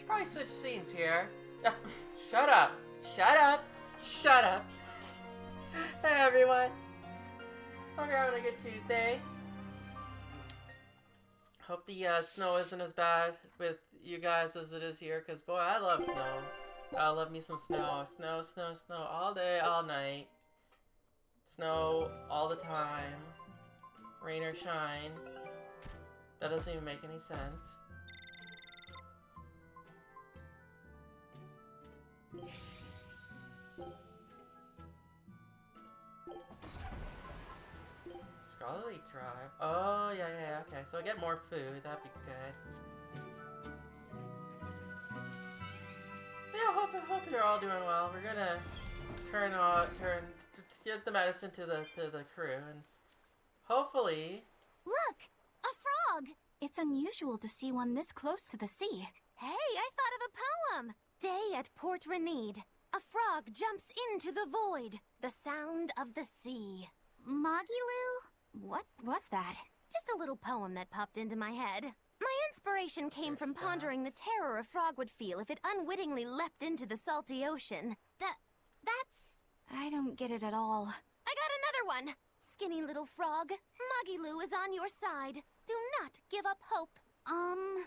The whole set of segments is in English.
probably switch scenes here. Shut up. Shut up. Shut up. Hey everyone. Hope you're having a good Tuesday. Hope the snow isn't as bad with you guys as it is here, because boy, I love snow. I love me some snow. Snow, snow, snow. All day, all night. Snow all the time. Rain or shine. That doesn't even make any sense. Scarlet Lake Drive. Oh, yeah, okay. So I get more food. That'd be good. Yeah, hope you're all doing well. We're gonna get the medicine to the crew, and hopefully. Look, a frog. It's unusual to see one this close to the sea. Hey, I thought of a poem. Day at Port Renede. A frog jumps into the void. The sound of the sea. Moggy-Loo? What was that? Just a little poem that popped into my head. My inspiration came from pondering the terror a frog would feel if it unwittingly leapt into the salty ocean. That's... I don't get it at all. I got another one! Skinny little frog, Moggy-Loo is on your side. Do not give up hope. I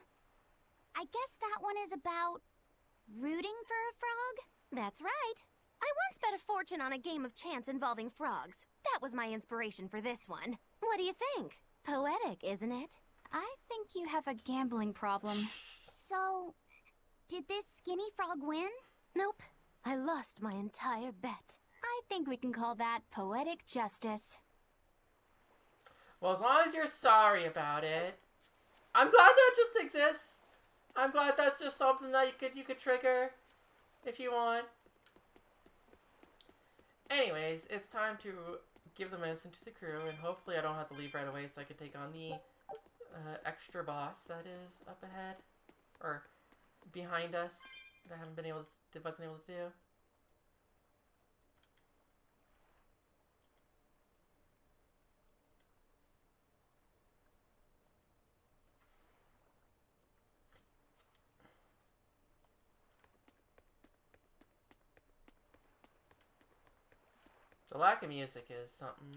guess that one is about rooting for a frog? That's right. I once bet a fortune on a game of chance involving frogs. That was my inspiration for this one. What do you think? Poetic, isn't it? I think you have a gambling problem. So, did this skinny frog win? Nope. I lost my entire bet. I think we can call that poetic justice. Well, as long as you're sorry about it. I'm glad that just exists. I'm glad that's just something that you could trigger if you want. Anyways, it's time to give the medicine to the crew, and hopefully I don't have to leave right away so I can take on the extra boss that is up ahead or behind us that I wasn't able to do. The lack of music is something.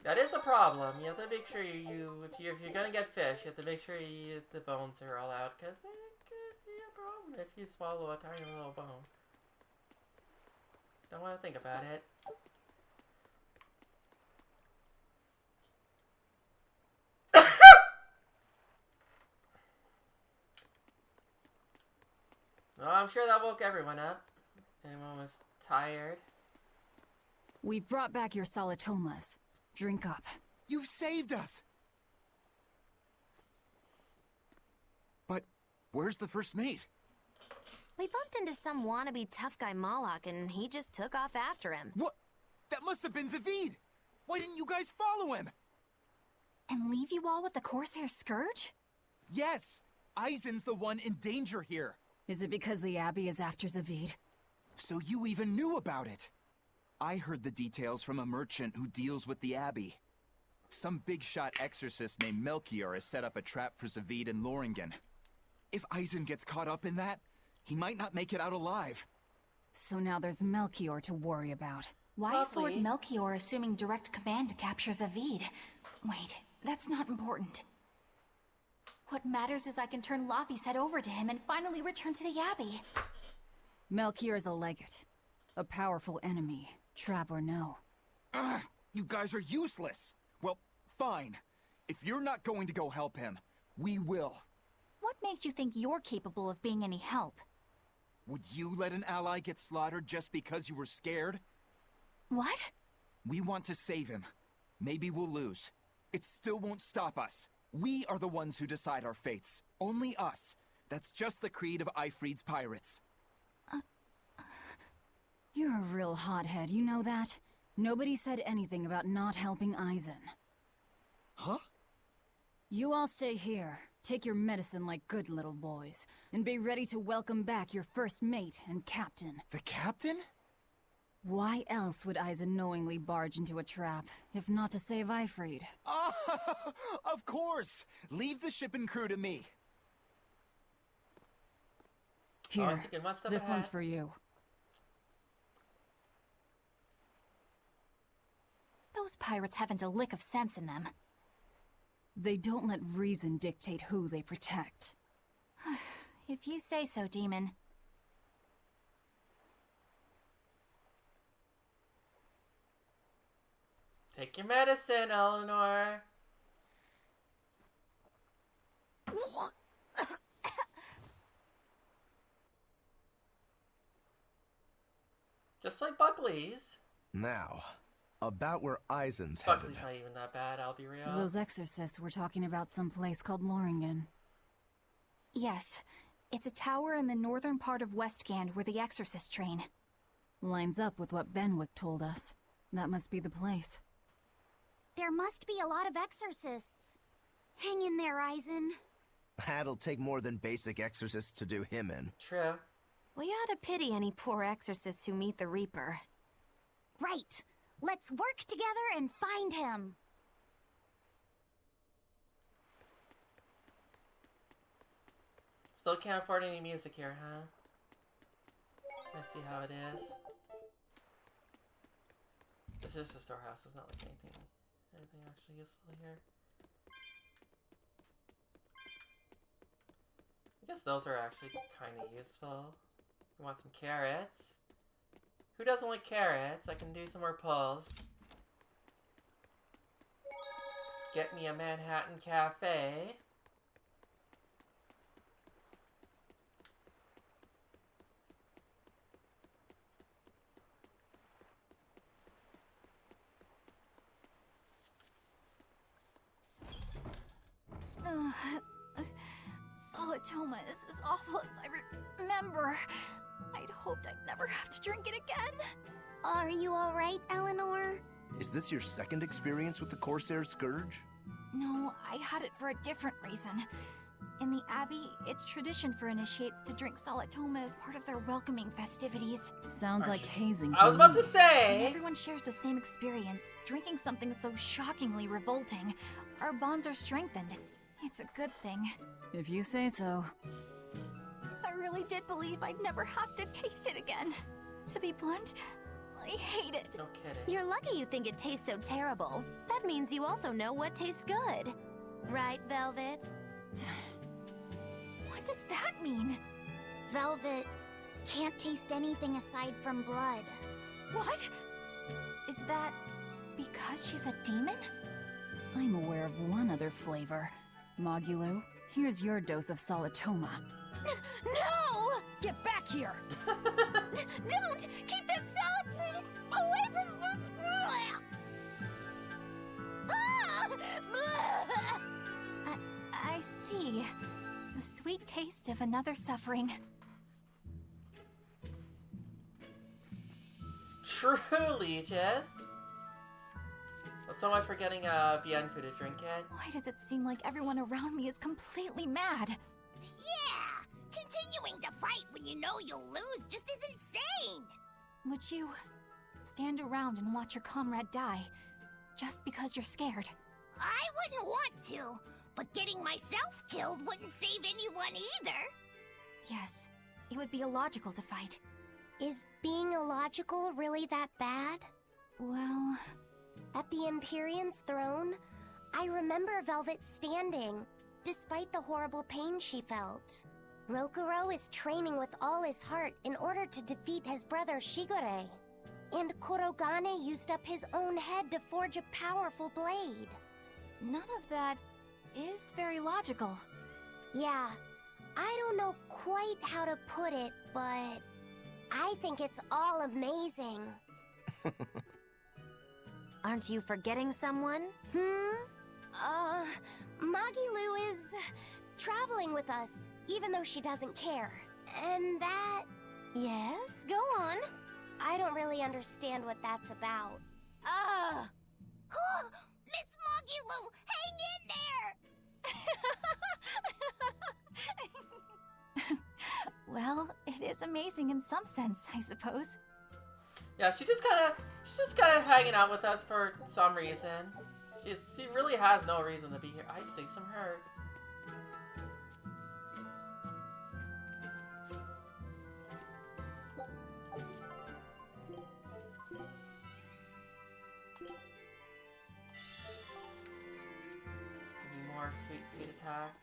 That is a problem. You have to make sure if you're gonna get fish, you have to make sure the bones are all out, because there could be a problem if you swallow a tiny little bone. Don't want to think about it. Well, I'm sure that woke everyone up. If anyone was tired. We've brought back your solitomas. Drink up. You've saved us! But where's the first mate? We bumped into some wannabe tough guy Moloch, and he just took off after him. What? That must have been Zavid! Why didn't you guys follow him? And leave you all with the Corsair Scourge? Yes! Eisen's the one in danger here. Is it because the Abbey is after Zavid? So you even knew about it? I heard the details from a merchant who deals with the Abbey. Some big-shot exorcist named Melchior has set up a trap for Zavid and Loringen. If Eisen gets caught up in that, he might not make it out alive. So now there's Melchior to worry about. Why is Lord Melchior assuming direct command to capture Zavid? Wait, that's not important. What matters is I can turn Laffy's head over to him and finally return to the Abbey. Melchior is a legate. A powerful enemy, trap or no. Ugh, you guys are useless! Well, fine. If you're not going to go help him, we will. What makes you think you're capable of being any help? Would you let an ally get slaughtered just because you were scared? What? We want to save him. Maybe we'll lose. It still won't stop us. We are the ones who decide our fates. Only us. That's just the creed of Eifried's pirates. You're a real hothead, you know that? Nobody said anything about not helping Eisen. Huh? You all stay here, take your medicine like good little boys, and be ready to welcome back your first mate and captain. The captain? Why else would Isa knowingly barge into a trap, if not to save Ifrid? Ah, of course! Leave the ship and crew to me. I was Here, thinking one step this ahead. one's for you. Those pirates haven't a lick of sense in them. They don't let reason dictate who they protect. If you say so, Demon. Take your medicine, Eleanor. Just like Buckley's. Now, about where Eisen's headed. Buckley's not even that bad, I'll be real. Those exorcists were talking about some place called Loringen. Yes. It's a tower in the northern part of Westgand where the exorcists train. Lines up with what Benwick told us. That must be the place. There must be a lot of exorcists. Hang in there, Eisen. That'll take more than basic exorcists to do him in. True. We ought to pity any poor exorcists who meet the Reaper. Right. Let's work together and find him. Still can't afford any music here, huh? Let's see how it is. This is just a storehouse. It's not like anything actually useful here. I guess those are actually kind of useful. We want some carrots. Who doesn't like carrots? I can do some more pulls. Get me a Manhattan cafe. Solitoma is as awful as I remember. I'd hoped I'd never have to drink it again. Are you alright, Eleanor? Is this your second experience with the Corsair Scourge? No, I had it for a different reason. In the Abbey, it's tradition for initiates to drink Solitoma as part of their welcoming festivities. Sounds like hazing I was about to When say! everyone shares the same experience, drinking something so shockingly revolting, our bonds are strengthened. It's a good thing. If you say so. I really did believe I'd never have to taste it again. To be blunt, I hate it. No kidding. You're lucky you think it tastes so terrible. That means you also know what tastes good. Right, Velvet? What does that mean? Velvet can't taste anything aside from blood. What? Is that because she's a demon? I'm aware of one other flavor. Mogulu, here's your dose of Solitoma. No! Get back here! Don't! Keep that salad away from... I see. The sweet taste of another suffering. Truly, Jess. Well, so much for getting Bienfu to drink it. Why does it seem like everyone around me is completely mad? Yeah! Continuing to fight when you know you'll lose just is insane! Would you stand around and watch your comrade die just because you're scared? I wouldn't want to, but getting myself killed wouldn't save anyone either. Yes, it would be illogical to fight. Is being illogical really that bad? Well, At the Empyrean's throne, I remember Velvet standing, despite the horrible pain she felt. Rokuro is training with all his heart in order to defeat his brother Shigure. And Kurogane used up his own head to forge a powerful blade. none of that is very logical. Yeah, I don't know quite how to put it, but I think it's all amazing. Aren't you forgetting someone? Magilu is traveling with us, even though she doesn't care. And that... Yes, go on. I don't really understand what that's about. Miss Mogilu, hang in there! Well, it is amazing in some sense, I suppose. Yeah, she's just kind of hanging out with us for some reason. She really has no reason to be here. I see some herbs. Give me more sweet attack.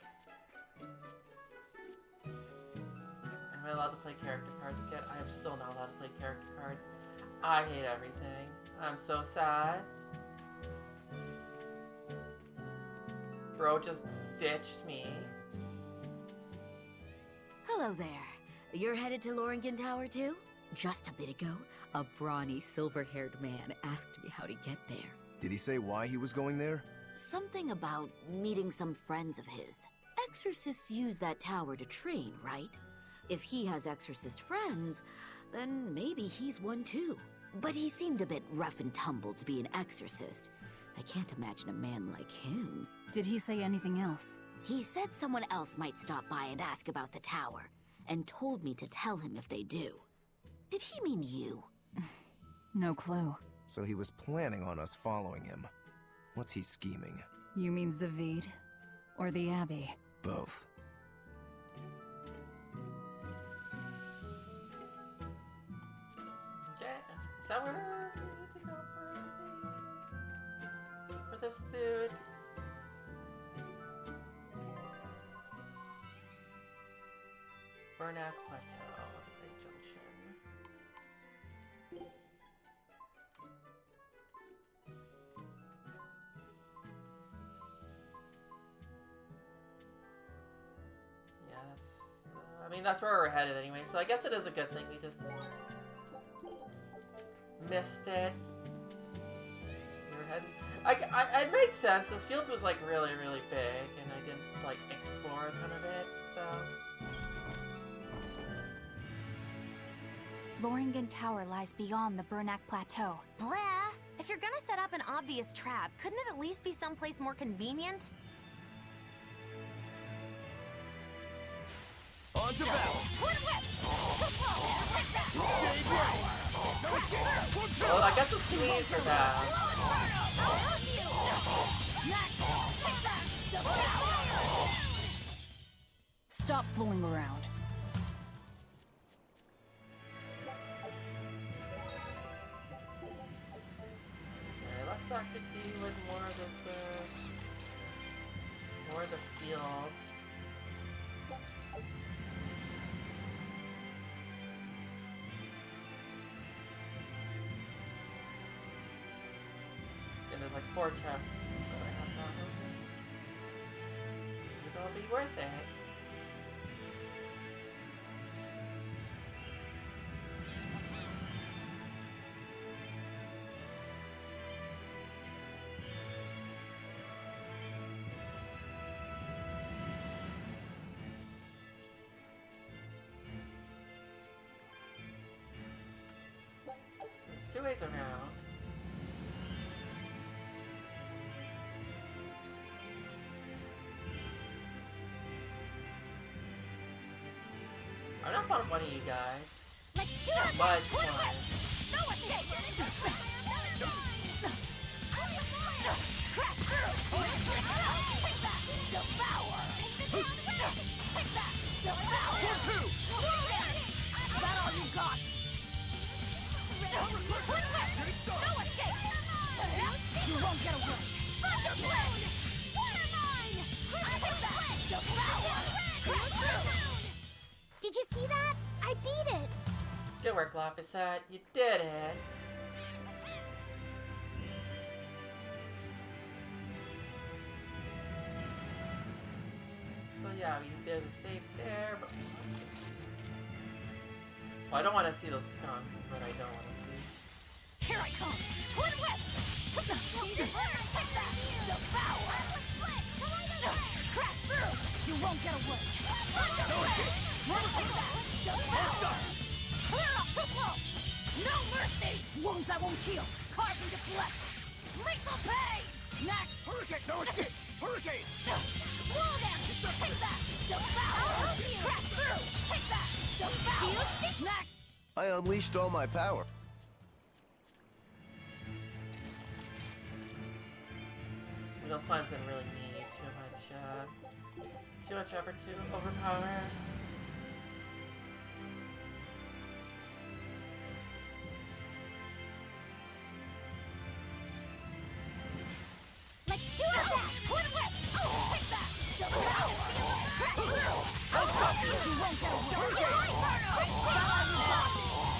Am I allowed to play character cards again? I am still not allowed to play character cards. I hate everything. I'm so sad. Bro just ditched me. Hello there. You're headed to Loringen Tower too? Just a bit ago, a brawny, silver-haired man asked me how to get there. Did he say why he was going there? Something about meeting some friends of his. Exorcists use that tower to train, right? If he has exorcist friends, then maybe he's one too. But he seemed a bit rough and tumble to be an exorcist. I can't imagine a man like him. Did he say anything else? He said someone else might stop by and ask about the tower, and told me to tell him if they do. Did he mean you? No clue. So he was planning on us following him. What's he scheming? You mean Zavid? Or the Abbey? Both. Okay, is that where we need to go for this dude? Burnack Plateau, the Great Junction. Yeah, I mean, that's where we're headed anyway, so I guess it is a good thing we just missed it. We were heading... it made sense. This field was, like, really, really big, and I didn't, like, explore a ton of it, so... Loringen Tower lies beyond the Bernack Plateau. Blah! If you're gonna set up an obvious trap, couldn't it at least be someplace more convenient? On to battle! Well, I guess it's convenient for that. Stop fooling around. Okay, let's actually see like more of this, more of the field. And there's like 4 chests that I have not opened. Maybe that'll be worth it. There's 2 ways around. I'm not fond of one of you guys. Let's do it! But it's fine. No escape! Crash through! Take that! Devour! Take that! Devour! Is that all you got? No escape! You won't get away! Thunderblade! Water mine! Take that! Devour! Crash through! Did you see that? I beat it. Good work, Lapissat. You did it. So yeah, there's a safe there, but well, I don't want to see those skunks. Is what I don't want to see. Here I come! Twin whip! Take that! Devour! Crash through! You won't get away! No escape! Take that! Devour! Clear up too slow! No mercy! Wounds that won't heal. Carve into flesh! Lethal pain! Next! Hurricane! No escape! Hurricane! Wall damage! Take that! Devour! Crash through! Take that! Devour! Next! I unleashed all my power. those slimes didn't really need too much effort to overpower. Let's do it! Twin whip! Oh, take that! Devour! Crash through! I'll stop you! You won't get away!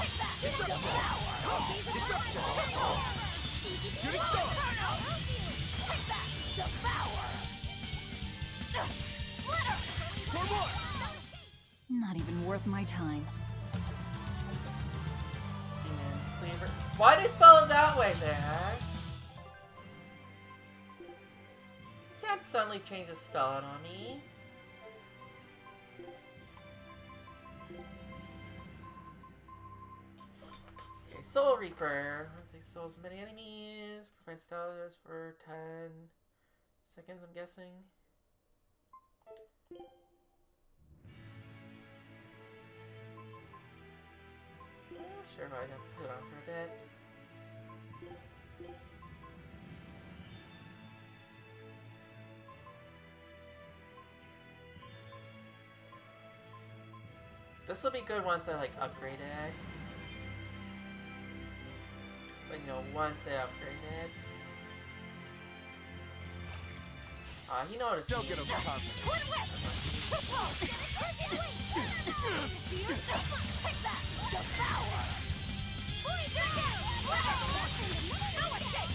Take that! Devour! Disruption! Shooting star! Take that! Devour! Splitter! For more! Not even worth my time. Demons, cleaver. Why'd I spell it that way there? Can't suddenly change the spelling on me. Okay, Soul Reaper. Takes souls of many enemies. Prevents stars for 10 seconds, I'm guessing. Sure, but I can put it on for a bit. This will be good once I like upgrade it. Like, you know, once I upgrade it. He noticed. Don't get overconfident. Twin whip! Too close! Take that! Devour! Poison! No escape!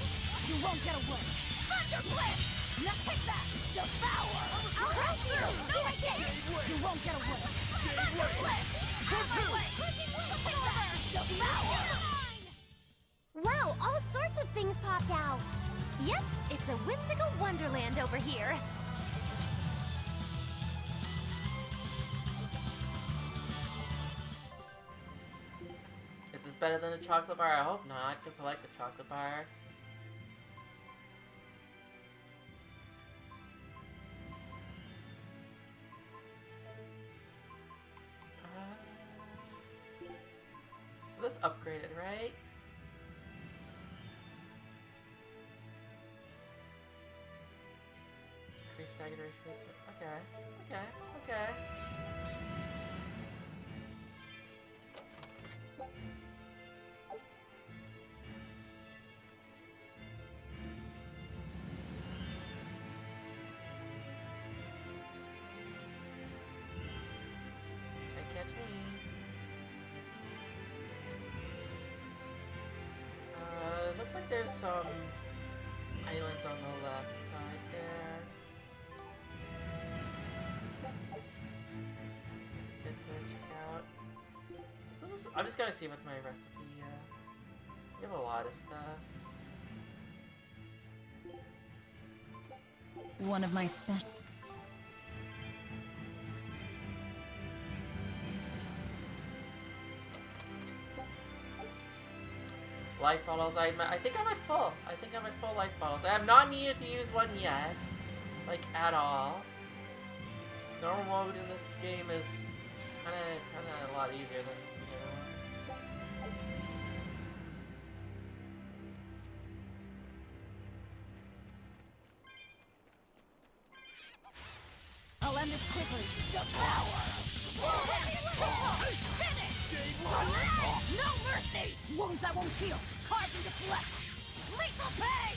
You won't get away! Thunder blade! Now take that! Devour! I'll crash through! No escape! You won't get away! Thunder blade! Take that! Devour! Wow, all sorts of things popped out. Yep, it's a whimsical wonderland over here. Is this better than a chocolate bar? I hope not, because I like the chocolate bar. So this upgraded, right? Increase staggered ratios. Okay. Can't catch me. Looks like there's some islands on the left side there. Good to check out. I'm just gonna see with my recipe. We have a lot of stuff. One of my special. Life bottles, I think I'm at full. I think I'm at full life bottles. I have not needed to use one yet. Like, at all. Normal mode in this game is kinda a lot easier than some of the other ones. I'll end this quickly. Devour! Finish! No mercy! Wounds that won't heal. Carved into flesh. Lethal pain!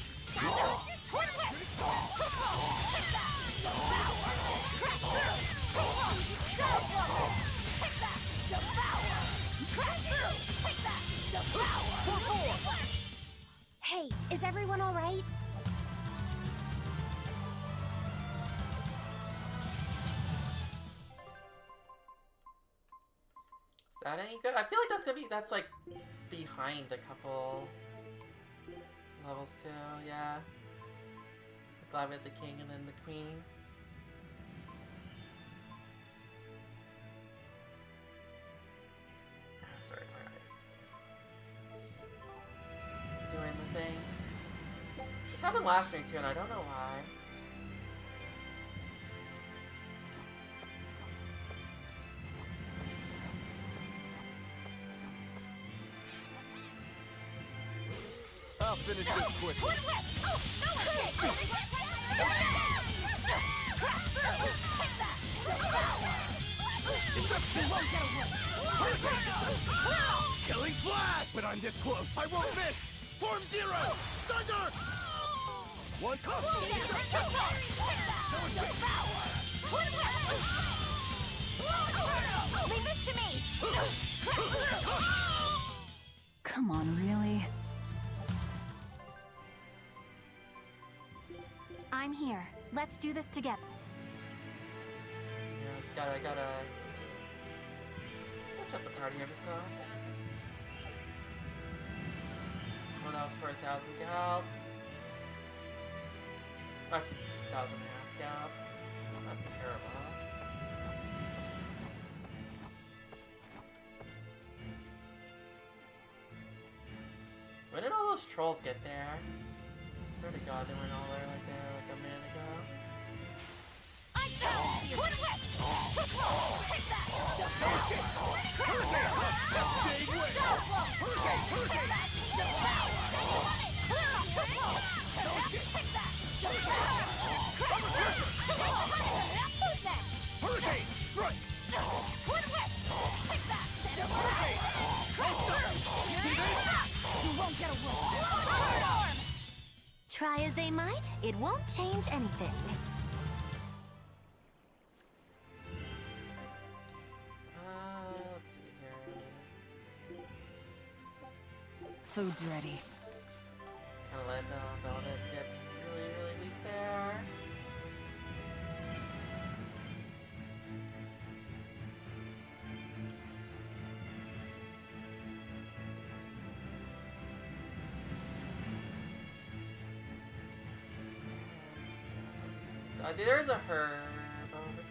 Twin whip! Too close! Take that! Devour! Crash through! Too close! So close! Take that! Devour! Crash through! Take that! Devour! Hey, is everyone all right? Is that any good? I feel like that's like behind a couple levels too, yeah. Glad we had the king and then the queen. Sorry, my eyes just doing the thing. This happened last stream too, and I don't know why. I'll finish this quickly. Twin whip! Oh, no escape! Crash through! Take that! Devour! You won't get away! Killing Flash! When I'm this close, I won't miss! Form Zero! Thunder! One up! Take that! Devour! Leave this to me! Crash through! Come on, really? I'm here. Let's do this together. Yeah, gotta switch up the party every so often. Well, that was for 1,000 gal. Actually, 1,000 and a half gal. Not terrible. When did all those trolls get there? Swear to God, they went all there like a minute ago. I challenge you! Twin whip! Take that! Take that! Who's next? Hurricane! Strike! Twin whip! Take that! See this? You won't get away! Hard arm! Try as they might, it won't change anything. Let's see here. Food's ready. Kind of let Velvet get really, really weak there. There's a herb over here.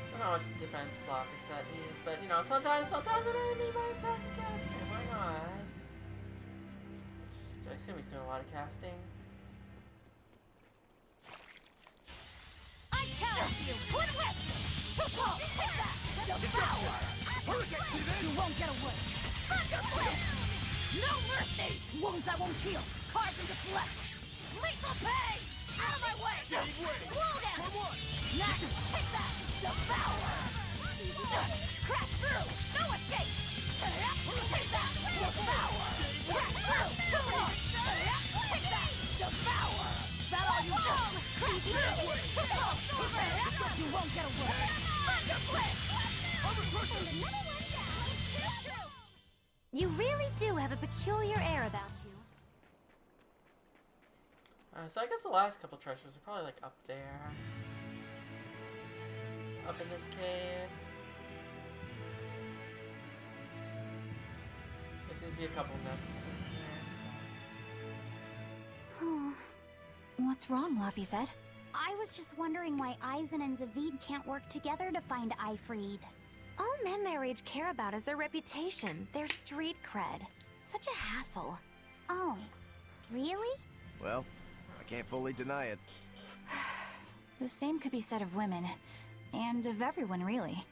I don't know how much defense Locust set needs, but you know, sometimes an enemy might attack a caster. Why not? I assume he's doing a lot of casting. Challenge you! Twin whip! Triple! Take that! Devour! You won't get away! Thunder flip! No mercy! Wounds that won't heal! Carved into flesh! Lethal pain! Out of my way! Slow down! Next! Take that! Devour! Crash through! No escape! Take that! Devour! Crash through! Triple! Take that! Devour! That all you got? Crash through! Triple! You won't get away! Thunder flip! You really do have a peculiar air about you. So I guess the last couple treasures are probably like up there. Up in this cave. There seems to be a couple nooks in here, so. What's wrong, Laphicet? I was just wondering why Eisen and Zavid can't work together to find Eifried. All men their age care about is their reputation, their street cred. Such a hassle. Oh, really? Well, I can't fully deny it. The same could be said of women, and of everyone, really.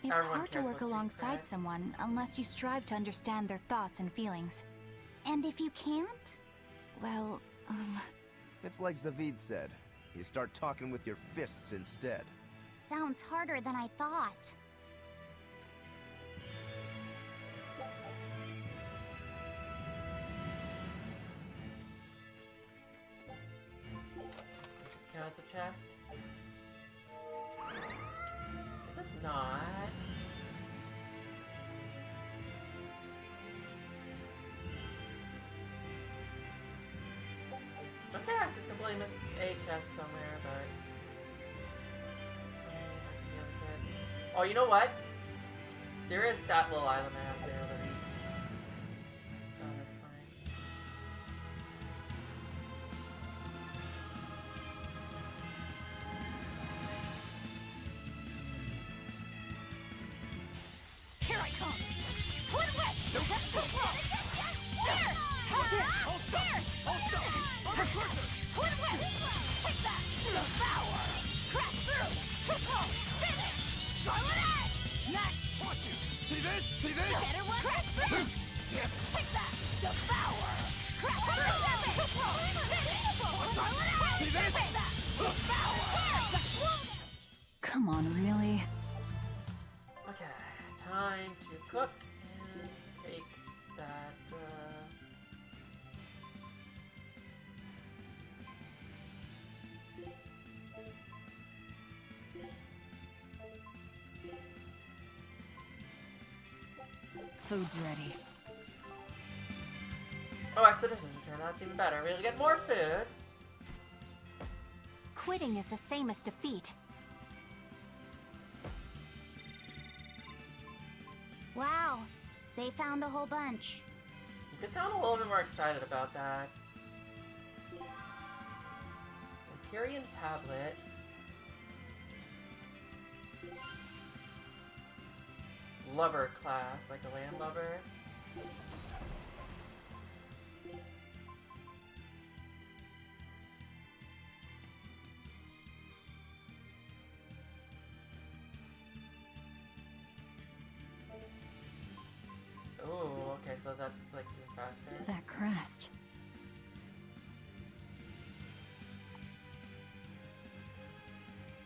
It's Everyone hard to cares work about street alongside cred. someone unless you strive to understand their thoughts and feelings. And if you can't? Well, It's like Zavid said. You start talking with your fists instead. Sounds harder than I thought. Does this count as a chest? It does not. Okay, I just completely missed a chest somewhere, but it's fine. I can deal with it. Oh, you know what? There is that little island I haven't been able to reach, so that's fine. Here I come! Twin whip! That's too slow! Fierce! Fierce! Twin whip! Take Take that! Devour! Crash through! Triple! Finish! Scarlet Edge! Next! Watch you! See this? See this? Better one! Crash through! Damn it! Take that! Devour! Crash through! Triple! Finish! Scarlet Edge! See this? Take that! Devour! Come on, really? Okay, time to cook and take that, Food's ready. Oh, expeditions return. That's even better. We'll get more food. Quitting is the same as defeat. Wow, they found a whole bunch. You could sound a little bit more excited about that. Empyrean tablet. Lover class, like a land lover. Ooh, okay, so that's like even faster. That crest.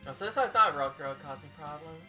Oh, so this one's not Rogue Road causing problems.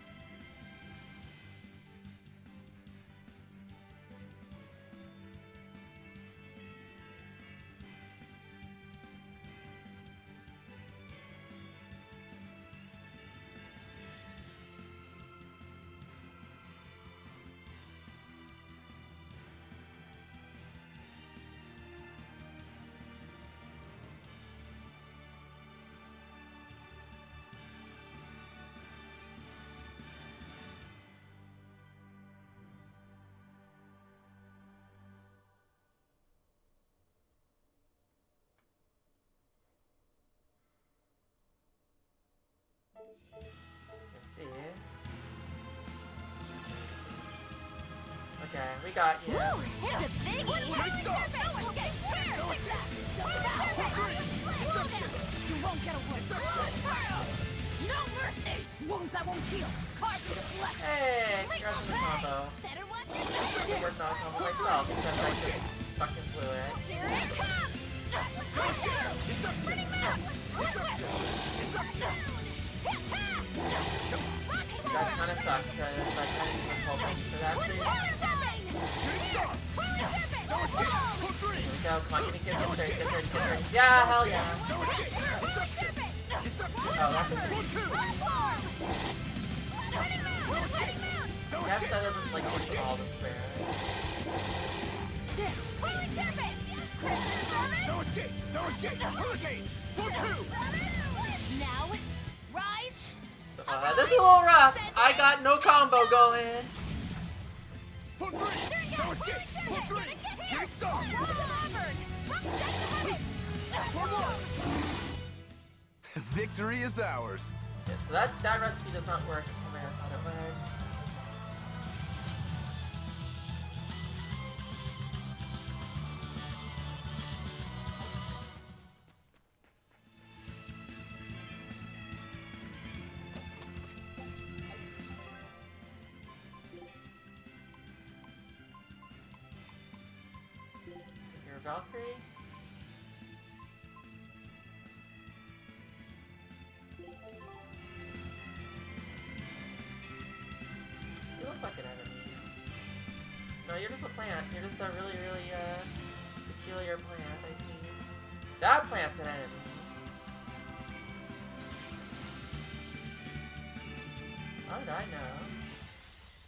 Let's see. Okay, we got you. It's a biggie! You won't get away! No mercy! Wounds that won't heal! Carve you to flesh! Hey, congrats on the combo. Better watch I worked on a combo myself because I just fucking blew it. Here it comes! Running mouth! That kind of sucks because I kind of was hoping for that to. Here we go, come on, give me good turns. Yeah, hell yeah. Oh, that's a guess that doesn't like give me all the spares. No escape! No escape! Hurricane! For two! Now, rise! So, this is a little rough. I got no combo going. For three! No escape! For three! Shooting star! For one! Victory is ours. Yeah, so that recipe does not work the way I thought it would. Your Valkyrie? You look like an enemy. No, you're just a plant. You're just a really, really, peculiar plant, I see. That plant's an enemy. How did I know?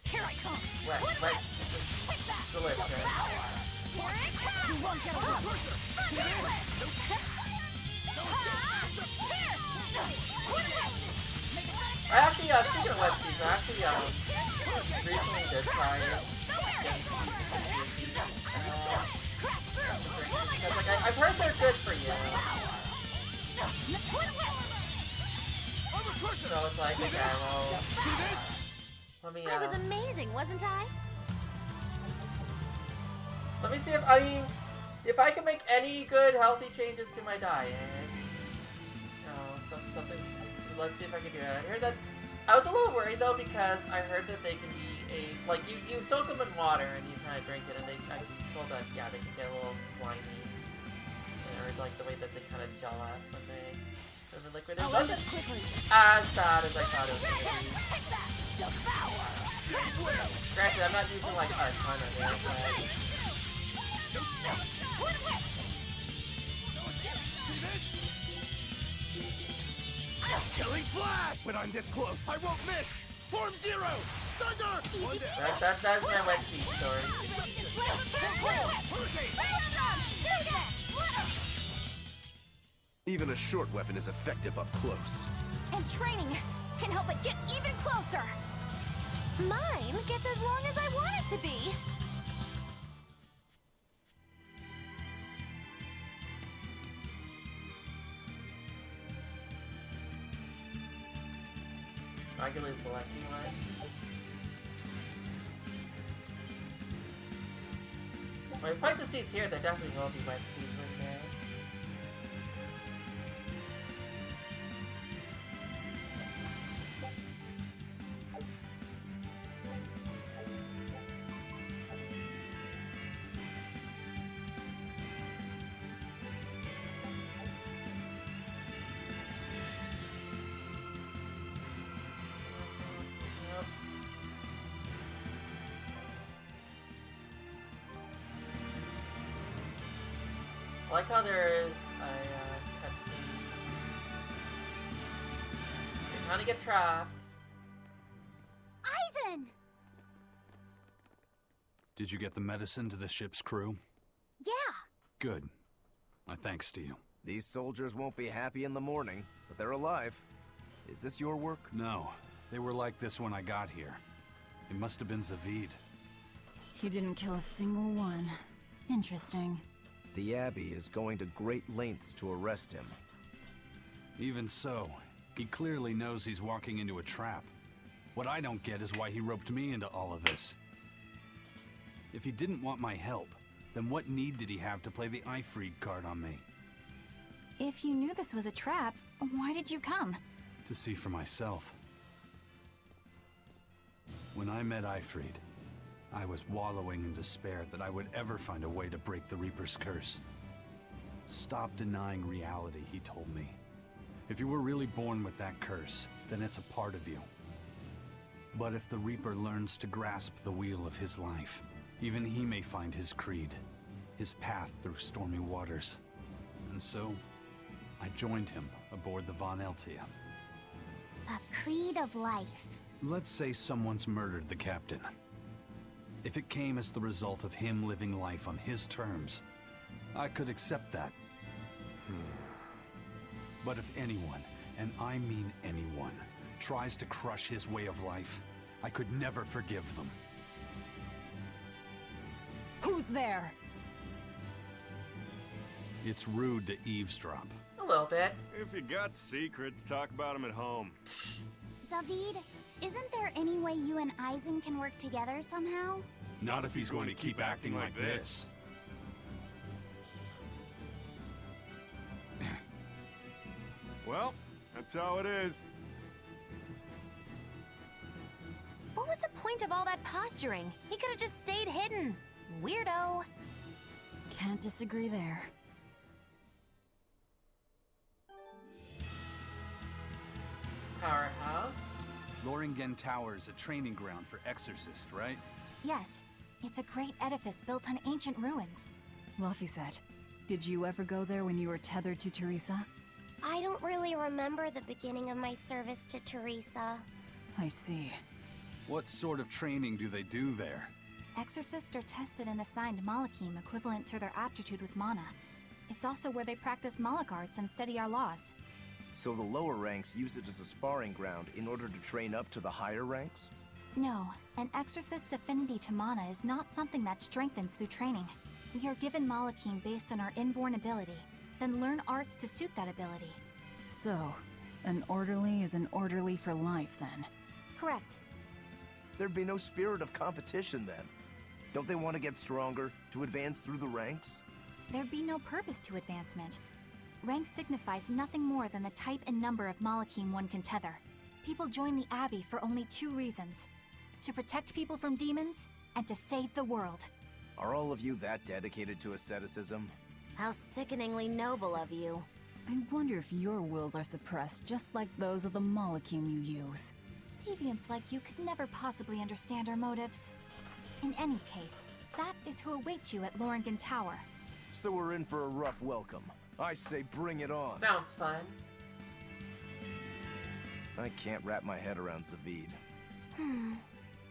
Here I come! Wait, delicious. Here it comes! You won't get away! I actually, speaking of web series, I actually, recently did try it. Because, like, I've heard they're good for you. So it's like, okay, well, let me, I was amazing, wasn't I? let me see if I can make any good healthy changes to my diet. Something. Let's see if I can do it. I heard that. I was a little worried though because I heard that they can be like you soak them in water and you kind of drink it and I told that yeah they can get a little slimy or like the way that they kind of gel up when they are the liquid. It wasn't as bad as I thought it was going to be. Granted, I'm not using like a ton of it, but. Killing Flash! When I'm this close, I won't miss! Form Zero! Thunder! That's my wet seat story. Even a short weapon is effective up close. And training can help it get even closer. Mine gets as long as I want it to be. I can lose the lucky one. When we fight the seats here, there definitely will be wet seats right there. I like how there is a cutscene. You kind of get trapped. Aizen! Did you get the medicine to the ship's crew? Yeah. Good. My thanks to you. These soldiers won't be happy in the morning, but they're alive. Is this your work? No. They were like this when I got here. It must have been Zavid. He didn't kill a single one. Interesting. The Abbey is going to great lengths to arrest him. Even so, he clearly knows he's walking into a trap. What I don't get is why he roped me into all of this. If he didn't want my help, then what need did he have to play the Ifreed card on me? If you knew this was a trap, why did you come? To see for myself. When I met Ifreed, I was wallowing in despair that I would ever find a way to break the Reaper's curse. Stop denying reality, he told me. If you were really born with that curse, then it's a part of you. But if the Reaper learns to grasp the wheel of his life, even he may find his creed, his path through stormy waters. And so, I joined him aboard the Von Eltia. A creed of life. Let's say someone's murdered the captain. If it came as the result of him living life on his terms, I could accept that. But if anyone, and I mean anyone, tries to crush his way of life, I could never forgive them. Who's there? It's rude to eavesdrop. A little bit. If you got secrets, talk about them at home. Zavid, isn't there any way you and Aizen can work together somehow? Not if he's going to keep acting like this. Well, that's how it is. What was the point of all that posturing? He could have just stayed hidden. Weirdo. Can't disagree there. Powerhouse. Loringen Tower is a training ground for exorcists, right? Yes, it's a great edifice built on ancient ruins. Laphicet, did you ever go there when you were tethered to Teresa? I don't really remember the beginning of my service to Teresa. I see. What sort of training do they do there? Exorcists are tested and assigned Malachim equivalent to their aptitude with mana. It's also where they practice Malach arts and study our laws. So the lower ranks use it as a sparring ground in order to train up to the higher ranks? No, an exorcist's affinity to mana is not something that strengthens through training. We are given Malachim based on our inborn ability, then learn arts to suit that ability. So, an orderly is an orderly for life, then? Correct. There'd be no spirit of competition then. Don't they want to get stronger, to advance through the ranks? There'd be no purpose to advancement. Rank signifies nothing more than the type and number of Malachim one can tether. People join the Abbey for only 2 reasons. To protect people from demons, and to save the world. Are all of you that dedicated to asceticism? How sickeningly noble of you. I wonder if your wills are suppressed just like those of the Malachim you use. Deviants like you could never possibly understand our motives. In any case, that is who awaits you at Loringen Tower. So we're in for a rough welcome. I say bring it on. Sounds fun. I can't wrap my head around Zavid.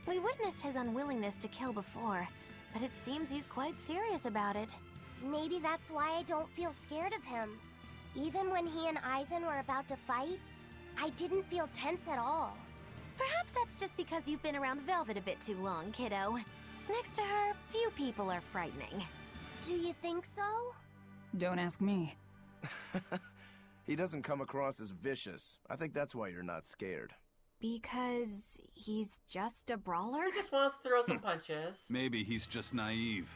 We witnessed his unwillingness to kill before, but it seems he's quite serious about it. Maybe that's why I don't feel scared of him. Even when he and Eisen were about to fight, I didn't feel tense at all. Perhaps that's just because you've been around Velvet a bit too long, kiddo. Next to her, few people are frightening. Do you think so? Don't ask me. He doesn't come across as vicious. I think that's why you're not scared. Because he's just a brawler? He just wants to throw some punches. Maybe he's just naive.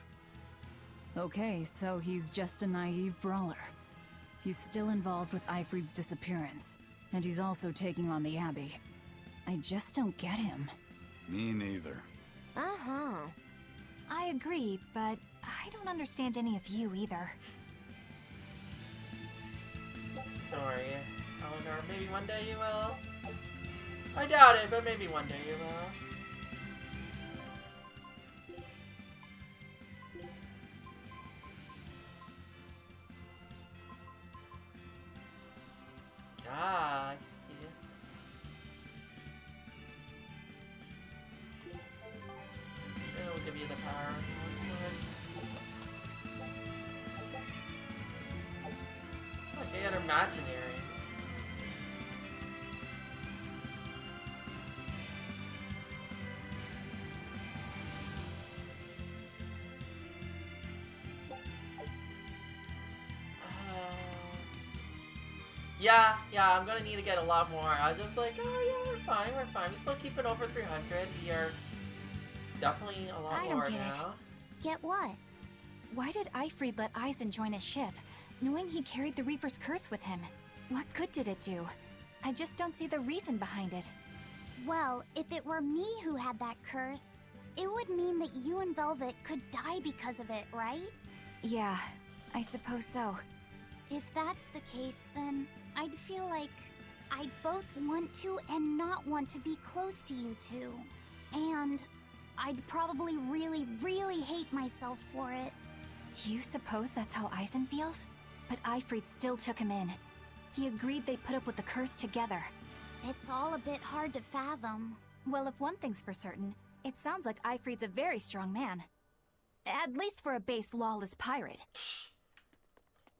Okay, so he's just a naive brawler. He's still involved with Eifried's disappearance, and he's also taking on the Abbey. I just don't get him. Me neither. Uh-huh. I agree, but I don't understand any of you either. Don't worry, Eleanor. Maybe one day you will. I doubt it, but maybe one day you will. Ah, I see. It'll give you the power. Oh, they had imaginaries. Yeah, I'm gonna need to get a lot more. I was just like, oh yeah, we're fine. We still keep it over 300. We are definitely a lot I don't more get it. now. Get what? Why did Eifried let Eisen join his ship, knowing he carried the Reaper's curse with him? What good did it do? I just don't see the reason behind it. Well, if it were me who had that curse, it would mean that you and Velvet could die because of it, right? Yeah, I suppose so. If that's the case, then I'd feel like I'd both want to and not want to be close to you two. And I'd probably really, really hate myself for it. Do you suppose that's how Eisen feels? But Eifried still took him in. He agreed they'd put up with the curse together. It's all a bit hard to fathom. Well, if one thing's for certain, it sounds like Eifried's a very strong man. At least for a base lawless pirate.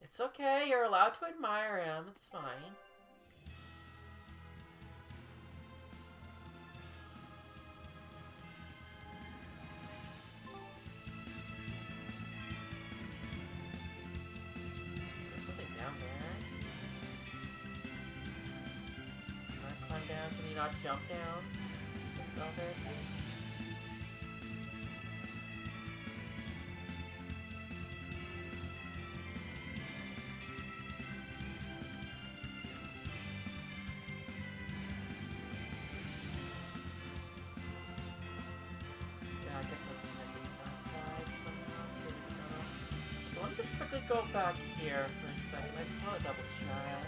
It's okay. You're allowed to admire him. It's fine. There's something down there. Can I climb down? Can you not jump down? Velvet? Yeah, I guess that's connected to that side somehow. So let me just quickly go back here for a second. I just want to double check.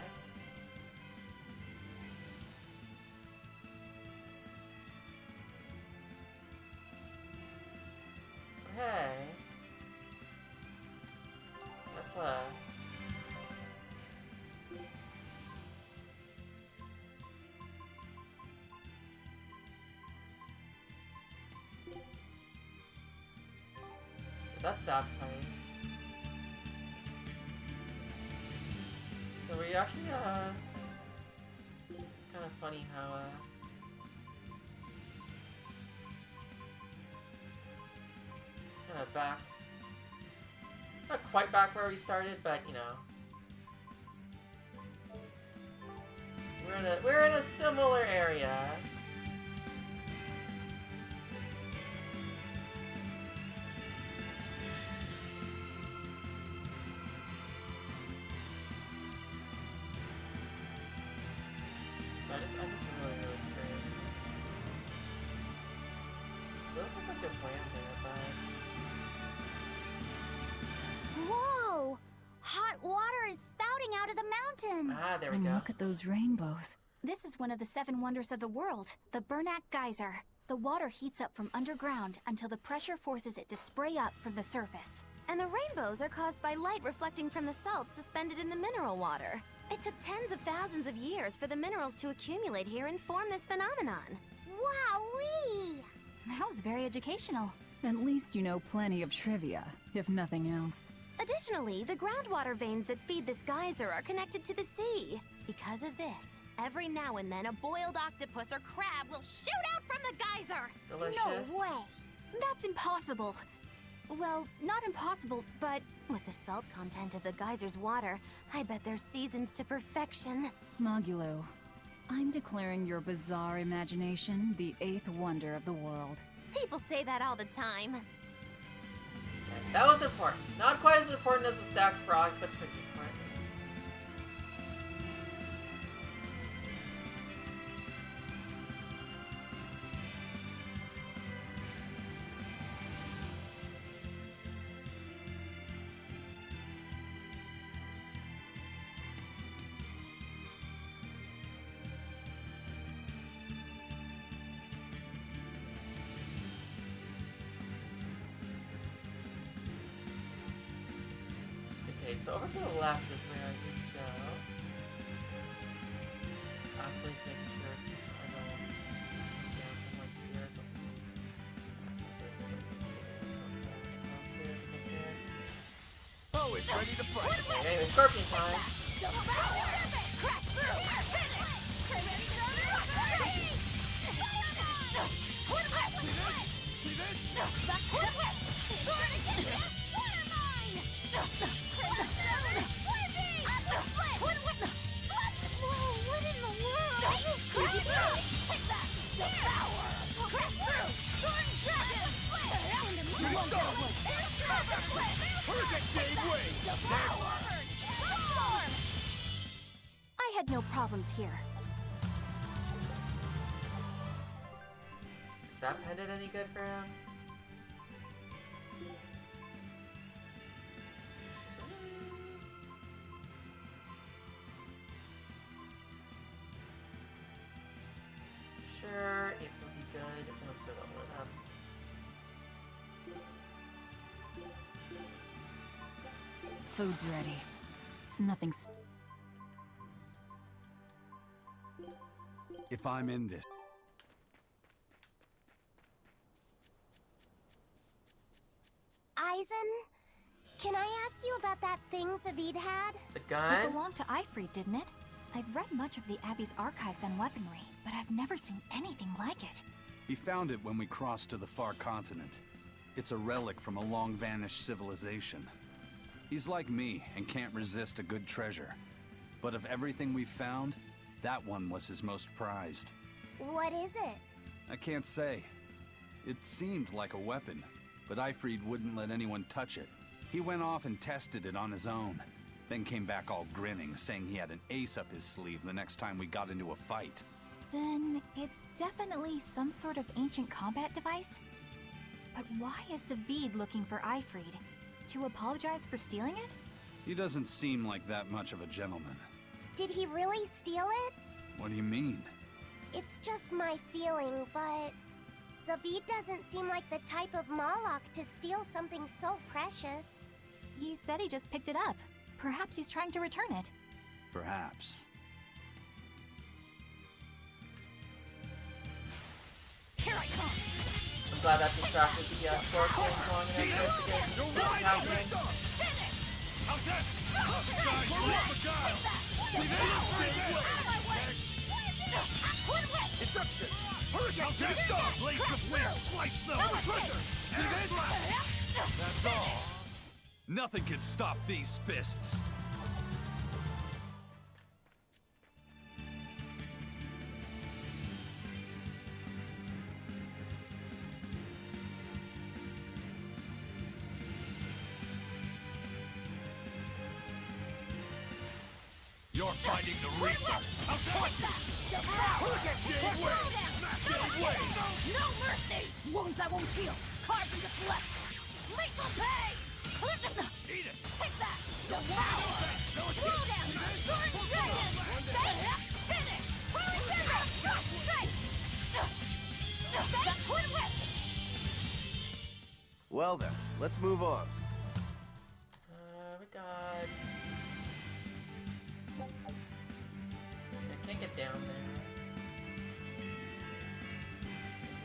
Hey. That's a... That's that place. So we actually, it's kind of funny how, kind of back, not quite back where we started, but you know, we're in a similar area. I'm just really, really curious. Those look like there's land there, but... Whoa! Hot water is spouting out of the mountain! Ah, there we And go. look at those rainbows. This is one of the 7 wonders of the world, the Bernak Geyser. The water heats up from underground until the pressure forces it to spray up from the surface. And the rainbows are caused by light reflecting from the salts suspended in the mineral water. It took tens of thousands of years for the minerals to accumulate here and form this phenomenon. Wowee! That was very educational. At least you know plenty of trivia, if nothing else. Additionally, the groundwater veins that feed this geyser are connected to the sea. Because of this, every now and then a boiled octopus or crab will shoot out from the geyser! Delicious. No way! That's impossible. Well, not impossible, but with the salt content of the geyser's water, I bet they're seasoned to perfection. Magulu, I'm declaring your bizarre imagination the 8th wonder of the world. People say that all the time. Okay, that was important. Not quite as important as the stacked frogs, but pretty important. Okay, so over to the left is where I need to go. Actually, making sure I don't down from like here or something. Oh, it's ready to fight. Okay, anyway, scorpion time. Crash through! Hit it! See this? What in the world? Hurricane Shade Wave! I had no problems here. Is that pendant any good for him? Sure, it will be good once I level it up. Food's ready. It's nothing If I'm in this, Eisen, can I ask you about that thing Zavid had? The It gun? belonged to Ifrit, didn't it? I've read much of the Abbey's archives on weaponry, but I've never seen anything like it. he found it when we crossed to the far continent. It's a relic from a long-vanished civilization. He's like me and can't resist a good treasure. But of everything we've found, that one was his most prized. What is it? I can't say. It seemed like a weapon, but Ifrid wouldn't let anyone touch it. He went off and tested it on his own, then came back all grinning, saying he had an ace up his sleeve the next time we got into a fight. Then it's definitely some sort of ancient combat device? But why is Zavid looking for Ifrid? To apologize for stealing it? He doesn't seem like that much of a gentleman. Did he really steal it? What do you mean? It's just my feeling, but Zavid doesn't seem like the type of Malak to steal something so precious. He said he just picked it up. Perhaps he's trying to return it. Perhaps. Here I come! I'm glad that distracted the scorpions long enough for us to get You're this right! happening. How's that? Guys, pull up a guy! See this? Inception! Hurricane Shade Stop! Blades of flare! Slice them! Pressure! See this? That's all! Nothing can stop these fists! You're fighting the Reaper. I'll punch you. Hurricane! Gave way. Gave way. No mercy! Wounds that won't heal. Carved into flesh. Lethal pain! Eat it. Take that! Devour! Slow down! Sword Dragon! Finish! Holy Finish! Strike! The Twin Whip! Well then, let's move on. We got... I can't get down there.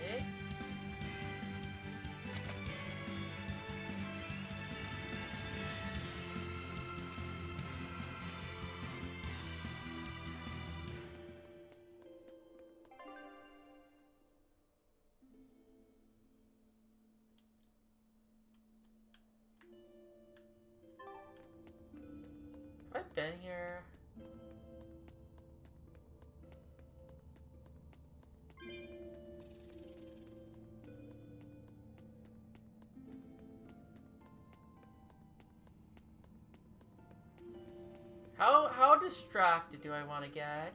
Okay. Have I been here? How distracted do I want to get?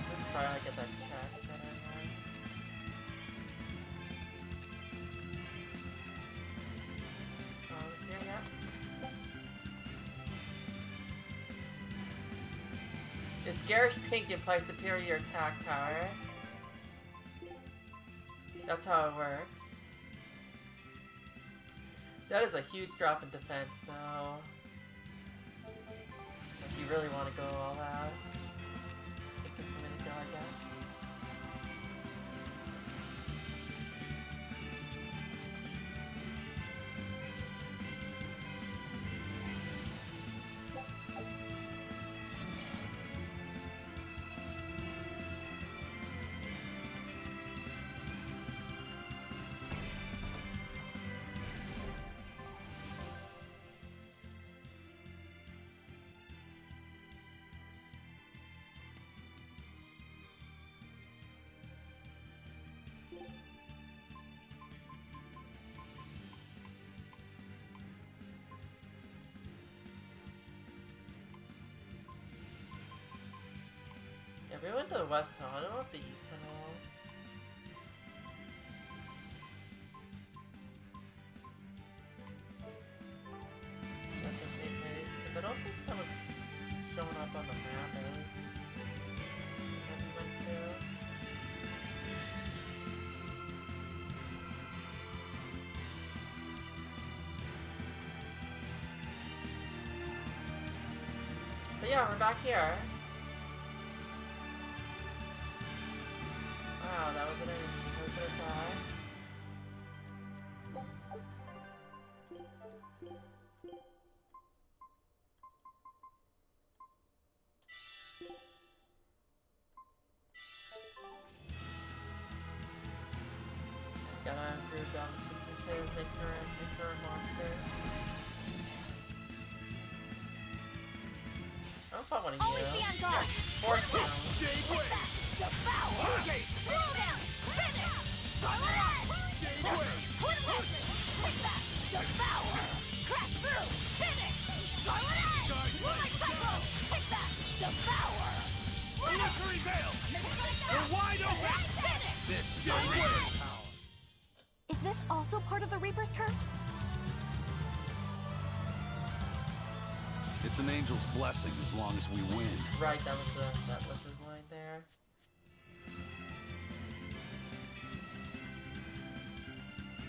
Is this where I get that chest that I want? So yeah. It's garish pink implies superior attack power. That's how it works. That is a huge drop in defense, though. So if you really want to go all out, I think this is the way to go, I guess. Yeah, we went to the west tunnel. I don't know if the east tunnel. That's the same place, because I don't think that was showing up on the map as that we went to. But yeah, we're back here. Wow, that was an try. Gotta improve Dalvin's weaknesses, make her a monster. I don't know if I want to Always be on guard! Force down. Gave way. Devour! Hurricane. Slow down! Finish! Scarlet Edge! Gave way. Twin Whip! Take that! Devour! Crash through! Finish! Scarlet Edge! Moonlight Cycle! Take that! Devour! Illusory Veil. You're wide open. Finish! This Gave way. Power. Is this also part of the Reaper's curse? It's an angel's blessing as long as we win. Right, that was his line there.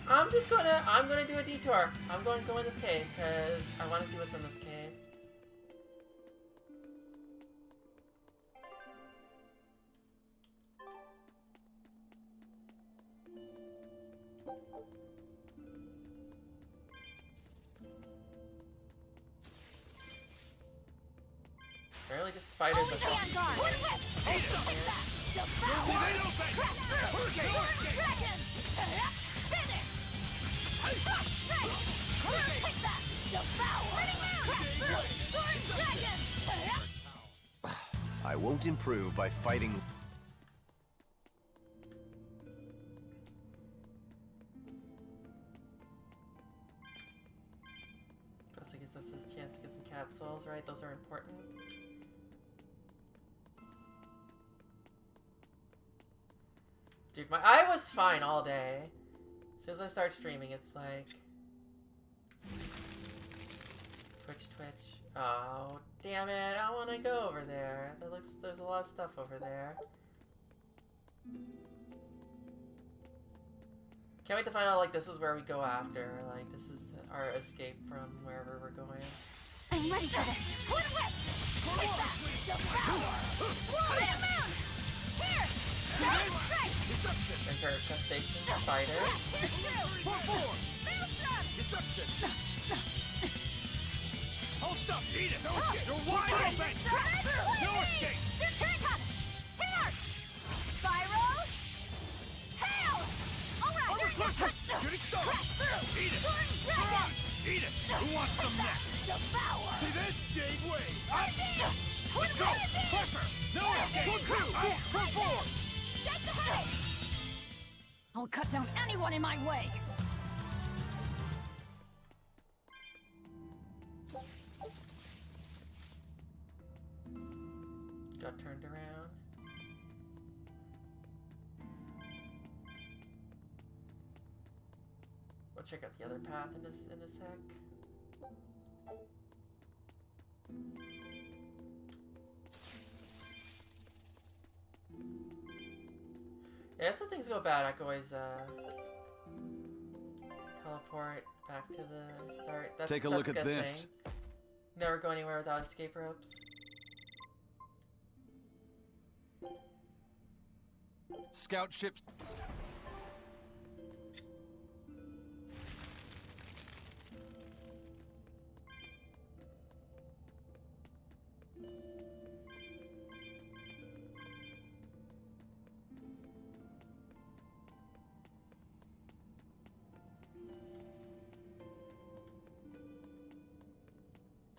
I'm gonna do a detour. I'm going to go in this cave because I want to see what's in this cave. Apparently just spiders Always be on guard! Twin Whip! Take that! Devour! Crash through! Sword Dragon! Finish! Strike! Take that! Devour! Crash through! Sword Dragon! I won't improve by fighting. Also gives us a chance to get some cat souls, right? Those are important. Dude, my eye was fine all day. As soon as I start streaming, it's like... Twitch. Oh, damn it. I want to go over there. There's a lot of stuff over there. Can't wait to find out, like, this is where we go after. Like, this is our escape from wherever we're going. I'm ready for this. Twin whip! Take that! Devour! Slow it down! Here! Strike! Infestation, spiders. Deception! Hold up! Eat it! No escape! You're wide open! No escape! Here! Spyro! Hail! Alright! Shooting star! Eat it! Sword dragon! Eat it! Who wants some next? Devour! See this? Jade Wave! Twin Let's go! Pressure! No escape! Front forward! Shake the head! I'll cut down anyone in my way! Got turned around. We'll check out the other path in a sec. Yeah, so things go bad, I can always teleport back to the start. Take a look at this. Thing. Never go anywhere without escape ropes. Scout ships.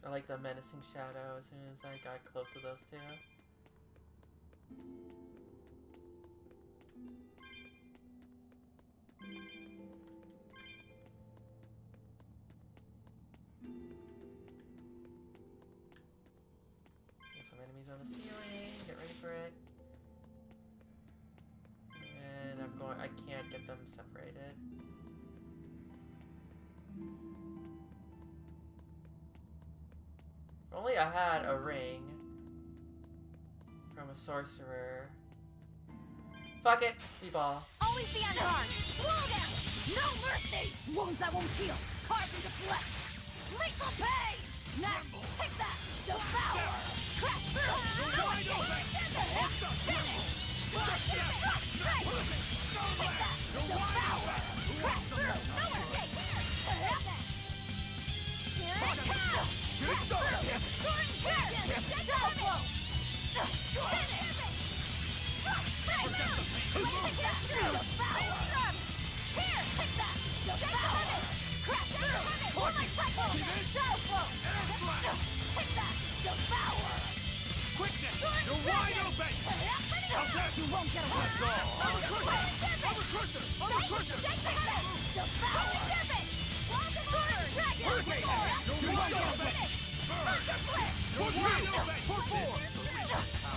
I like the menacing shadow as soon as I got close to those two. There's some enemies on the ceiling. Get ready for it. And I can't get them separated. If only I had a ring from a sorcerer. Fuck it, D-ball. Always be on guard! Slow down! No mercy! Wounds that won't heal, carved into flesh. Lethal pain! Next, take that! Devour! Crash through! No escape! Finish! Take that! Devour! Crash through! No escape! Here it comes! Crash through! Sword dragon! Shadow blow! Finish! Take that! Devour! Here! Take that! Devour! Crash through! One life cycle! Shadow flow! Take that! Devour! Quickness! You're wide open! How's that? You won't get away! That's all! Overcrusher! Overcrusher! Devour! Sword dragon! Hurricane! You're wide open! You're wide open! Forward!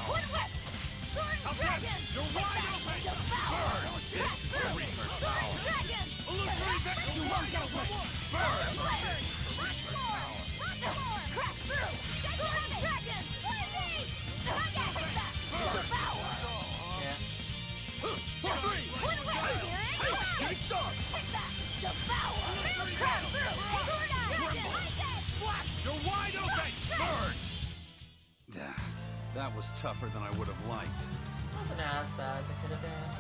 Twin whip! Sword dragon! You're wide open! Devour! It's the Reaper's Sword dragon! Illusory vector! You won't get away! Burn! Once more! Crash through! Sword dragon! Devour! Yeah. For three! Twin whip! Shooting star! Take that! Devour! Crash through! Sword dragon! Flash! You're wide open! Burn! That was tougher than I would have liked. Wasn't as bad as it could have been.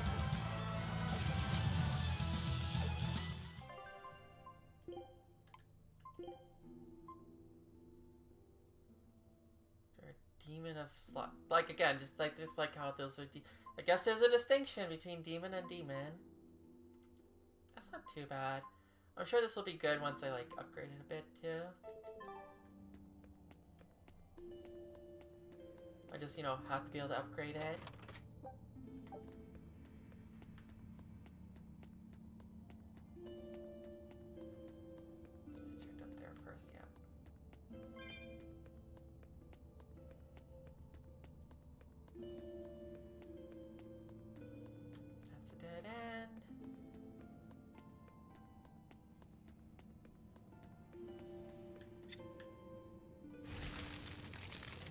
They're a demon of slot. Like again, just like how those are. I guess there's a distinction between demon and demon. That's not too bad. I'm sure this will be good once I like upgrade it a bit too. I just, you know, have to be able to upgrade it. I checked up there first, yeah. That's a dead end.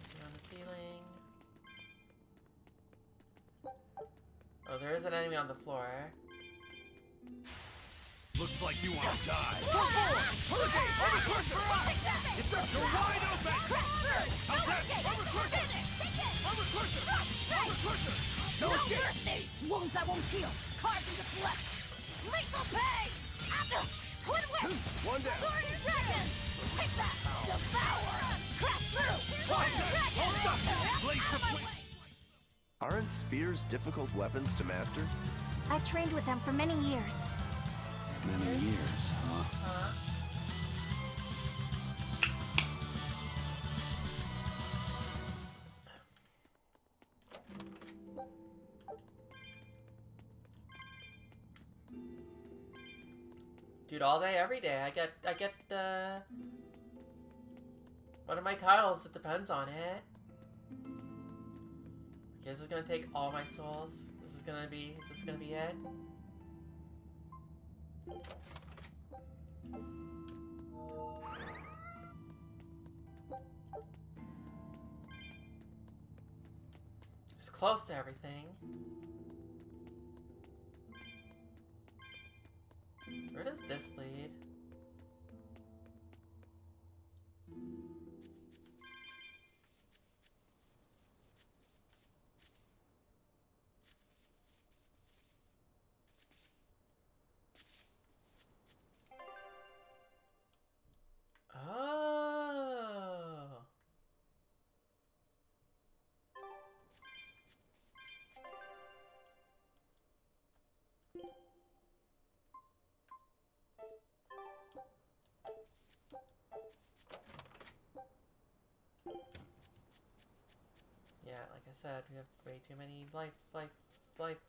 Anything on the ceiling? Oh, there is an enemy on the floor. Looks like you want to die. Go forward! Hurricane! Overcrusher! You're wide open! How's that? Overcrusher! Overcrusher! Overcrusher! No escape! mercy! Wounds that won't heal! Carved into flesh! Lethal pain! Twin whip! One down. Sword and dragon! Take that! Devour! Crash through! Sword and dragon! Hold up! Blade to Out of my blade! way! Aren't spears difficult weapons to master? I've trained with them for many years. Many years, huh? Dude, all day, every day. I get one of my titles. It depends on it. Okay, this is gonna take all my souls. Is this gonna be it? It's close to everything. Where does this lead? Oh. Yeah, like I said, we have way too many life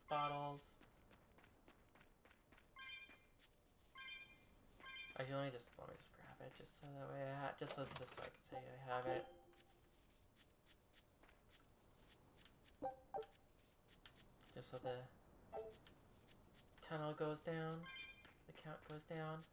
bottles. Actually, let me just grab it, just so that way just so I can say I have it. Just so the tunnel goes down, the count goes down.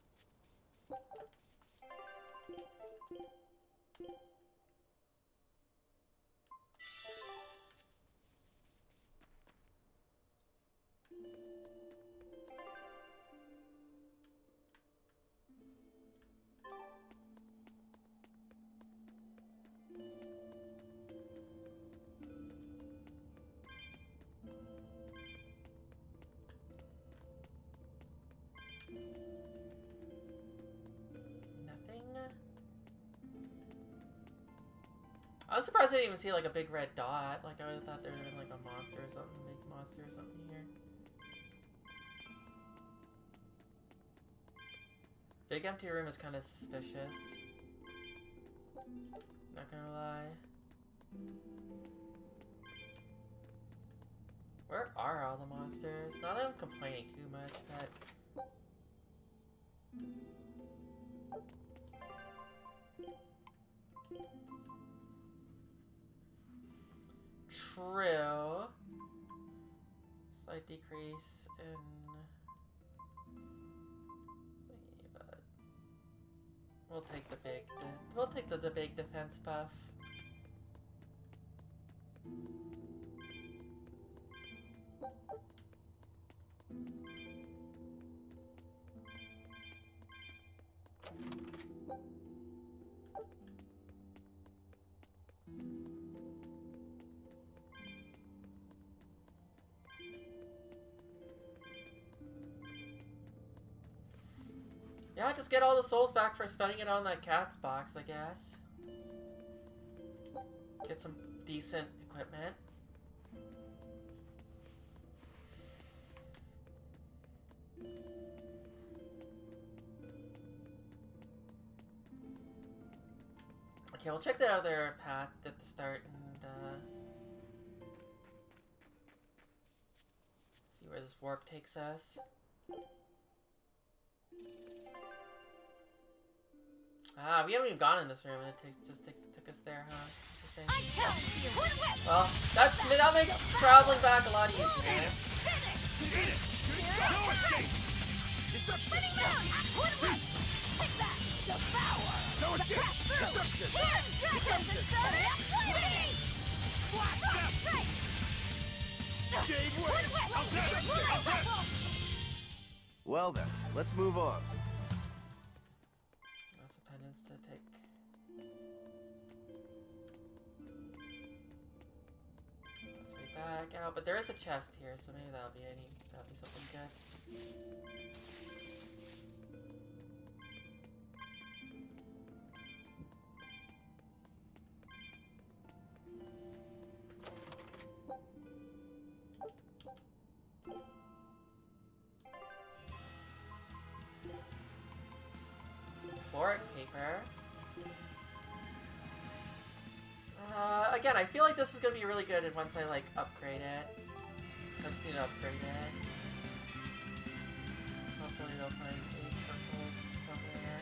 Nothing. I was surprised I didn't even see like a big red dot. Like I would have thought there would have been like a monster or something, big monster or something here. Big empty room is kind of suspicious. Not gonna lie. Where are all the monsters? Not that I'm complaining too much, but... True. Slight decrease in... but we'll take the big defense buff. Yeah, just get all the souls back for spending it on that cat's box, I guess. Get some decent equipment. Okay, we'll check the other path at the start and see where this warp takes us. Ah, we haven't even gone in this room, and it took us there, huh? Interesting. I challenge you! Well, that makes traveling back a lot easier. Eat it! No escape! Deception! Take that! Devour! No escape! Deception! Deception! Flash step! Jade Wave! Well then, let's move on. Lots of pendants to take. Let's way back out, but there is a chest here, so maybe that'll be something good. Floric paper. Again, I feel like this is gonna be really good once I like upgrade it. I just need to upgrade it. Hopefully we'll find 8 purples somewhere.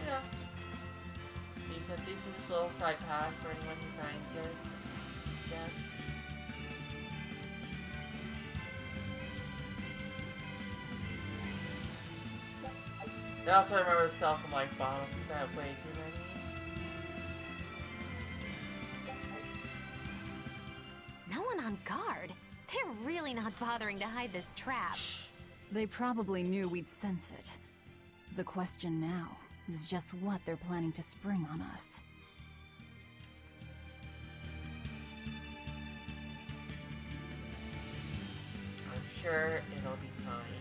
Yeah. Decent just little side path for anyone who finds it. Yes. I also remember to sell some life bottles because I have way too many. No one on guard. They're really not bothering to hide this trap. They probably knew we'd sense it. The question now is just what they're planning to spring on us. I'm sure it'll be fine.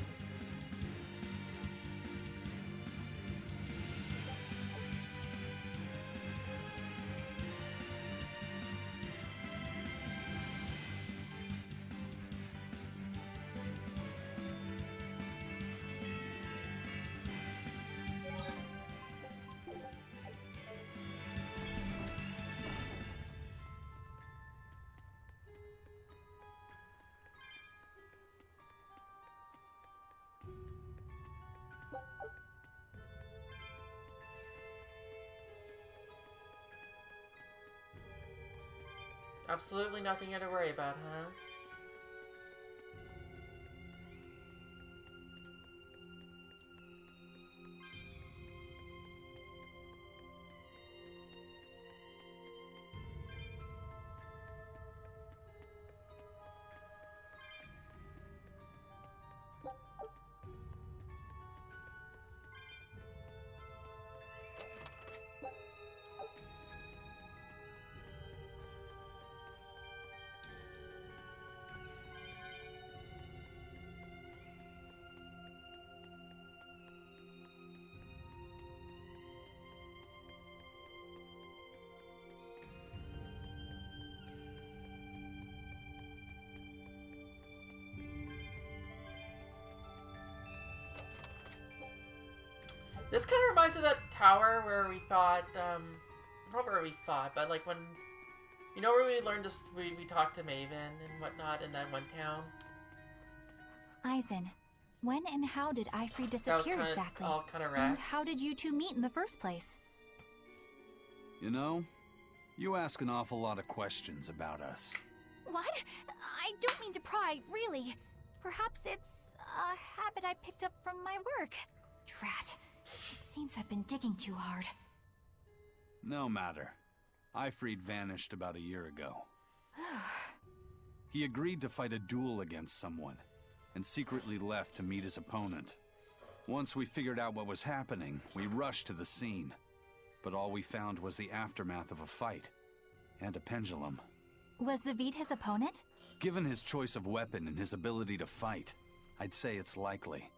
Absolutely nothing here to worry about, huh? This kind of reminds me of that tower where we fought, not where we fought, but like when, you know where we learned this, we talked to Maven and whatnot in that one town? Eisen, when and how did Ifrit disappear exactly? All kind of And wrecked. how did you two meet in the first place? You know, you ask an awful lot of questions about us. What? I don't mean to pry, really. Perhaps it's a habit I picked up from my work. Drat. It seems I've been digging too hard. No matter. Ifrit vanished about a year ago. He agreed to fight a duel against someone, and secretly left to meet his opponent. Once we figured out what was happening, we rushed to the scene. But all we found was the aftermath of a fight, and a pendulum. Was Zavid his opponent? Given his choice of weapon and his ability to fight, I'd say it's likely.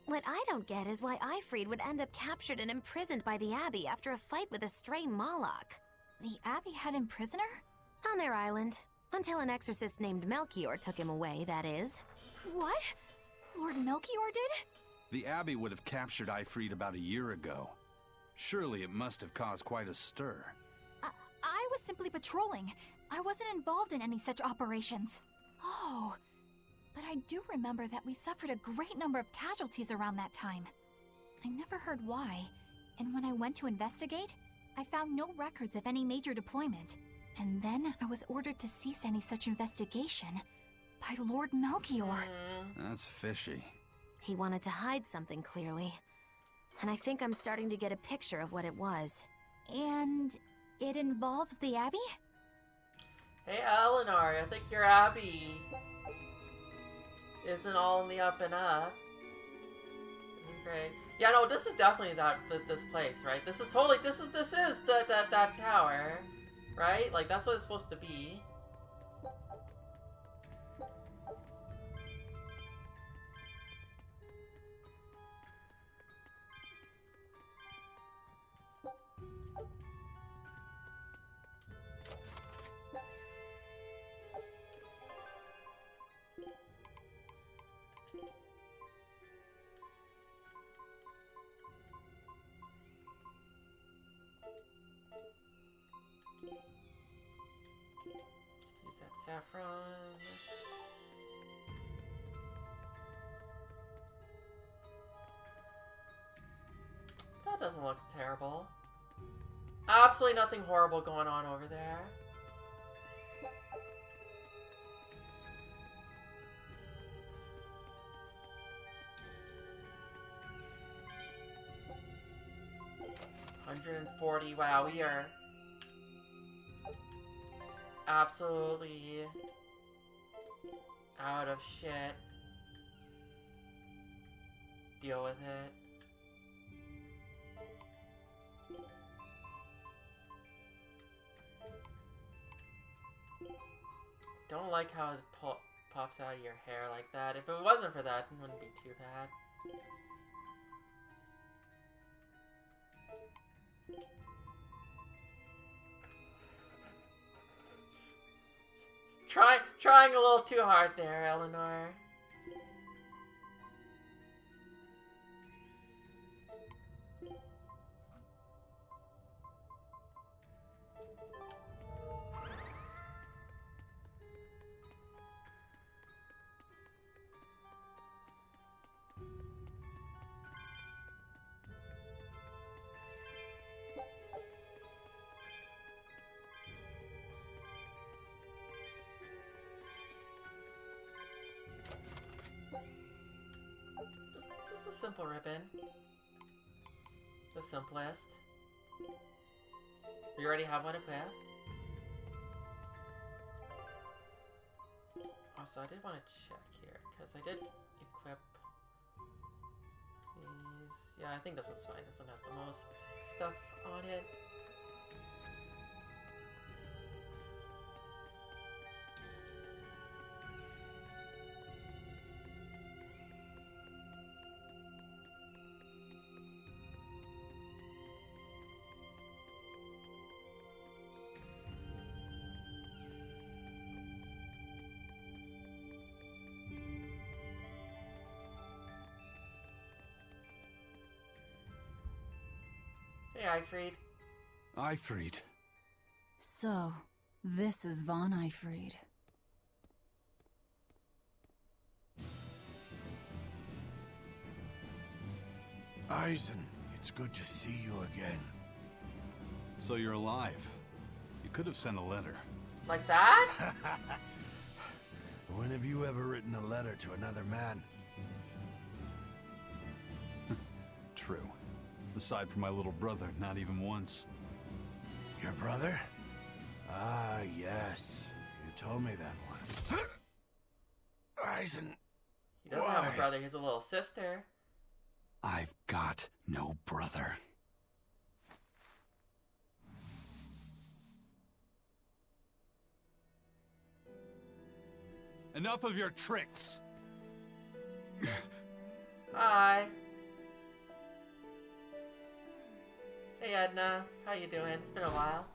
What I don't get is why Ifrit would end up captured and imprisoned by the Abbey after a fight with a stray Moloch. The Abbey had him prisoner? On their island. Until an exorcist named Melchior took him away, that is. What? Lord Melchior did? The Abbey would have captured Ifrit about a year ago. Surely it must have caused quite a stir. I was simply patrolling. I wasn't involved in any such operations. Oh, but I do remember that we suffered a great number of casualties around that time. I never heard why, and when I went to investigate, I found no records of any major deployment. And then I was ordered to cease any such investigation by Lord Melchior. That's fishy. He wanted to hide something, clearly. And I think I'm starting to get a picture of what it was. And it involves the Abbey? Hey, Eleanor, I think your Abbey isn't all in the up and up. Isn't great. Yeah, no, this is definitely this place, right? This is that tower, right? Like, that's what it's supposed to be. Use that saffron. That doesn't look terrible. Absolutely nothing horrible going on over there. $140. Wow, we are absolutely out of shit. Deal with it. Don't like how it pops out of your hair like that. If it wasn't for that, it wouldn't be too bad. Trying a little too hard there, Eleanor. Just a simple ribbon. The simplest. We already have one equipped. Also, I did want to check here, because I did equip these. Yeah, I think this one's fine. This one has the most stuff on it. Hey, Eifried. Eifried. So, this is Von Eifried. Eisen, it's good to see you again. So you're alive. You could have sent a letter. Like that? When have you ever written a letter to another man? True. Aside from my little brother, not even once. Your brother? Ah, yes. You told me that once. Eisen. He doesn't have a brother, he has a little sister. I've got no brother. Enough of your tricks! Hi. Hey Edna, how you doing? It's been a while.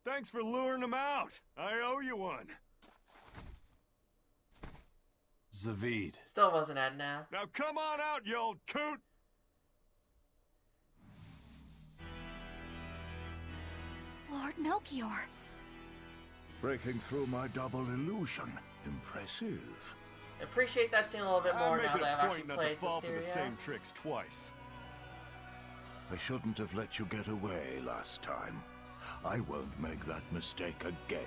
Thanks for luring him out. I owe you one. Zavid. Still wasn't Edna. Now come on out, you old coot! Lord Melchior. Breaking through my double illusion. Impressive. Appreciate that scene a little bit more I make now it that a I've point actually not played to fall for the Berseria. same tricks twice. I shouldn't have let you get away last time. I won't make that mistake again.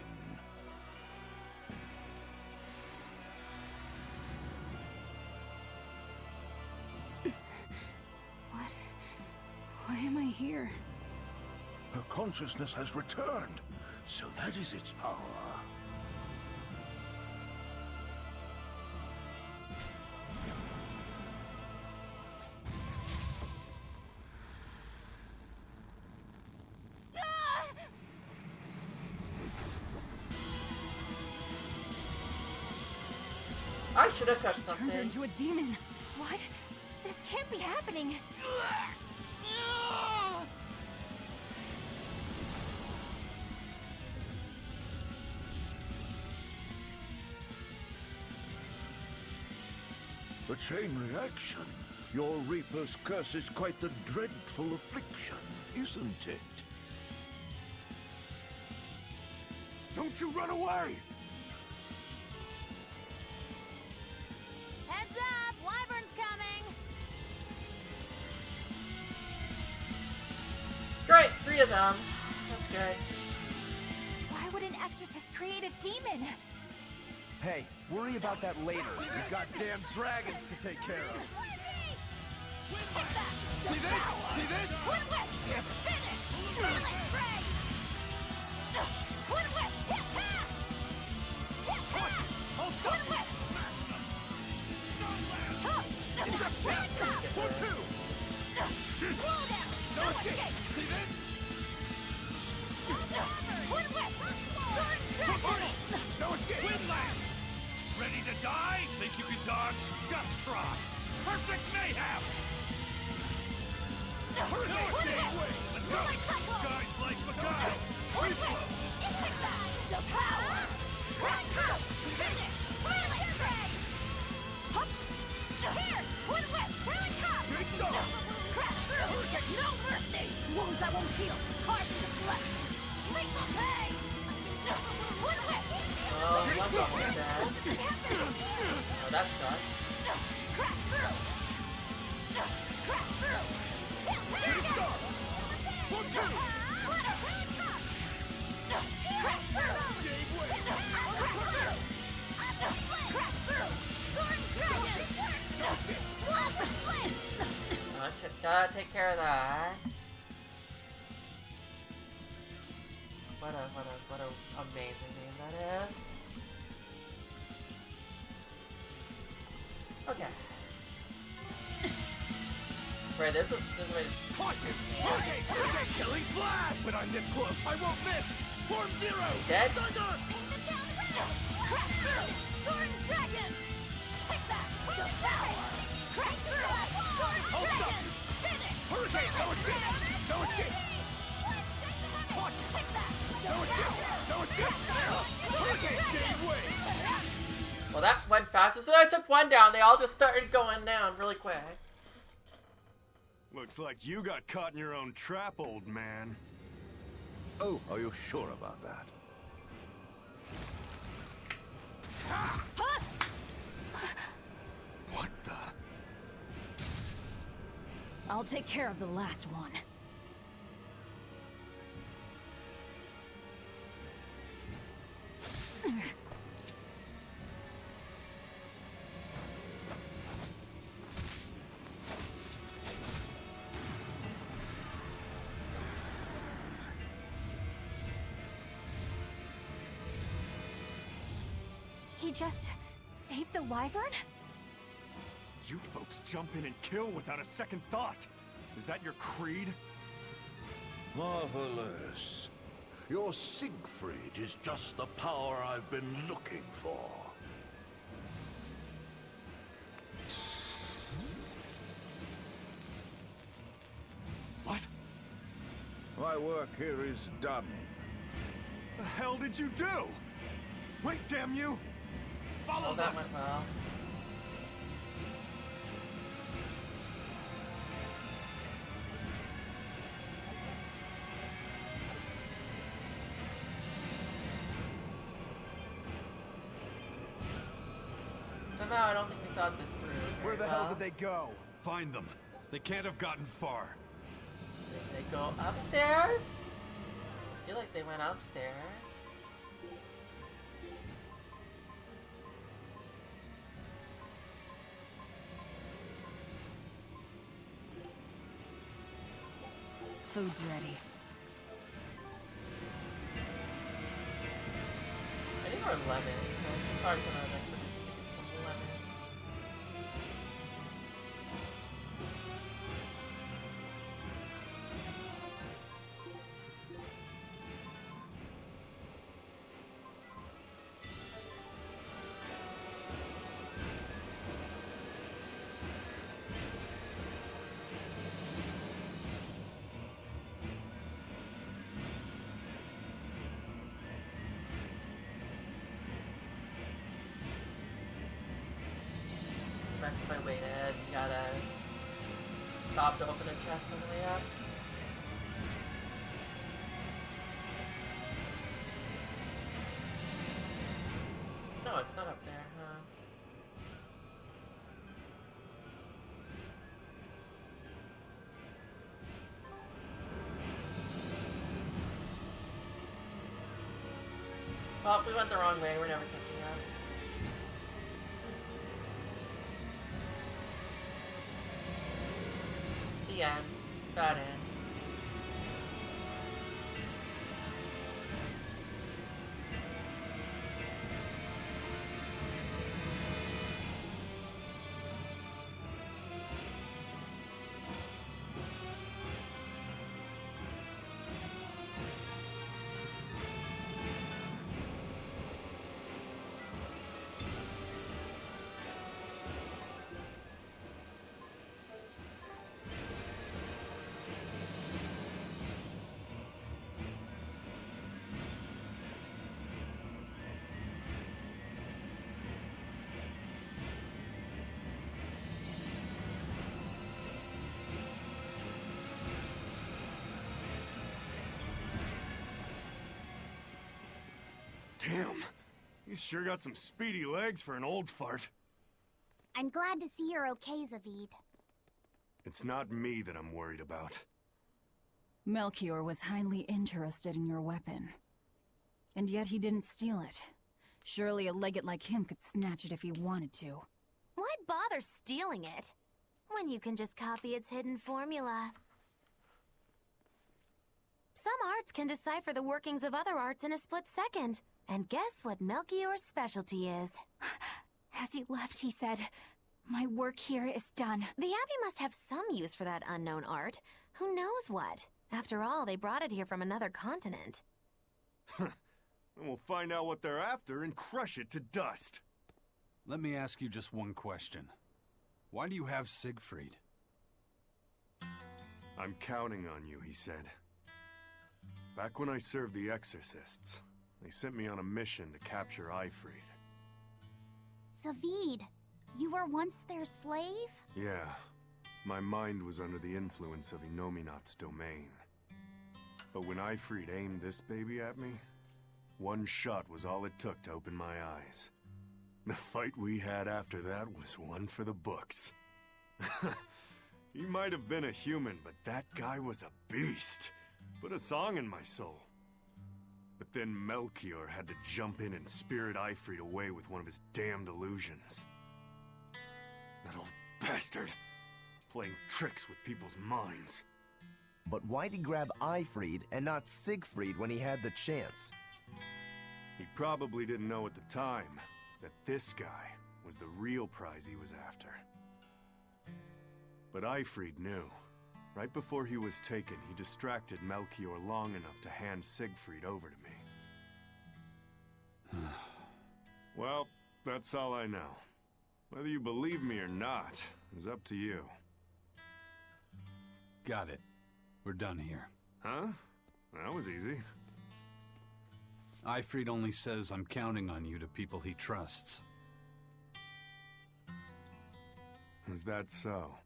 Why am I here? Her consciousness has returned, so that is its power. I should have cooked He turned her something. into a demon. What? This can't be happening. A chain reaction. Your Reaper's curse is quite the dreadful affliction, isn't it? Don't you run away! Heads up! Wyvern's coming! Great, 3 of them. That's good. Why would an exorcist create a demon? Hey, worry about that later. We've got damn dragons to take care of. See this? See this? Twin whip! Finish! Feeling Ray! Twin whip! Tap tap! Tap tap! Twin whip! Intercept! 1-2! Slow down! No escape! See this? Twin whip! Sword dragon! No escape! Windlass! Ready to die? Think you can dodge? Just try! Perfect mayhem! No escape! Let's go! Skies like Mackay! Too slow! The power! Crash through! Finish! Feeling Ray! Hup! Here's Twin whip! Really tough! Big star! Crash through! No mercy! Wounds that won't heal! Hard to deflect! Lethal pain! Twin whip! Oh, one's almost dead. Oh, that sucks. Crash through! Crash through! Big star! 1-2! Crash through! Gave way! Crash through! Crash through! Sword dragon! Sword split! Oh shit, gotta take care of that. What a amazing game that is. Okay. Right, this is way. Punch him! Hurricane! Killing flash! When I'm this close, I won't miss! Form 0! Dead? Thunder! Crash through! Sword dragon! Take that! The power! Crash through! Sword dragon! Finish! Hurricane! No escape! No escape! Punch him! Take that! No escape! No escape! Hurricane! Gave way! Well, that went fast. As soon as I took one down, they all just started going down really quick. Looks like you got caught in your own trap, old man. Oh, are you sure about that? What the? I'll take care of the last one. He just saved the Wyvern? You folks jump in and kill without a second thought. Is that your creed? Marvelous. Your Siegfried is just the power I've been looking for. What? My work here is done. The hell did you do? Wait, damn you! Follow Oh, that them! went well. Somehow I don't think we thought this through. Where the hell did they go? Find them. They can't have gotten far. Did they go upstairs? I feel like they went upstairs. Food's ready. I need more lemons. Or some other next one. Get some lemons. Imagine if I waited, you gotta stop to open a chest on the way up. No, it's not up there, huh? Well, we went the wrong way, we're never catching up. The end. Bad end. Damn. You sure got some speedy legs for an old fart. I'm glad to see you're okay, Zavid. It's not me that I'm worried about. Melchior was highly interested in your weapon. And yet he didn't steal it. Surely a legate like him could snatch it if he wanted to. Why bother stealing it when you can just copy its hidden formula? Some arts can decipher the workings of other arts in a split second. And guess what Melchior's specialty is? As he left, he said, "My work here is done." The Abbey must have some use for that unknown art. Who knows what? After all, they brought it here from another continent. And we'll find out what they're after and crush it to dust. Let me ask you just one question. Why do you have Siegfried? I'm counting on you, he said. Back when I served the Exorcists, they sent me on a mission to capture Eifried. Zavid, you were once their slave? Yeah. My mind was under the influence of Inominat's domain. But when Eifried aimed this baby at me, one shot was all it took to open my eyes. The fight we had after that was one for the books. He might have been a human, but that guy was a beast. Put a song in my soul. But then Melchior had to jump in and spirit Eifried away with one of his damned illusions. That old bastard! Playing tricks with people's minds. But why'd he grab Eifried and not Siegfried when he had the chance? He probably didn't know at the time that this guy was the real prize he was after. But Eifried knew. Right before he was taken, he distracted Melchior long enough to hand Siegfried over to me. Well, that's all I know. Whether you believe me or not is up to you. Got it. We're done here. Huh? That was easy. Eifried only says I'm counting on you to people he trusts. Is that so?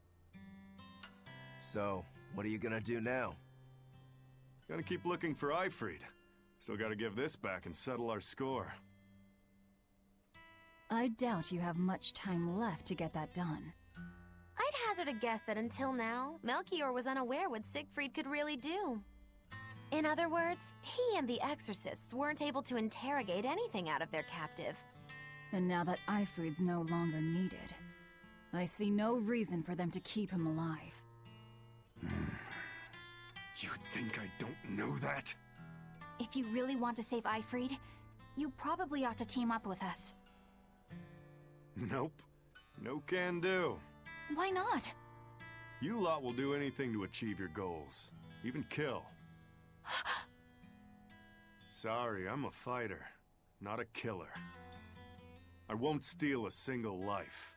So, what are you gonna do now? Gotta keep looking for Eifried. Still gotta give this back and settle our score. I doubt you have much time left to get that done. I'd hazard a guess that until now, Melchior was unaware what Siegfried could really do. In other words, he and the exorcists weren't able to interrogate anything out of their captive. And now that Eifried's no longer needed, I see no reason for them to keep him alive. You think I don't know that? If you really want to save Eifried, you probably ought to team up with us. Nope. No can do. Why not? You lot will do anything to achieve your goals. Even kill. Sorry, I'm a fighter, not a killer. I won't steal a single life.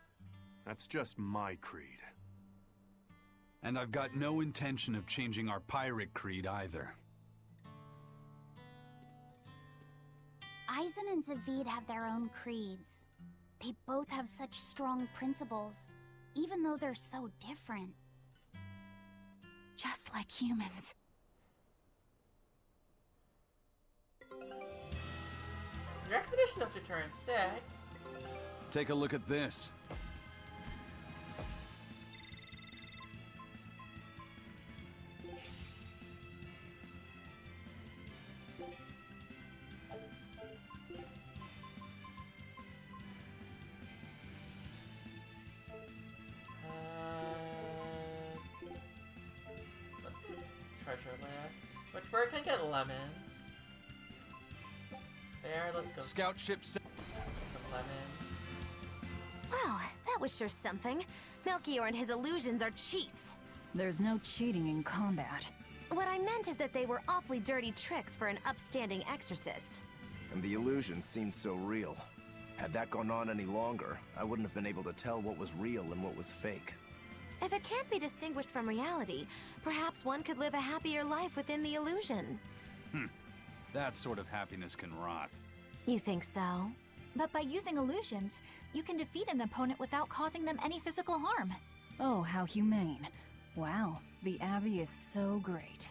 That's just my creed. And I've got no intention of changing our pirate creed either. Eisen and Zavid have their own creeds. They both have such strong principles, even though they're so different. Just like humans. Your expedition has returned. Sick. Take a look at this. What's the treasure list? Where can I get lemons? There, let's go. Scout ship. Get some lemons. Well, that was sure something. Melchior and his illusions are cheats. There's no cheating in combat. What I meant is that they were awfully dirty tricks for an upstanding exorcist. And the illusions seemed so real. Had that gone on any longer, I wouldn't have been able to tell what was real and what was fake. If it can't be distinguished from reality, perhaps one could live a happier life within the illusion. That sort of happiness can rot. You think so? But by using illusions, you can defeat an opponent without causing them any physical harm. Oh, how humane. Wow, the Abbey is so great.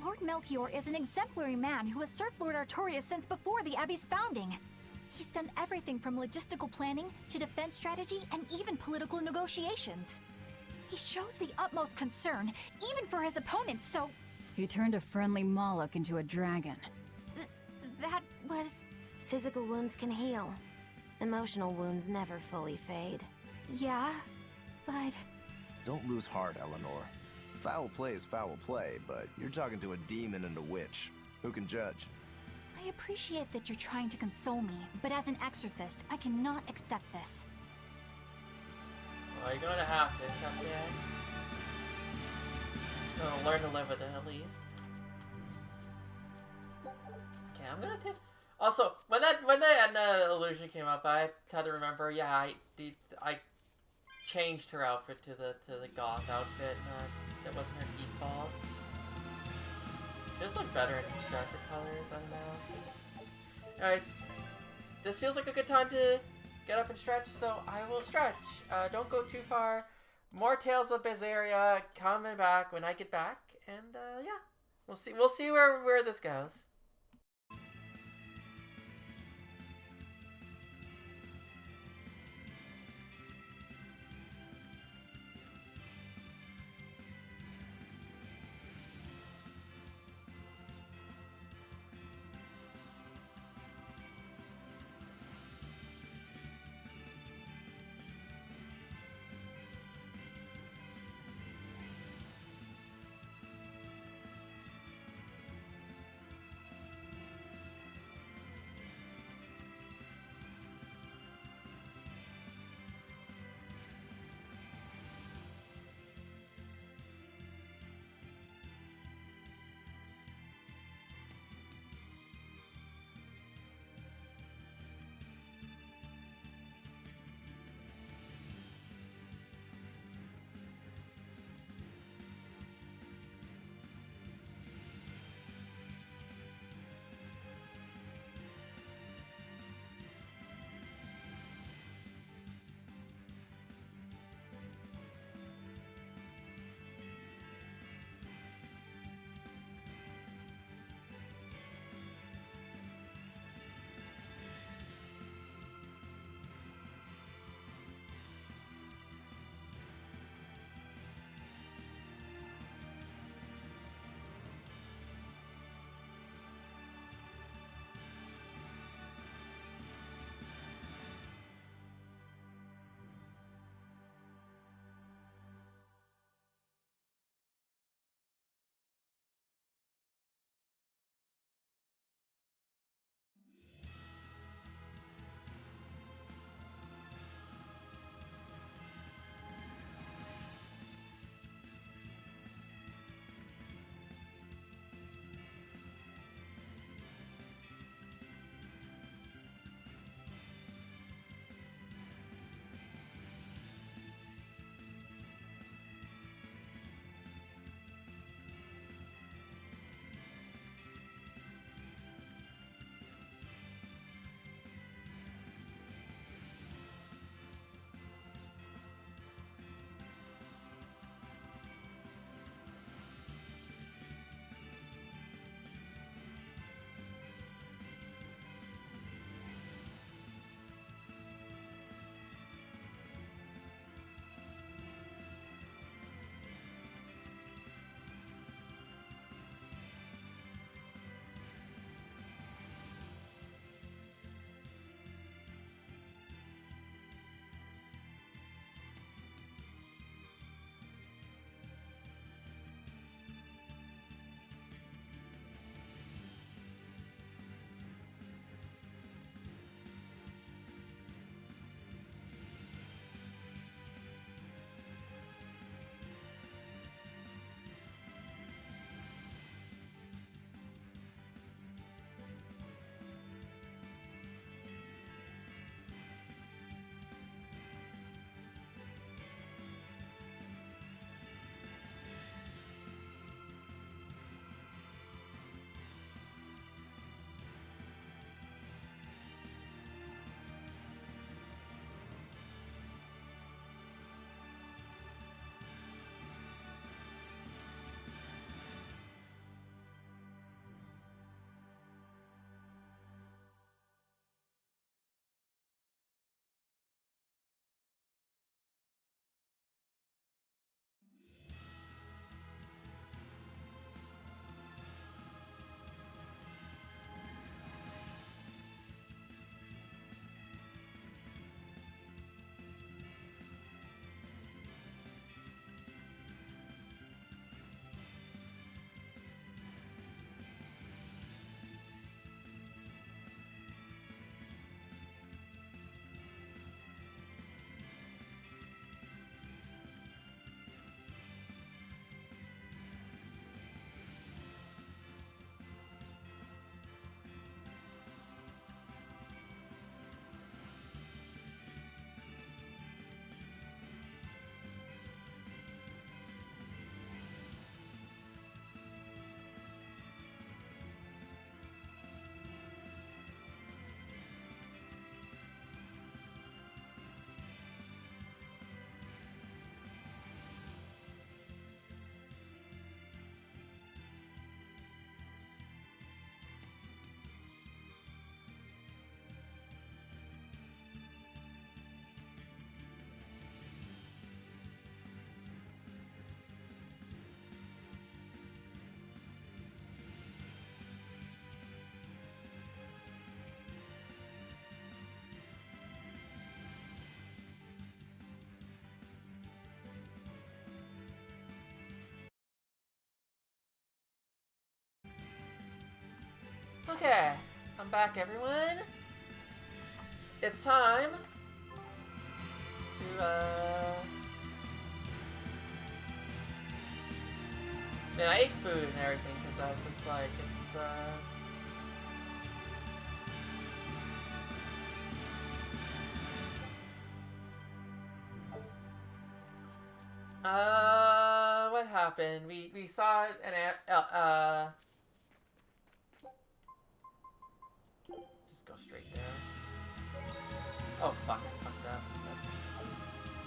Lord Melchior is an exemplary man who has served Lord Artorias since before the Abbey's founding. He's done everything from logistical planning to defense strategy and even political negotiations. He shows the utmost concern, even for his opponents, so... He turned a friendly Moloch into a dragon. That was... Physical wounds can heal. Emotional wounds never fully fade. Yeah, but... Don't lose heart, Eleanor. Foul play is foul play, but you're talking to a demon and a witch. Who can judge? I appreciate that you're trying to console me, but as an exorcist, I cannot accept this. Well, you're going to have to accept it. Learn to live with it, at least. Okay, I'm gonna take... Also, when the illusion came up, I had to remember, yeah, I changed her outfit to the goth outfit. That wasn't her default. She just looked better in darker colors. I don't know. Anyways, this feels like a good time to get up and stretch, so I will stretch. Don't go too far. More Tales of Berseria coming back when I get back, and yeah, we'll see where this goes. Okay, I'm back, everyone. It's time to, Man, I ate food and everything because I was just like, it's, what happened? We saw it and, just go straight there. Oh, fuck, I fucked up. That's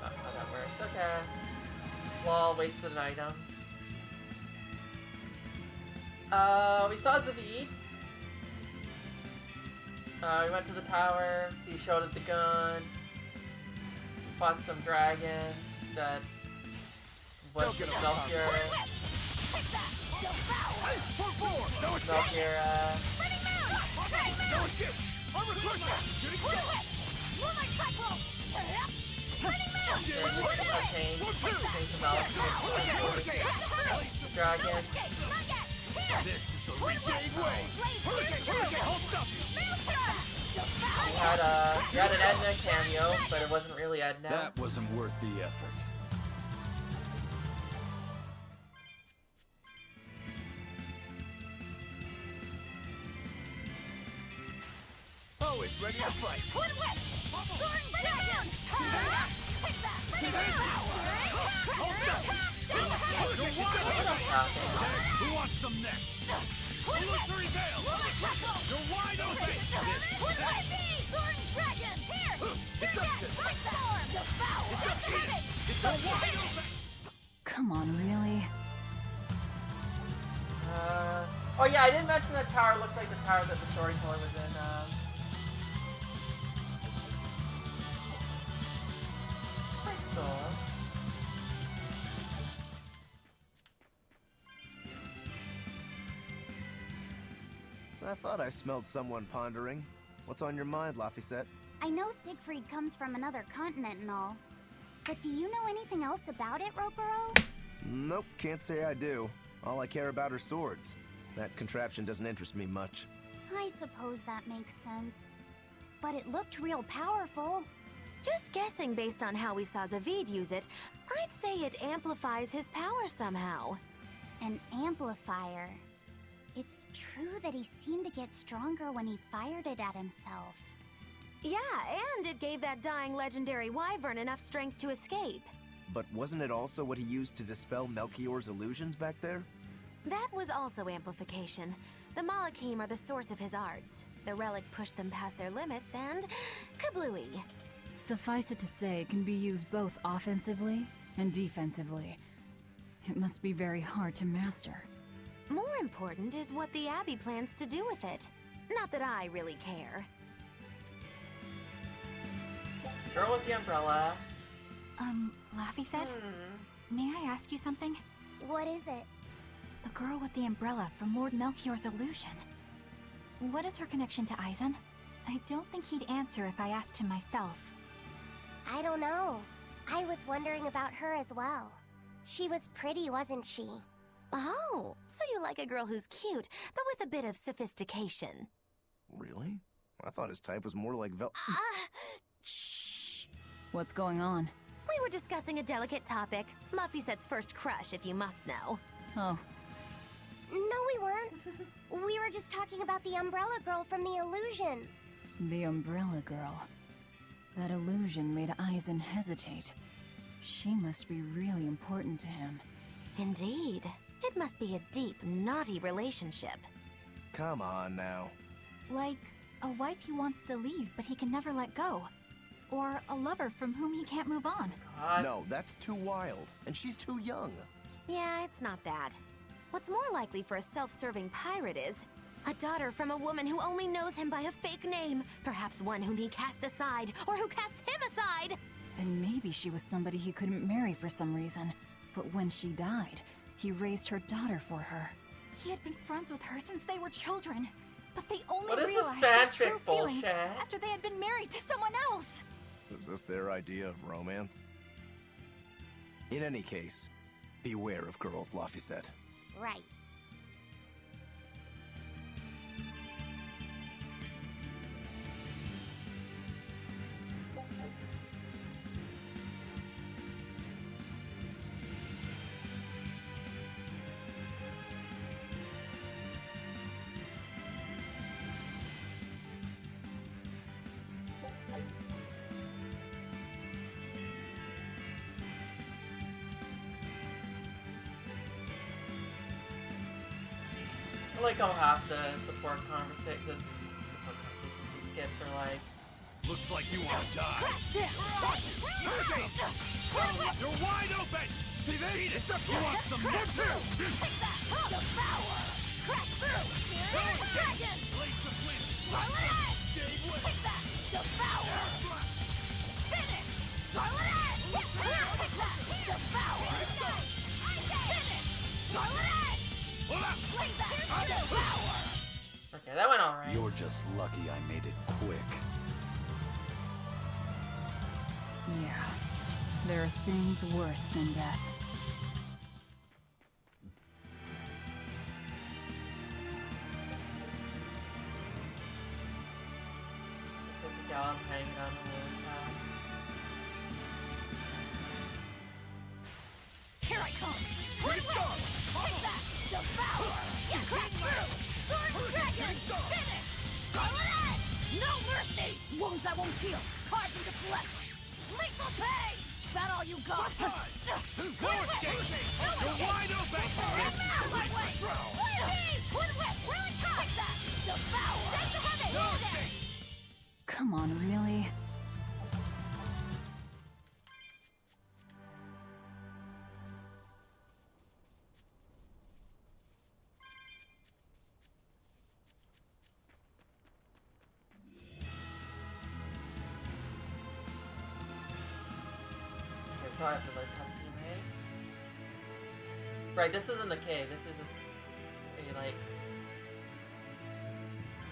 not how that works. Okay. Lol, wasted an item. We saw Zavid. We went to the tower. He showed us the gun. Fought some dragons that was Melchior. Melchior, No escape! Armor crusher! Dragon. This is the Renegade way! Hurricane! I'll stop you! We had an Edna cameo, but it wasn't really Edna. That wasn't worth the effort. Always ready to fight! Who wants some next? Illusory veil! You're wide open! Come on, really? Oh yeah, I didn't mention that tower looks like the tower that the storyteller was in, so. I thought I smelled someone pondering. What's on your mind, Laphicet? I know Siegfried comes from another continent and all, but do you know anything else about it, Rokuro? Nope, can't say I do. All I care about are swords. That contraption doesn't interest me much. I suppose that makes sense. But it looked real powerful. Just guessing based on how we saw Zavid use it, I'd say it amplifies his power somehow. An amplifier. It's true that he seemed to get stronger when he fired it at himself. Yeah, and it gave that dying legendary wyvern enough strength to escape. But wasn't it also what he used to dispel Melchior's illusions back there? That was also amplification. The Malachim are the source of his arts. The relic pushed them past their limits and kablooey. Suffice it to say, it can be used both offensively and defensively. It must be very hard to master. More important is what the Abbey plans to do with it. Not that I really care. Girl with the umbrella. Laphicet? May I ask you something? What is it? The girl with the umbrella from Lord Melchior's illusion. What is her connection to Aizen? I don't think he'd answer if I asked him myself. I don't know. I was wondering about her as well. She was pretty, wasn't she? Oh, so you like a girl who's cute, but with a bit of sophistication. Really? I thought his type was more like Shh. What's going on? We were discussing a delicate topic. Laphicet's first crush, if you must know. Oh. No, we weren't. We were just talking about the umbrella girl from the illusion. The umbrella girl. That illusion made Aizen hesitate. She must be really important to him. Indeed. It must be a deep, naughty relationship. Come on now. Like a wife he wants to leave, but he can never let go. Or a lover from whom he can't move on. God. No, that's too wild. And she's too young. Yeah, it's not that. What's more likely for a self-serving pirate is a daughter from a woman who only knows him by a fake name. Perhaps one whom he cast aside, or who cast him aside. And maybe she was somebody he couldn't marry for some reason. But when she died, he raised her daughter for her. He had been friends with her since they were children. But they only What is this realized their fanfic true feelings bullshit? after they had been married to someone else. Is this their idea of romance? In any case, beware of girls, Laphicet. Right. like how half the support conversations, the skits are like, looks like you want to die. Crash down! You're wide open! See this? Eat it! You want some more too? Take that! Devour! Crash through! Dragon! Scarlet Edge! Take that! Devour! Finish! Scarlet Edge! Take that! Devour! Finish! Scarlet Edge! Take that! Devour! okay, that went alright. You're just lucky I made it quick. Yeah, there are things worse than death. This with the gal hanging on the moon pad. Here I come! Twin Star! Take that! Devour! Yeah, crash through! Sword Dragon! Finish! Scarlet Edge! No mercy! Wounds that won't heal! Carved into flesh! Lethal pain! That all you got? No escape! You're wide open! Yes! My way! Twin whip! We're on top! Take that! Devour! Take the heaven! No escape! Come on, really? Probably have to like cutscene, right? Right, this isn't the cave. This is a like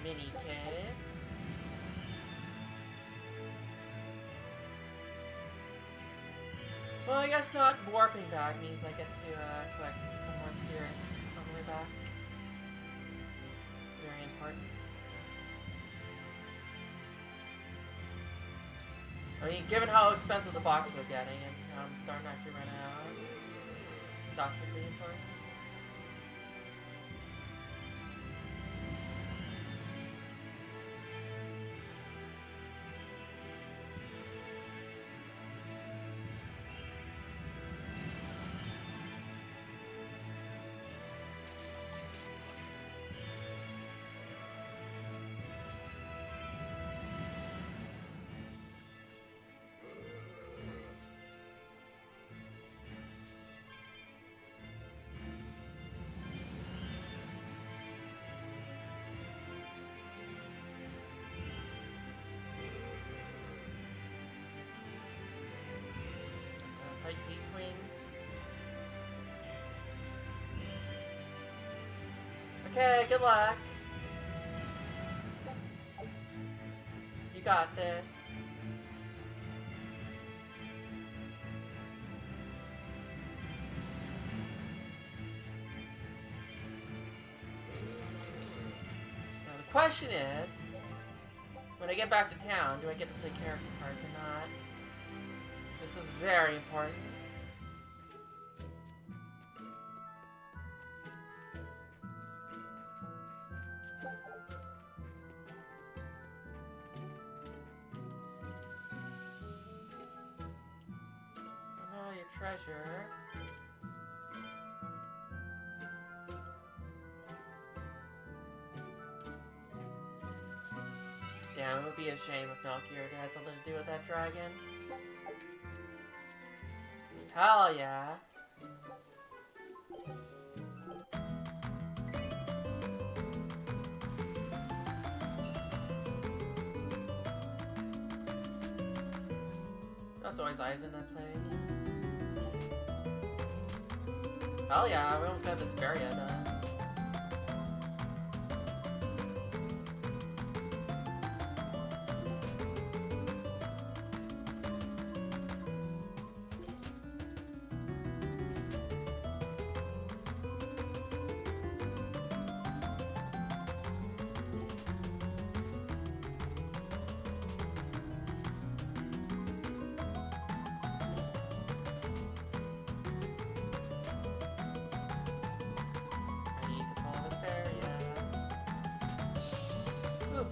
mini cave. Well, I guess not warping back means I get to collect some more spirits on the way back. Very important. I mean, given how expensive the boxes are getting and how I'm starting to actually run out, it's actually pretty important. Fight weaklings. Okay, good luck. You got this. Now the question is, when I get back to town, do I get to play character cards or not? This is very important. Oh, your treasure. Damn, it would be a shame if Melchior had something to do with that dragon. Hell yeah. That's always eyes in that place. Hell yeah, we almost got the Berseria done.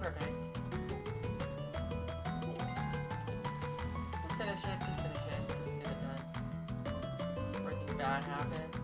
Perfect. Just finish it, just finish it, just get it done. Working bad happens.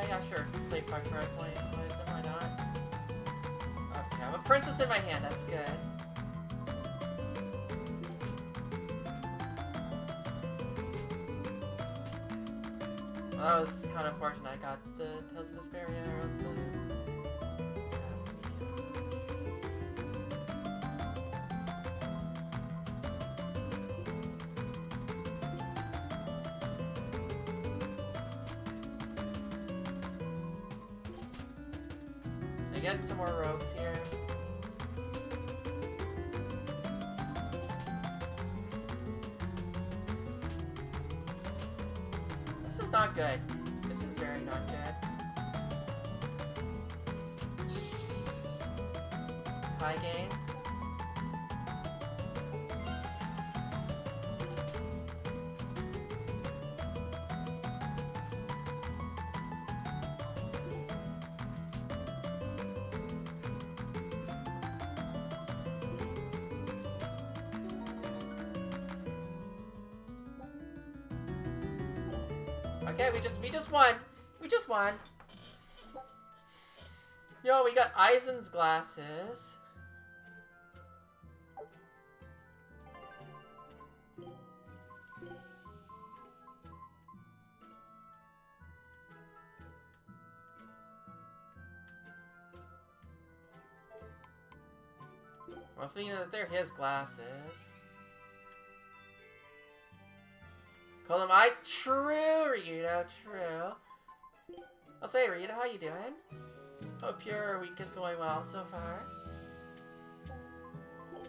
yeah, sure. Play Far Cry points, why not? Okay, I have a princess in my hand, that's good. Well, that was kind of fortunate I got the Tales of Berseria, or else I get some more rogues here. This is not good. This is very not good. Tie game. Okay, we just won. We just won. Yo, we got Eisen's glasses. Well, if you know that they're his glasses. Call them eyes. True, Rita. True. I'll say, Rita, how you doing? Hope your week is going well so far.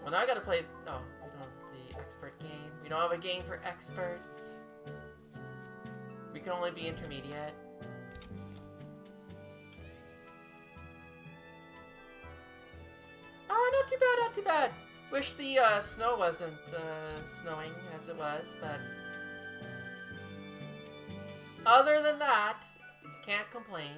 Well, now I gotta play. Oh, we don't have the expert game. We don't have a game for experts. We can only be intermediate. Oh, not too bad, not too bad. Wish the snow wasn't snowing as it was, but other than that, can't complain.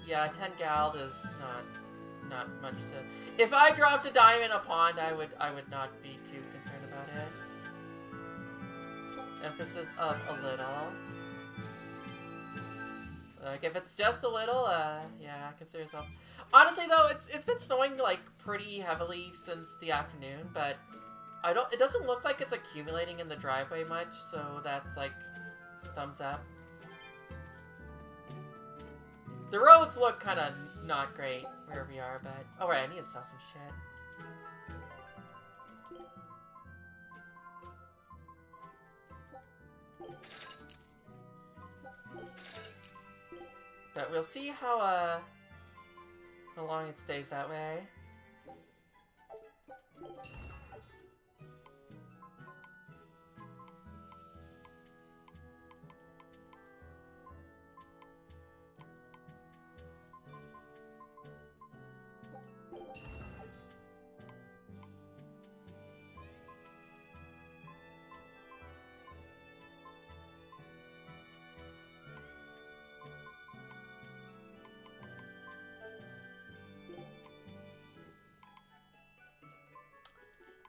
Yeah, 10 gald is not much to. If I dropped a dime in a pond, I would not be too concerned about it. Emphasis of a little. Like if it's just a little, yeah, consider yourself. Honestly though, it's been snowing like pretty heavily since the afternoon, but it doesn't look like it's accumulating in the driveway much, so that's like thumbs up. The roads look kind of not great where we are, but oh right, I need to sell some shit. But we'll see how long it stays that way.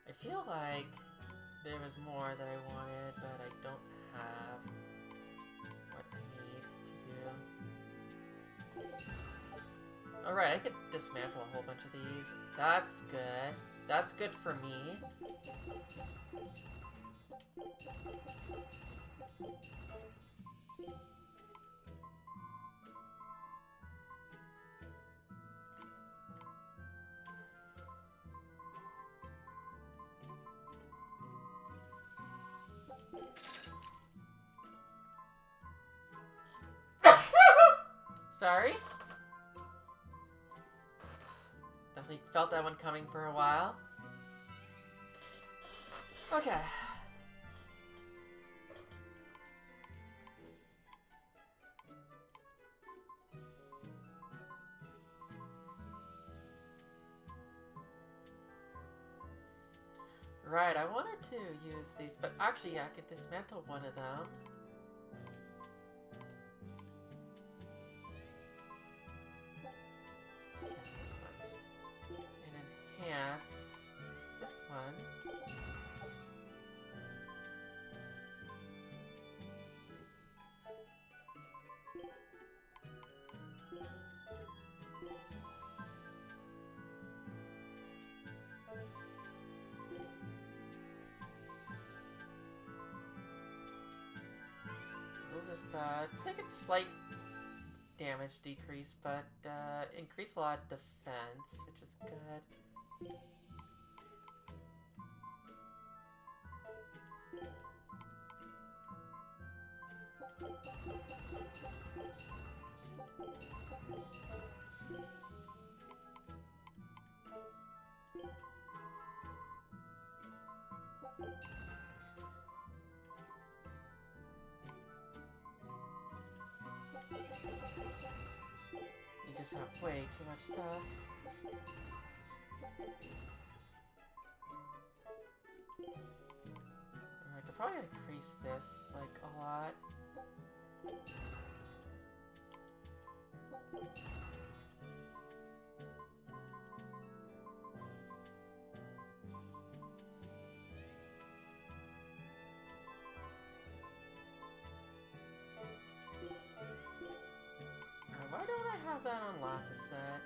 I feel like there was more that I wanted, but I don't have what I need to do. Alright, I could dismantle a whole bunch of these. That's good. That's good for me. Sorry. Definitely felt that one coming for a while. Okay. Right, I wanted to use these, but actually, yeah, I could dismantle one of them. Enhance this one. just take a slight damage decrease, but increase a lot of defense, which is good. You just have way too much stuff. I could probably increase this, like, a lot. Why don't I have that on Lapis-set?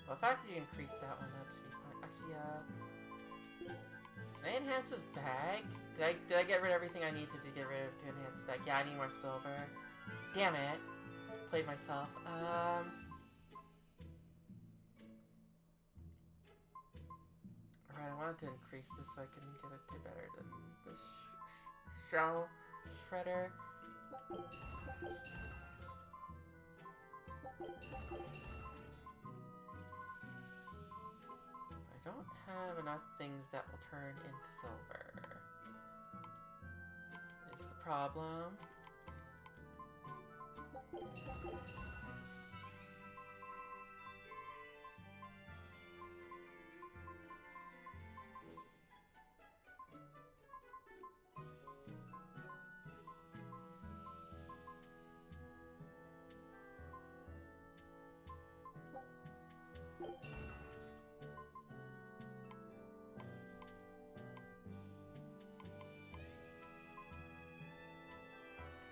Well, if I could increase that one, that should be fine. Actually, can I enhance this bag? Did I get rid of everything I needed to get rid of to enhance this bag? Yeah, I need more silver. Damn it. Played myself. Alright, I wanted to increase this so I can get it to better than this shell shredder. I don't have enough things that will turn into silver. Is the problem.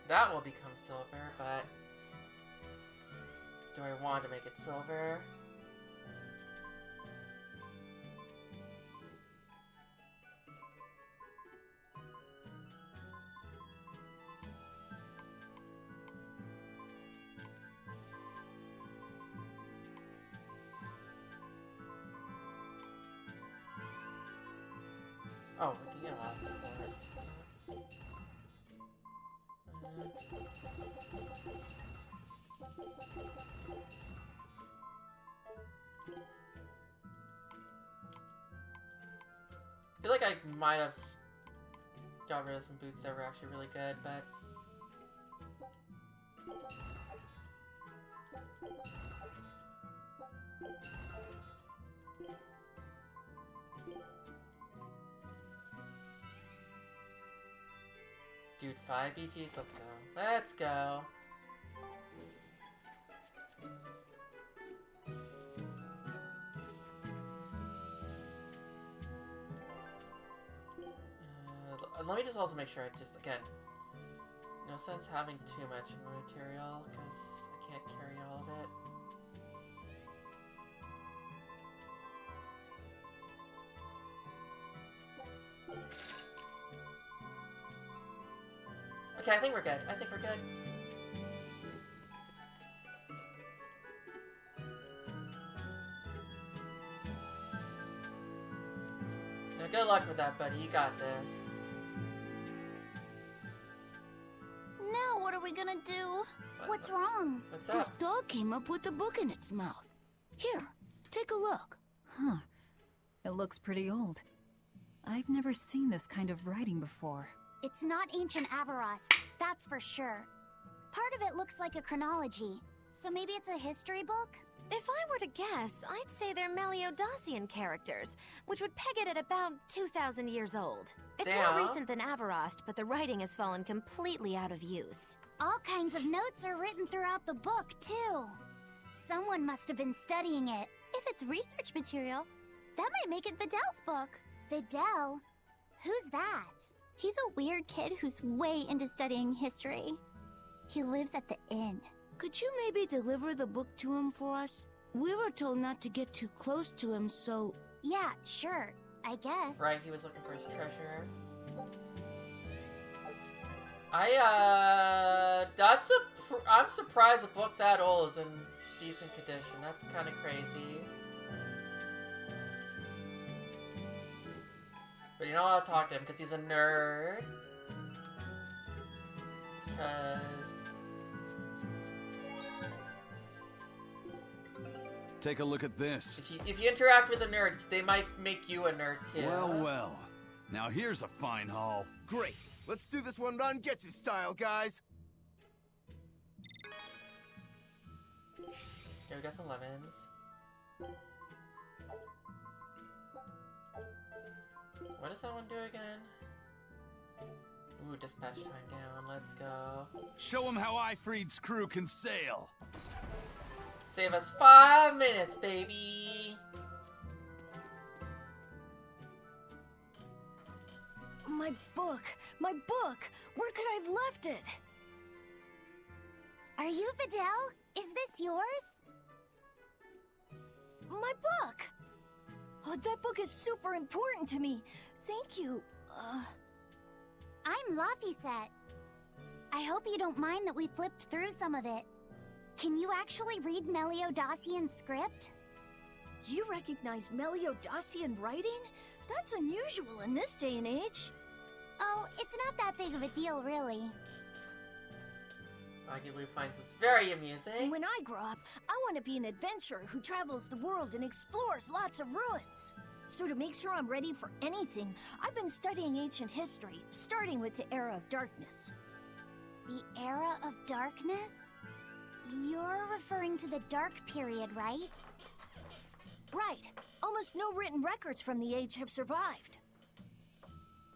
That will become silver, but do I want to make it silver? Oh, we can get a lot of quartz. I feel like I might have got rid of some boots that were actually really good, but dude, 5 BGs, let's go. Let's go. Let me just also make sure I just, again, no sense having too much material, because I can't carry all of it. Okay, I think we're good. I think we're good. Now, good luck with that, buddy. You got this. Now what are we gonna do? What's wrong? What's This up? dog came up with a book in its mouth. Here, take a look. Huh. It looks pretty old. I've never seen this kind of writing before. It's not ancient Avarost, that's for sure. Part of it looks like a chronology, so maybe it's a history book? If I were to guess, I'd say they're Meliodosian characters, which would peg it at about 2,000 years old. It's Damn. more recent than Avarost, but the writing has fallen completely out of use. All kinds of notes are written throughout the book, too. Someone must have been studying it. If it's research material, that might make it Videl's book. Videl? Who's that? He's a weird kid who's way into studying history. He lives at the inn. Could you maybe deliver the book to him for us? We were told not to get too close to him, so... Yeah, sure. I guess. Right, he was looking for his treasure. I'm surprised a book that old is in decent condition. That's kind of crazy. But you know, I'll talk to him because he's a nerd. Take a look at this. If you interact with a nerd, they might make you a nerd too. Well. Now here's a fine haul. Great. Let's do this one run Getsu style, guys. Okay, we got some lemons. What does that one do again? Ooh, dispatch time down. Let's go. Show him how Ifreed's crew can sail. Save us 5 minutes, baby. My book! My book! Where could I have left it? Are you Videl? Is this yours? My book! Oh, that book is super important to me. Thank you. I'm Laphicet. I hope you don't mind that we flipped through some of it. Can you actually read Meliodacian script? You recognize Meliodacian writing? That's unusual in this day and age. Oh, it's not that big of a deal, really. Maggie finds this very amusing. When I grow up, I want to be an adventurer who travels the world and explores lots of ruins. So to make sure I'm ready for anything, I've been studying ancient history, starting with the Era of Darkness. The Era of Darkness? You're referring to the Dark Period, right? Right. Almost no written records from the age have survived.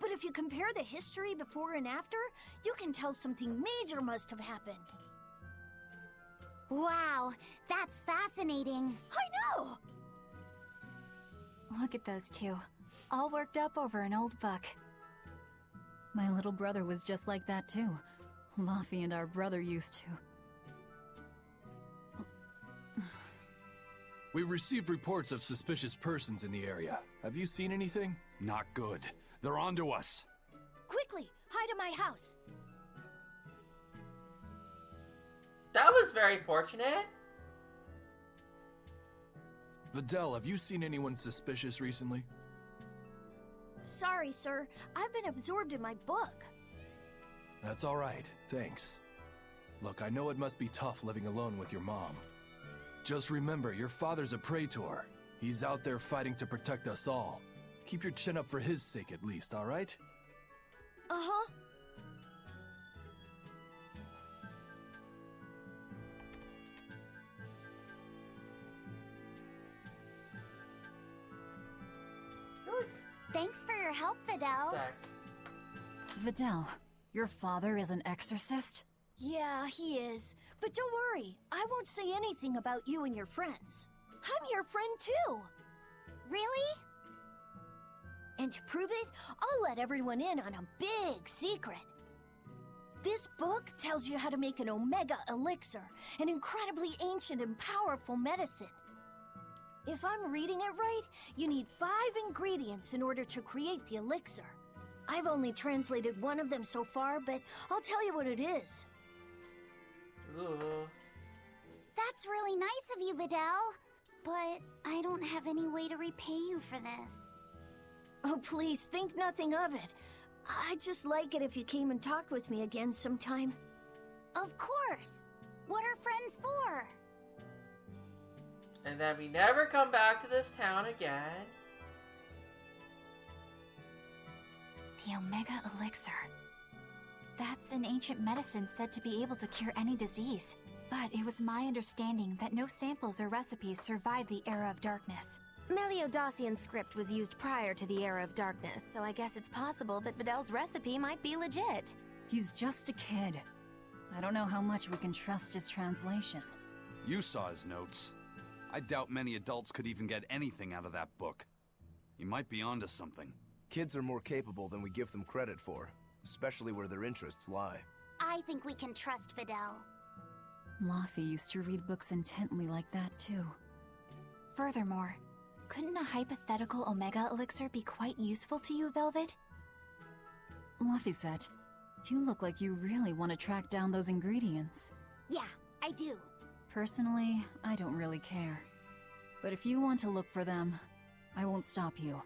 But if you compare the history before and after, you can tell something major must have happened. Wow, that's fascinating. I know! Look at those two, all worked up over an old book. My little brother was just like that too. Laffy and our brother used to. We've received reports of suspicious persons in the area. Have you seen anything? Not good. They're onto us. Quickly, hide in my house. That was very fortunate. Videl, have you seen anyone suspicious recently? Sorry, sir. I've been absorbed in my book. That's all right, thanks. Look, I know it must be tough living alone with your mom. Just remember, your father's a praetor. He's out there fighting to protect us all. Keep your chin up for his sake at least, all right? Uh-huh. Thanks for your help, Videl. Videl, your father is an exorcist? Yeah, he is. But don't worry, I won't say anything about you and your friends. I'm your friend too. Really? And to prove it, I'll let everyone in on a big secret. This book tells you how to make an Omega Elixir, an incredibly ancient and powerful medicine. If I'm reading it right, you need 5 ingredients in order to create the elixir. I've only translated one of them so far, but I'll tell you what it is. Ooh. That's really nice of you, Videl. But I don't have any way to repay you for this. Oh, please, think nothing of it. I'd just like it if you came and talked with me again sometime. Of course. What are friends for? And then we never come back to this town again. The Omega Elixir. That's an ancient medicine said to be able to cure any disease. But it was my understanding that no samples or recipes survived the Era of Darkness. Meliodacian script was used prior to the Era of Darkness, so I guess it's possible that Videl's recipe might be legit. He's just a kid. I don't know how much we can trust his translation. You saw his notes. I doubt many adults could even get anything out of that book. He might be onto something. Kids are more capable than we give them credit for, especially where their interests lie. I think we can trust Videl. Laffy used to read books intently like that too. Furthermore, couldn't a hypothetical Omega elixir be quite useful to you, Velvet? Laphicet, you look like you really want to track down those ingredients. Yeah, I do. Personally, I don't really care. But if you want to look for them, I won't stop you.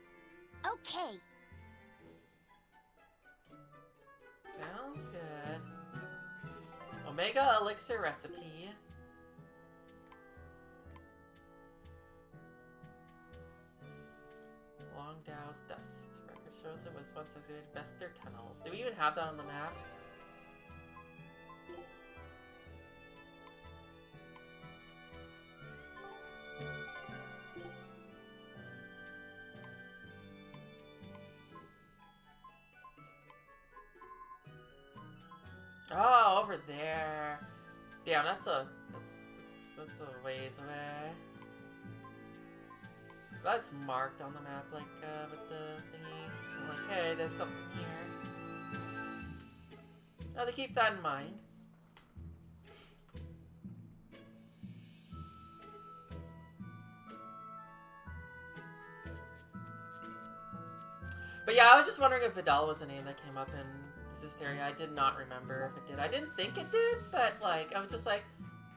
Okay. Sounds good. Omega elixir recipe. Long Dow's dust. Record shows it was once excavated Vester tunnels. Do we even have that on the map? Oh, over there. Damn, that's a ways away. That's marked on the map, like with the thingy. I'm like, hey, there's something here. Oh, they keep that in mind. But yeah, I was just wondering if Vidal was a name that came up in Berseria. I did not remember if it did. I didn't think it did, but like I was just like,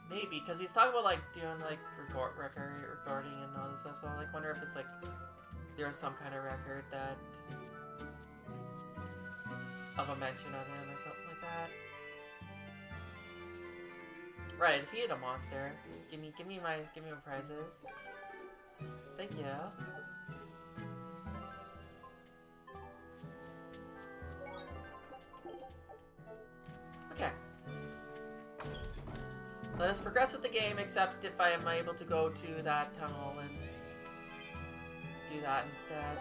maybe, because he's talking about like doing like recording and all this stuff. So I like wonder if it's like there's some kind of record that of a mention of him or something like that. Right, defeated a monster. Give me my prizes. Thank you. Okay. Let us progress with the game, except if I am able to go to that tunnel and do that instead.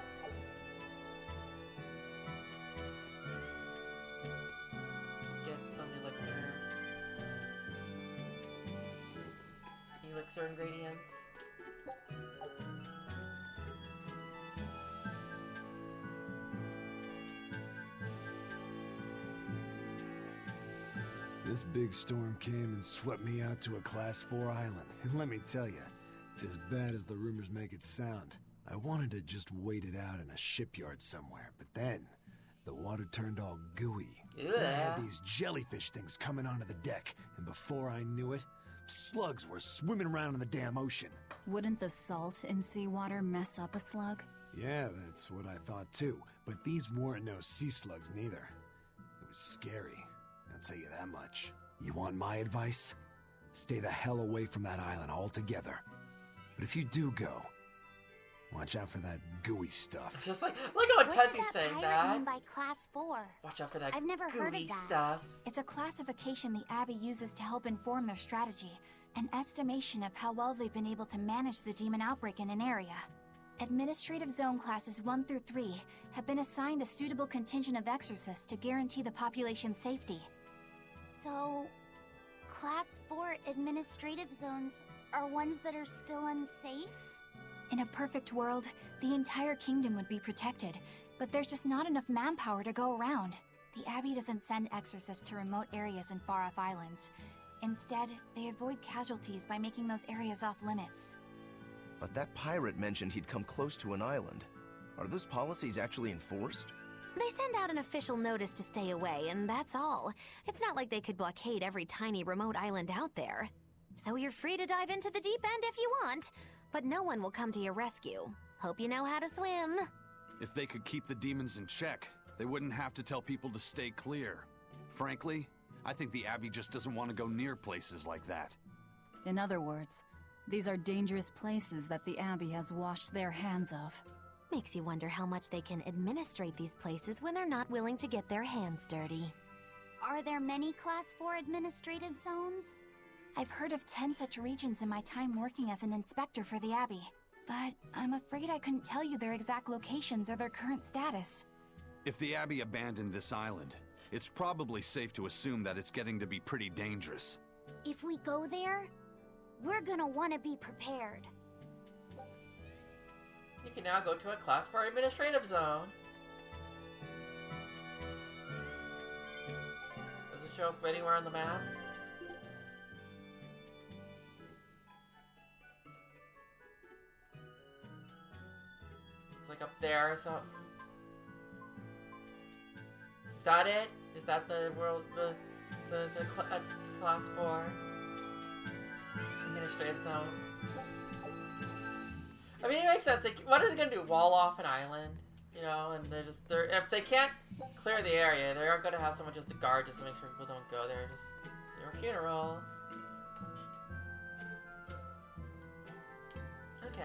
Get some elixir ingredients. This big storm came and swept me out to a Class 4 island. And let me tell you, it's as bad as the rumors make it sound. I wanted to just wait it out in a shipyard somewhere, but then the water turned all gooey. Yeah. I had these jellyfish things coming onto the deck, and before I knew it, slugs were swimming around in the damn ocean. Wouldn't the salt in seawater mess up a slug? Yeah, that's what I thought too, but these weren't no sea slugs neither. It was scary. I'll tell you that much. You want my advice? Stay the hell away from that island altogether. But if you do go, watch out for that gooey stuff. Just like, look how intense he's saying What does that. mean by Class 4? Watch out for that I've never heard gooey of that. stuff. It's a classification the Abbey uses to help inform their strategy, an estimation of how well they've been able to manage the demon outbreak in an area. Administrative Zone Classes 1 through 3 have been assigned a suitable contingent of exorcists to guarantee the population's safety. So, Class 4 administrative zones are ones that are still unsafe? In a perfect world, the entire kingdom would be protected, but there's just not enough manpower to go around. The Abbey doesn't send exorcists to remote areas and far-off islands. Instead, they avoid casualties by making those areas off-limits. But that pirate mentioned he'd come close to an island. Are those policies actually enforced? They send out an official notice to stay away, and that's all. It's not like they could blockade every tiny remote island out there. So you're free to dive into the deep end if you want, but no one will come to your rescue. Hope you know how to swim. If they could keep the demons in check, they wouldn't have to tell people to stay clear. Frankly, I think the Abbey just doesn't want to go near places like that. In other words, these are dangerous places that the Abbey has washed their hands of. Makes you wonder how much they can administrate these places when they're not willing to get their hands dirty. Are there many Class 4 administrative zones? I've heard of 10 such regions in my time working as an inspector for the Abbey, but I'm afraid I couldn't tell you their exact locations or their current status. If the Abbey abandoned this island, it's probably safe to assume that it's getting to be pretty dangerous. If we go there, we're gonna want to be prepared. You can now go to a Class 4 administrative zone. Does it show up anywhere on the map? like up there or something. Is that it? Is that the class 4 administrative zone? I mean, it makes sense. Like, what are they gonna do? Wall off an island? You know, and they're if they can't clear the area, they are gonna have someone just to guard, just to make sure people don't go there. Just your funeral. Okay.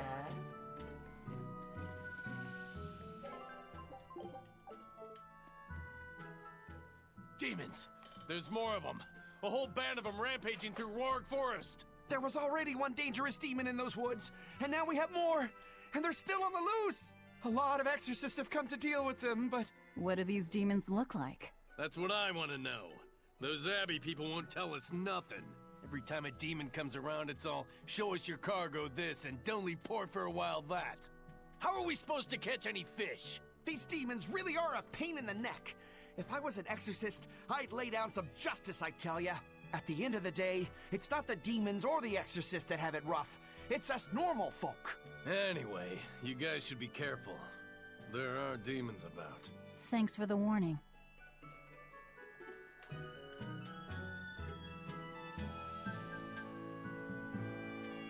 Demons! There's more of them. A whole band of them rampaging through Roaring Forest. There was already one dangerous demon in those woods, and now we have more! And they're still on the loose! A lot of exorcists have come to deal with them, but... What do these demons look like? That's what I want to know. Those Abbey people won't tell us nothing. Every time a demon comes around, it's all, show us your cargo this, and don't leave port for a while that. How are we supposed to catch any fish? These demons really are a pain in the neck. If I was an exorcist, I'd lay down some justice, I tell ya. At the end of the day, it's not the demons or the exorcists that have it rough. It's us normal folk. Anyway, you guys should be careful. There are demons about. Thanks for the warning.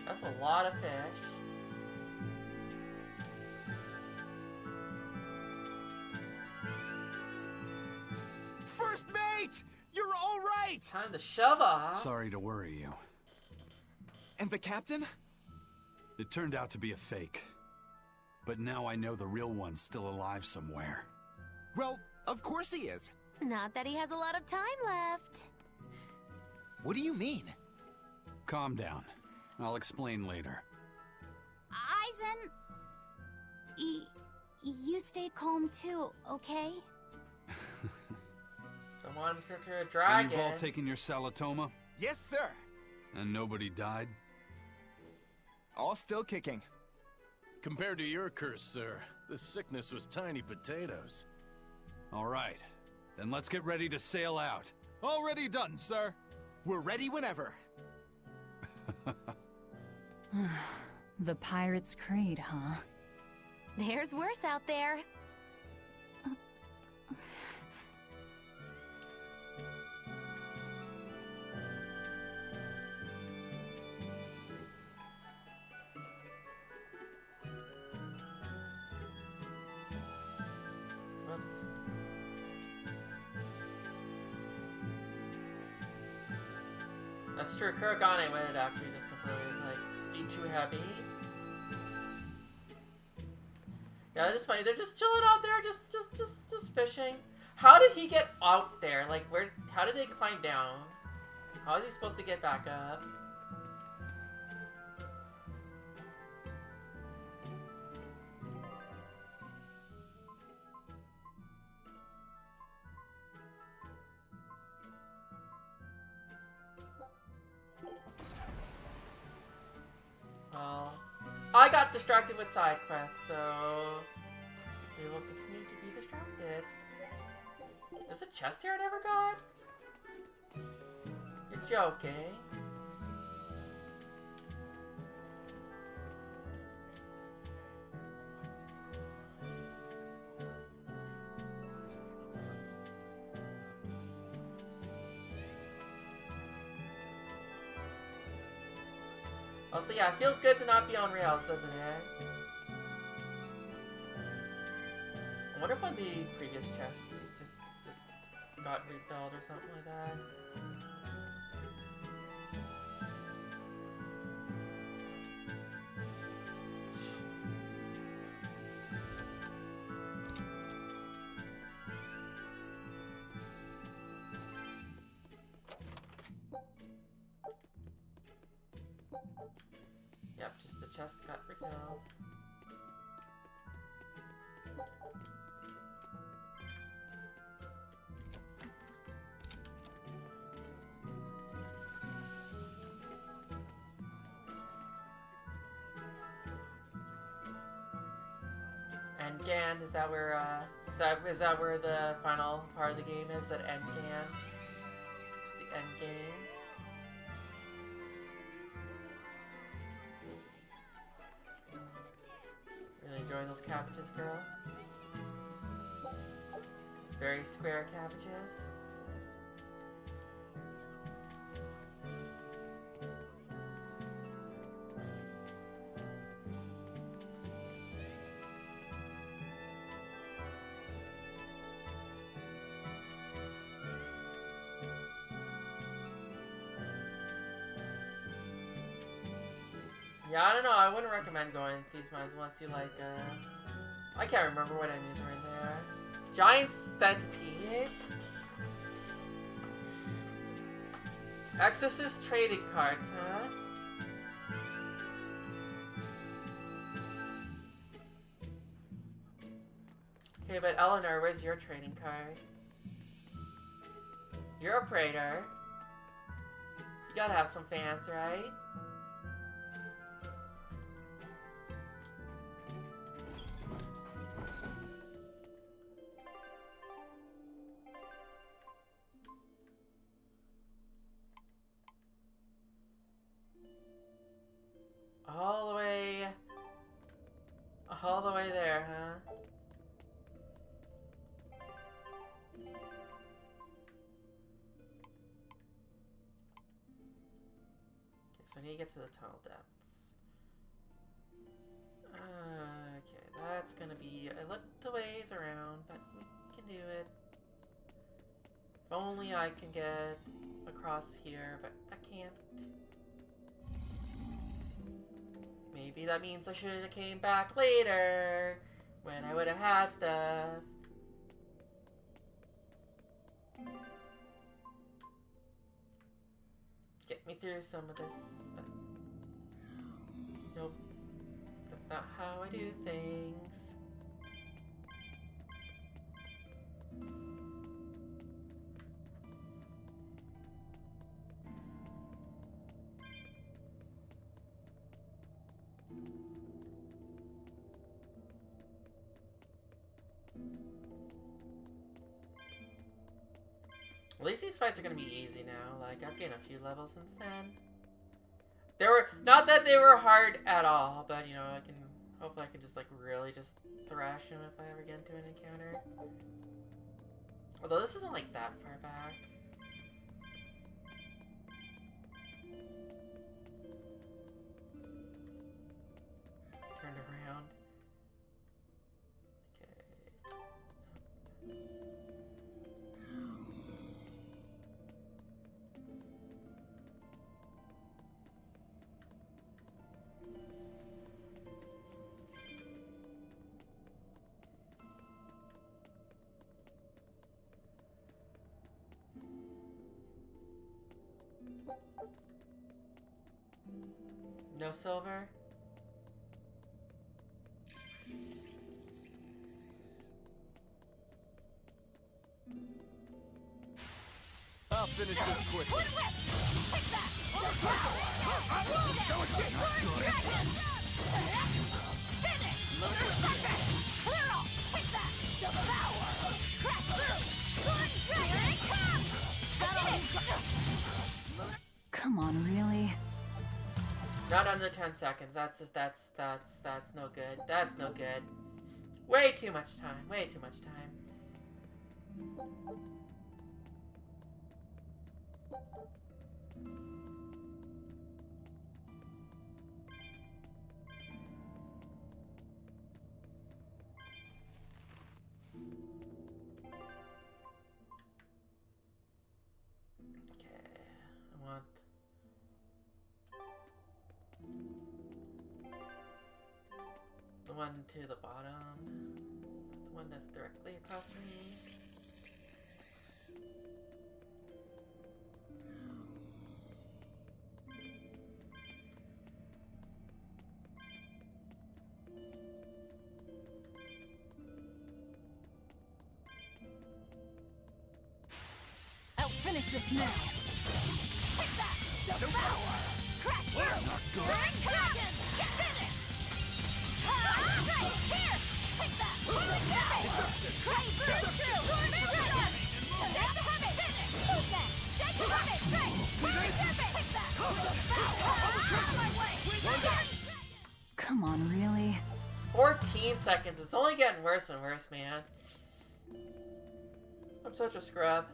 That's a lot of fish. First mate! You're all right! Time to shove off. Sorry to worry you. And the captain? It turned out to be a fake. But now I know the real one's still alive somewhere. Well, of course he is. Not that he has a lot of time left. What do you mean? Calm down. I'll explain later. Aizen... You stay calm too, okay? Someone to a And dragon. you've all taken your Salatoma? Yes, sir. And nobody died? All still kicking. Compared to your curse, sir, this sickness was tiny potatoes. All right. Then let's get ready to sail out. Already done, sir. We're ready whenever. The Pirate's Creed, huh? There's worse out there. Whoops. That's true. Kuragane would actually just completely like be too heavy. Yeah, it's just funny. They're just chilling out there, just fishing. How did he get out there? Like, where? How did they climb down? How is he supposed to get back up? Well, I got distracted with side quests, so we will continue to be distracted. There's a chest here I never got? You're joking. Also, yeah, it feels good to not be on rails, doesn't it? I wonder if one of the previous chests just got refilled or something like that. Yep, just the chest got refilled. And Gan, is that where is that where the final part of the game is? At End Gan? The end game? Really enjoying those cabbages, girl? Those very square cabbages. Yeah, I don't know. I wouldn't recommend going to these mines unless you like, I can't remember what enemies are in there. Giant centipedes? Exorcist trading cards, huh? Okay, but Eleanor, where's your trading card? You're a praetor. You gotta have some fans, right? All the way there, huh? Okay, so I need to get to the tunnel depths. Okay, that's gonna be a little ways around, but we can do it. If only I can get across here, but I can't. Maybe that means I should have came back later, when I would have had stuff. Get me through some of this, but nope. That's not how I do things. At least these fights are gonna be easy now. Like, I've gained a few levels since then. They were, not that they were hard at all, but you know, hopefully I can just like really just thrash him if I ever get into an encounter. Although this isn't like that far back. Turned around. Okay. No silver? I'll finish this quickly. Come on, really? Not under 10 seconds. That's no good. That's no good. Way too much time. Way too much time. The one to the bottom. The one that's directly across from me. I'll finish this now. Take that! Devour! Crash through! Burn dragon! Get finished! Right here! Take that! Crash through! Storm and dragon! Snap the hermit! Finish! Move next! Shake the hermit! Straight! Burn serpent! Take that! Devour! Out of my way! Come on, really? 14 seconds. seconds. It's only getting worse and worse, man. I'm such a scrub.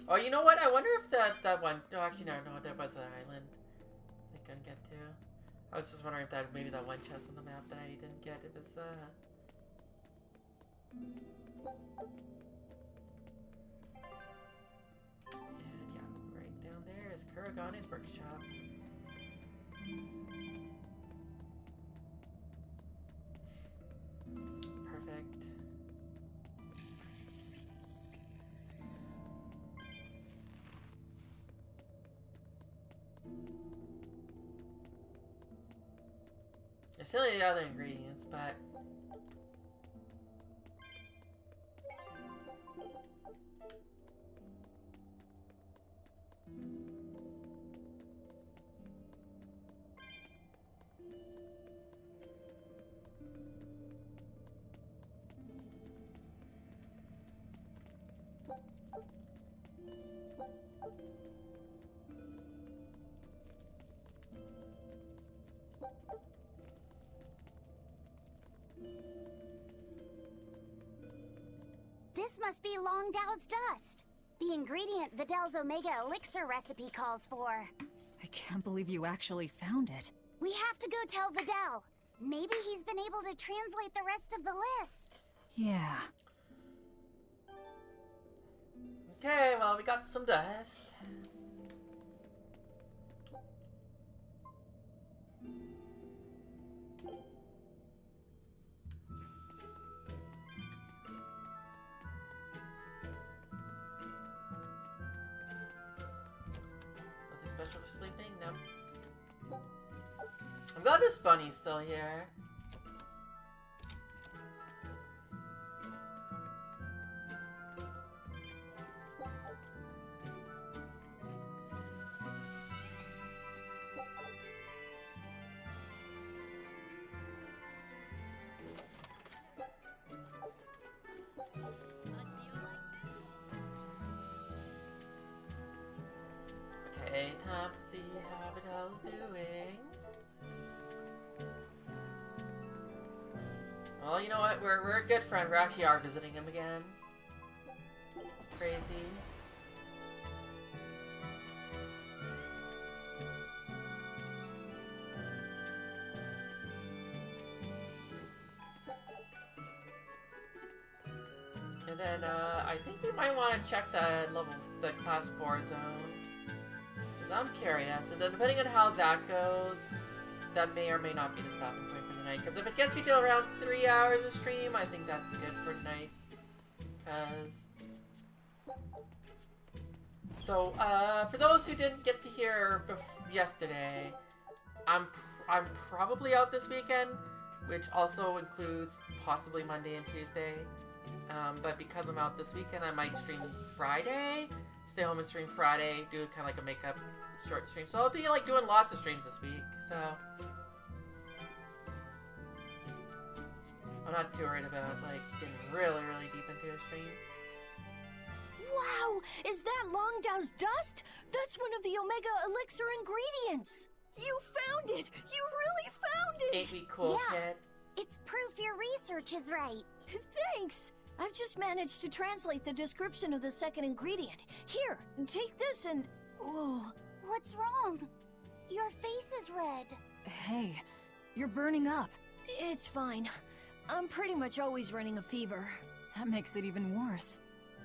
Oh, you know what? I wonder if that one... No, actually, no, that was an island I couldn't get to. I was just wondering if that maybe that one chest on the map that I didn't get, it was, And yeah, right down there is Kuragane's workshop. Perfect. There's still the other ingredients, but... This must be Long Dao's dust. The ingredient Videl's Omega Elixir recipe calls for. I can't believe you actually found it. We have to go tell Videl. Maybe he's been able to translate the rest of the list. Yeah. Okay, well, we got some dust. Nothing special for sleeping? No. I'm glad this bunny's still here. Okay, time to see how Videl's doing. Well, you know what? We're a good friend. We actually are visiting him again. Crazy. And then, I think we might want to check the class 4 zone. Because I'm curious. And then depending on how that goes, that may or may not be the stopping point for the night. Because if it gets me to around 3 hours of stream, I think that's good for tonight. Because... So, for those who didn't get to hear yesterday, I'm probably out this weekend, which also includes possibly Monday and Tuesday. But because I'm out this weekend, I might stream Friday, stay home and stream Friday, do kind of like a makeup short stream. So I'll be like doing lots of streams this week, so I'm not too worried about like getting really, really deep into a stream. Wow! Is that Long Dao's dust? That's one of the Omega Elixir ingredients! You found it! You really found it! Ain't we cool, Yeah. kid? It's proof your research is right. Thanks! I've just managed to translate the description of the second ingredient. Here, take this and... Oh, What's wrong? Your face is red. Hey, you're burning up. it's fine. I'm pretty much always running a fever. That makes it even worse.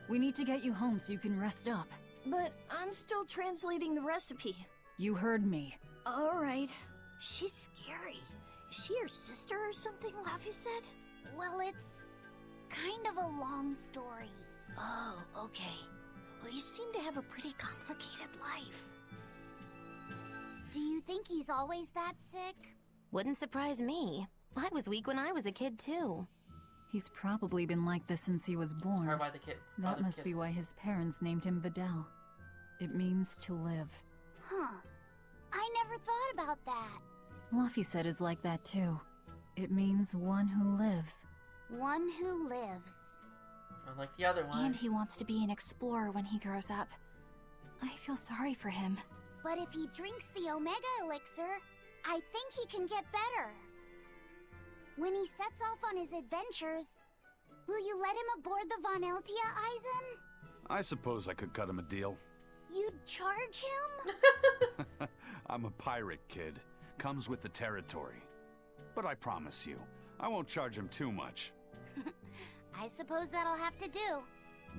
We need to get you home so you can rest up. But I'm still translating the recipe. You heard me. Alright. She's scary. Is she your sister or something, Laffy said? Well, it's kind of a long story. Oh, okay. Well, you seem to have a pretty complicated life. Do you think he's always that sick? Wouldn't surprise me. I was weak when I was a kid, too. He's probably been like this since he was born. Probably why the kid. That must be why his parents named him Videl. It means to live. Huh. I never thought about that. Luffy said is like that too. It means one who lives. One who lives. Unlike the other one. And he wants to be an explorer when he grows up. I feel sorry for him. But if he drinks the Omega Elixir, I think he can get better. When he sets off on his adventures, will you let him aboard the Von Eltia, Eisen? I suppose I could cut him a deal. You'd charge him? I'm a pirate, kid. Comes with the territory. But I promise you, I won't charge him too much. I suppose that'll have to do.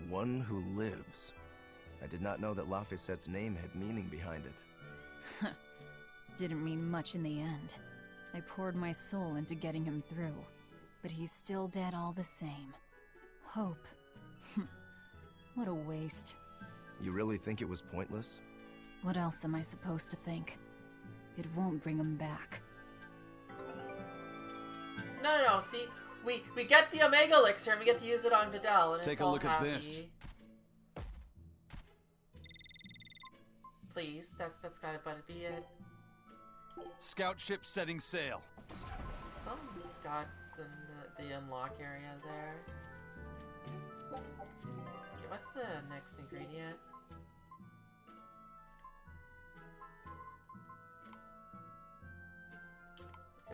One who lives. I did not know that Lafayette's name had meaning behind it. Didn't mean much in the end. I poured my soul into getting him through. But he's still dead all the same. Hope. What a waste. You really think it was pointless? What else am I supposed to think? It won't bring him back. No. See, we get the Omega Elixir and we get to use it on Vidal, and Take it's a all look happy. at this. Please, that's gotta be it. Scout ship setting sail. Some got the unlock area there. Okay, what's the next ingredient?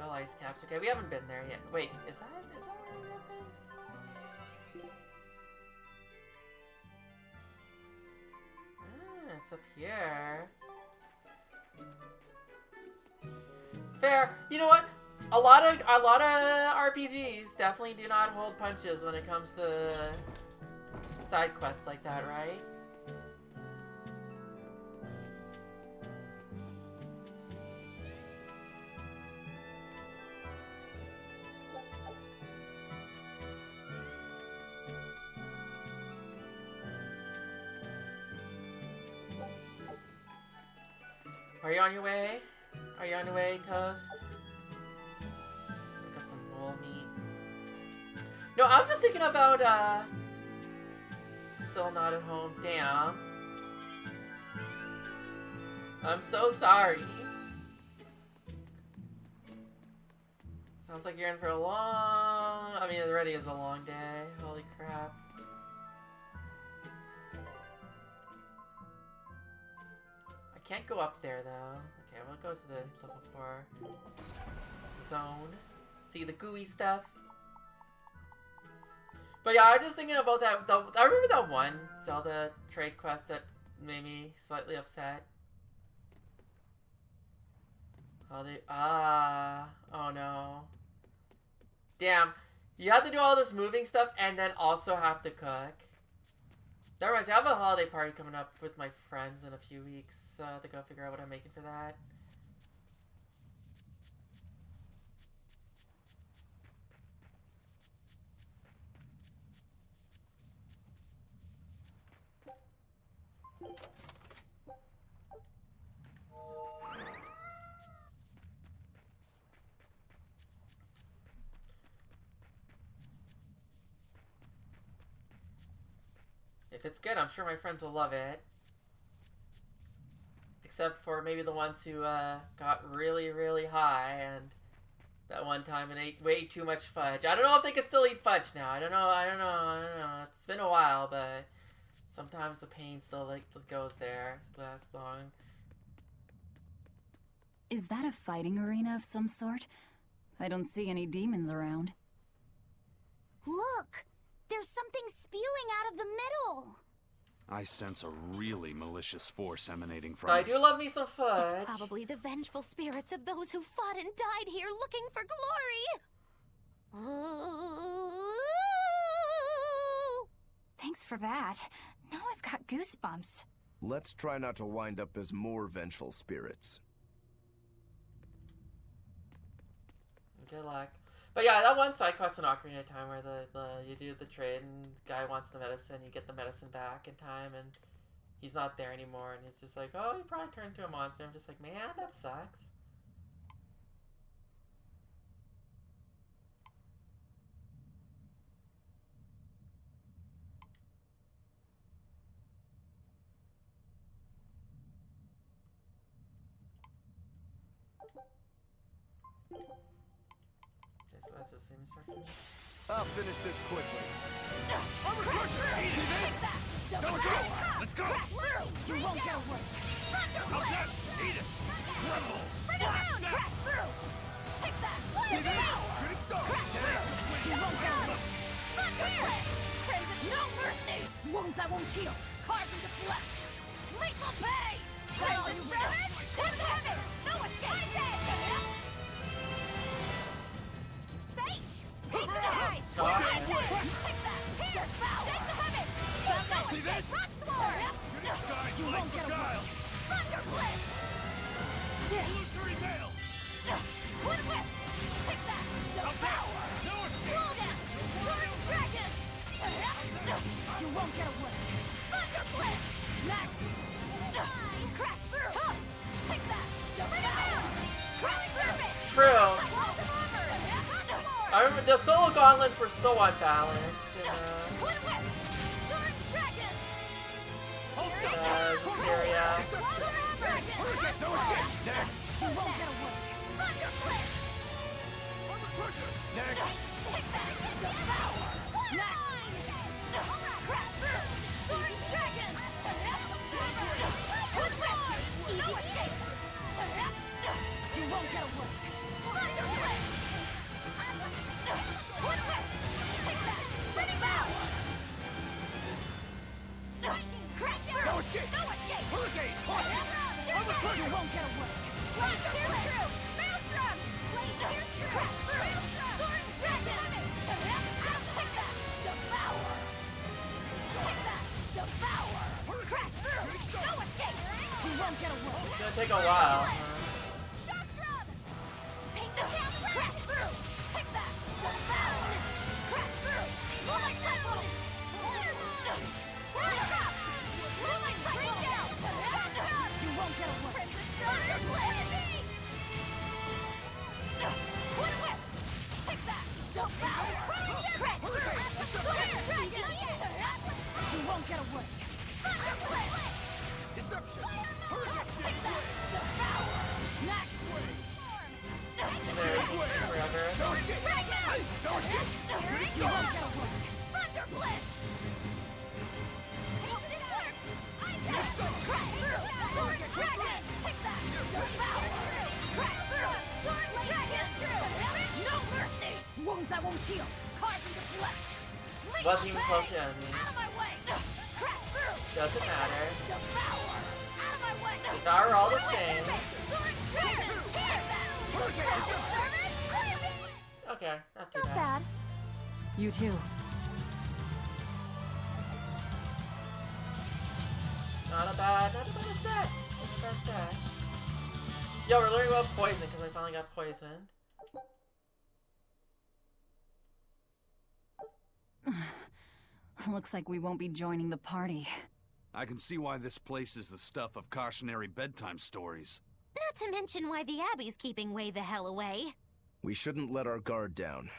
Oh, ice caps. Okay, we haven't been there yet. Wait, is that where we have been? Ah, it's up here. Fair. You know what? A lot of RPGs definitely do not hold punches when it comes to side quests like that, right? Are you on your way? Are you on your way, Toast? Got some mole meat. No, I'm just thinking about, still not at home. Damn. I'm so sorry. Sounds like you're in for a long... I mean, it already is a long day. Holy crap. I can't go up there, though. Okay, we'll go to the level 4 zone. See the gooey stuff. But yeah, I was just thinking about that. I remember that one Zelda trade quest that made me slightly upset. Oh no. Damn. You have to do all this moving stuff and then also have to cook. That reminds me, I have a holiday party coming up with my friends in a few weeks. To go figure out what I'm making for that. If it's good, I'm sure my friends will love it. Except for maybe the ones who got really, really high and that one time and ate way too much fudge. I don't know if they can still eat fudge now. I don't know. It's been a while, but sometimes the pain still goes there. It lasts long. Is that a fighting arena of some sort? I don't see any demons around. Look! There's something spewing out of the middle! I sense a really malicious force emanating from I it. do love me some fudge. It's probably the vengeful spirits of those who fought and died here looking for glory! Thanks for that. Now I've got goosebumps. Let's try not to wind up as more vengeful spirits. Good luck. But yeah, that one side quest in Ocarina of Time where you do the trade and the guy wants the medicine, you get the medicine back in time, and he's not there anymore, and he's just like, oh, he probably turned into a monster. I'm just like, man, that sucks. That's the same instruction. I'll finish this quickly. Armor crusher! Eat it! Let's go! Crash through! You won't get away! How's that? Eat it! Rumble! Bring it down! Crash through! Take that! Fire power! Good start! Crash through! You won't get away! Thunder! Crimson! No mercy! Wounds that won't heal! Carved into flesh! Lethal pain! Crimson Rabbit! To the heavens! No escape! Fate! Take the eyes! Take that! Here! Shake the heavens! See this? Rock sword! Guys You like won't get away! beguile! Thunder blitz! Illusory veil! Twin whip! Take that! Devour! No escape! Blow down! Soaring dragon! You won't get away! Thunder blitz! Max! Crash through! Take that! Devour! Crash through! True. I remember the solo gauntlets were so unbalanced. Twin whip! Soaring dragon! Berseria. Soaring dragon! No escape! Next! You won't get away! Thunder blitz! Armor crusher! Next! Take that! Devour! Next! Crash through! Soaring dragon! Twin whip! No escape! You won't get away! Thunder blitz! Twin whip! Take that! Ready power! Crash through! No escape! No escape! Hurricane! Caution! Armor You crusher! won't get away! Thunder blitz! Maelstrom! Crash through! Soaring dragon! Take that! Devour! Take that! Devour! Crash through! No escape! You won't get away! It's gonna take a while. Shock drum! Paint the down! Crash through! Take that! Devour! Crash through! Moonlight cycle! Square trap! Moonlight cycle! Shock drum! You won't get away! Thunder blitz! Twin whip! Take that! Devour! Crash through! Soaring dragon! You won't get away! Thunder blitz! Deception! Take that! Devour! Max wing! Forever. No escape! Dragon! No escape! You won't get away! Thunder blitz! Hope this works! Crash through! Soaring dragon! Take that! Devour! Crash through! Soaring dragon! No mercy! Wounds that won't heal! Carved into flesh! Wasn't even close to enemy. Out of my way! Crash through! Doesn't matter. Devour! Out of my way! If I were all the same. Soaring dragon! Here! Service! Okay, not too Not bad. bad. You too. Not a bad set. Not a bad set. Yo, we're learning about poison because I finally got poisoned. Looks like we won't be joining the party. I can see why this place is the stuff of cautionary bedtime stories. Not to mention why the Abbey's keeping way the hell away. We shouldn't let our guard down.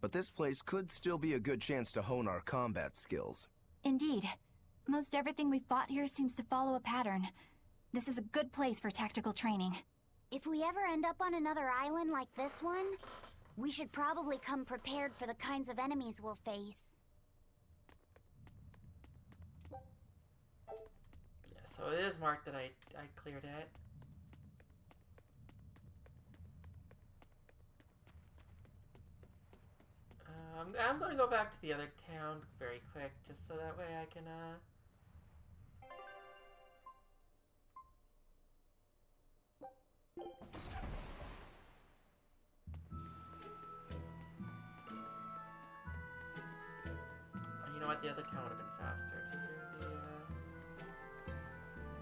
But this place could still be a good chance to hone our combat skills. Indeed. Most everything we fought here seems to follow a pattern. This is a good place for tactical training. If we ever end up on another island like this one, we should probably come prepared for the kinds of enemies we'll face. Yeah, so it is marked that I cleared it. I'm going to go back to the other town very quick, just so that way I can, you know what, the other town would have been faster to do the,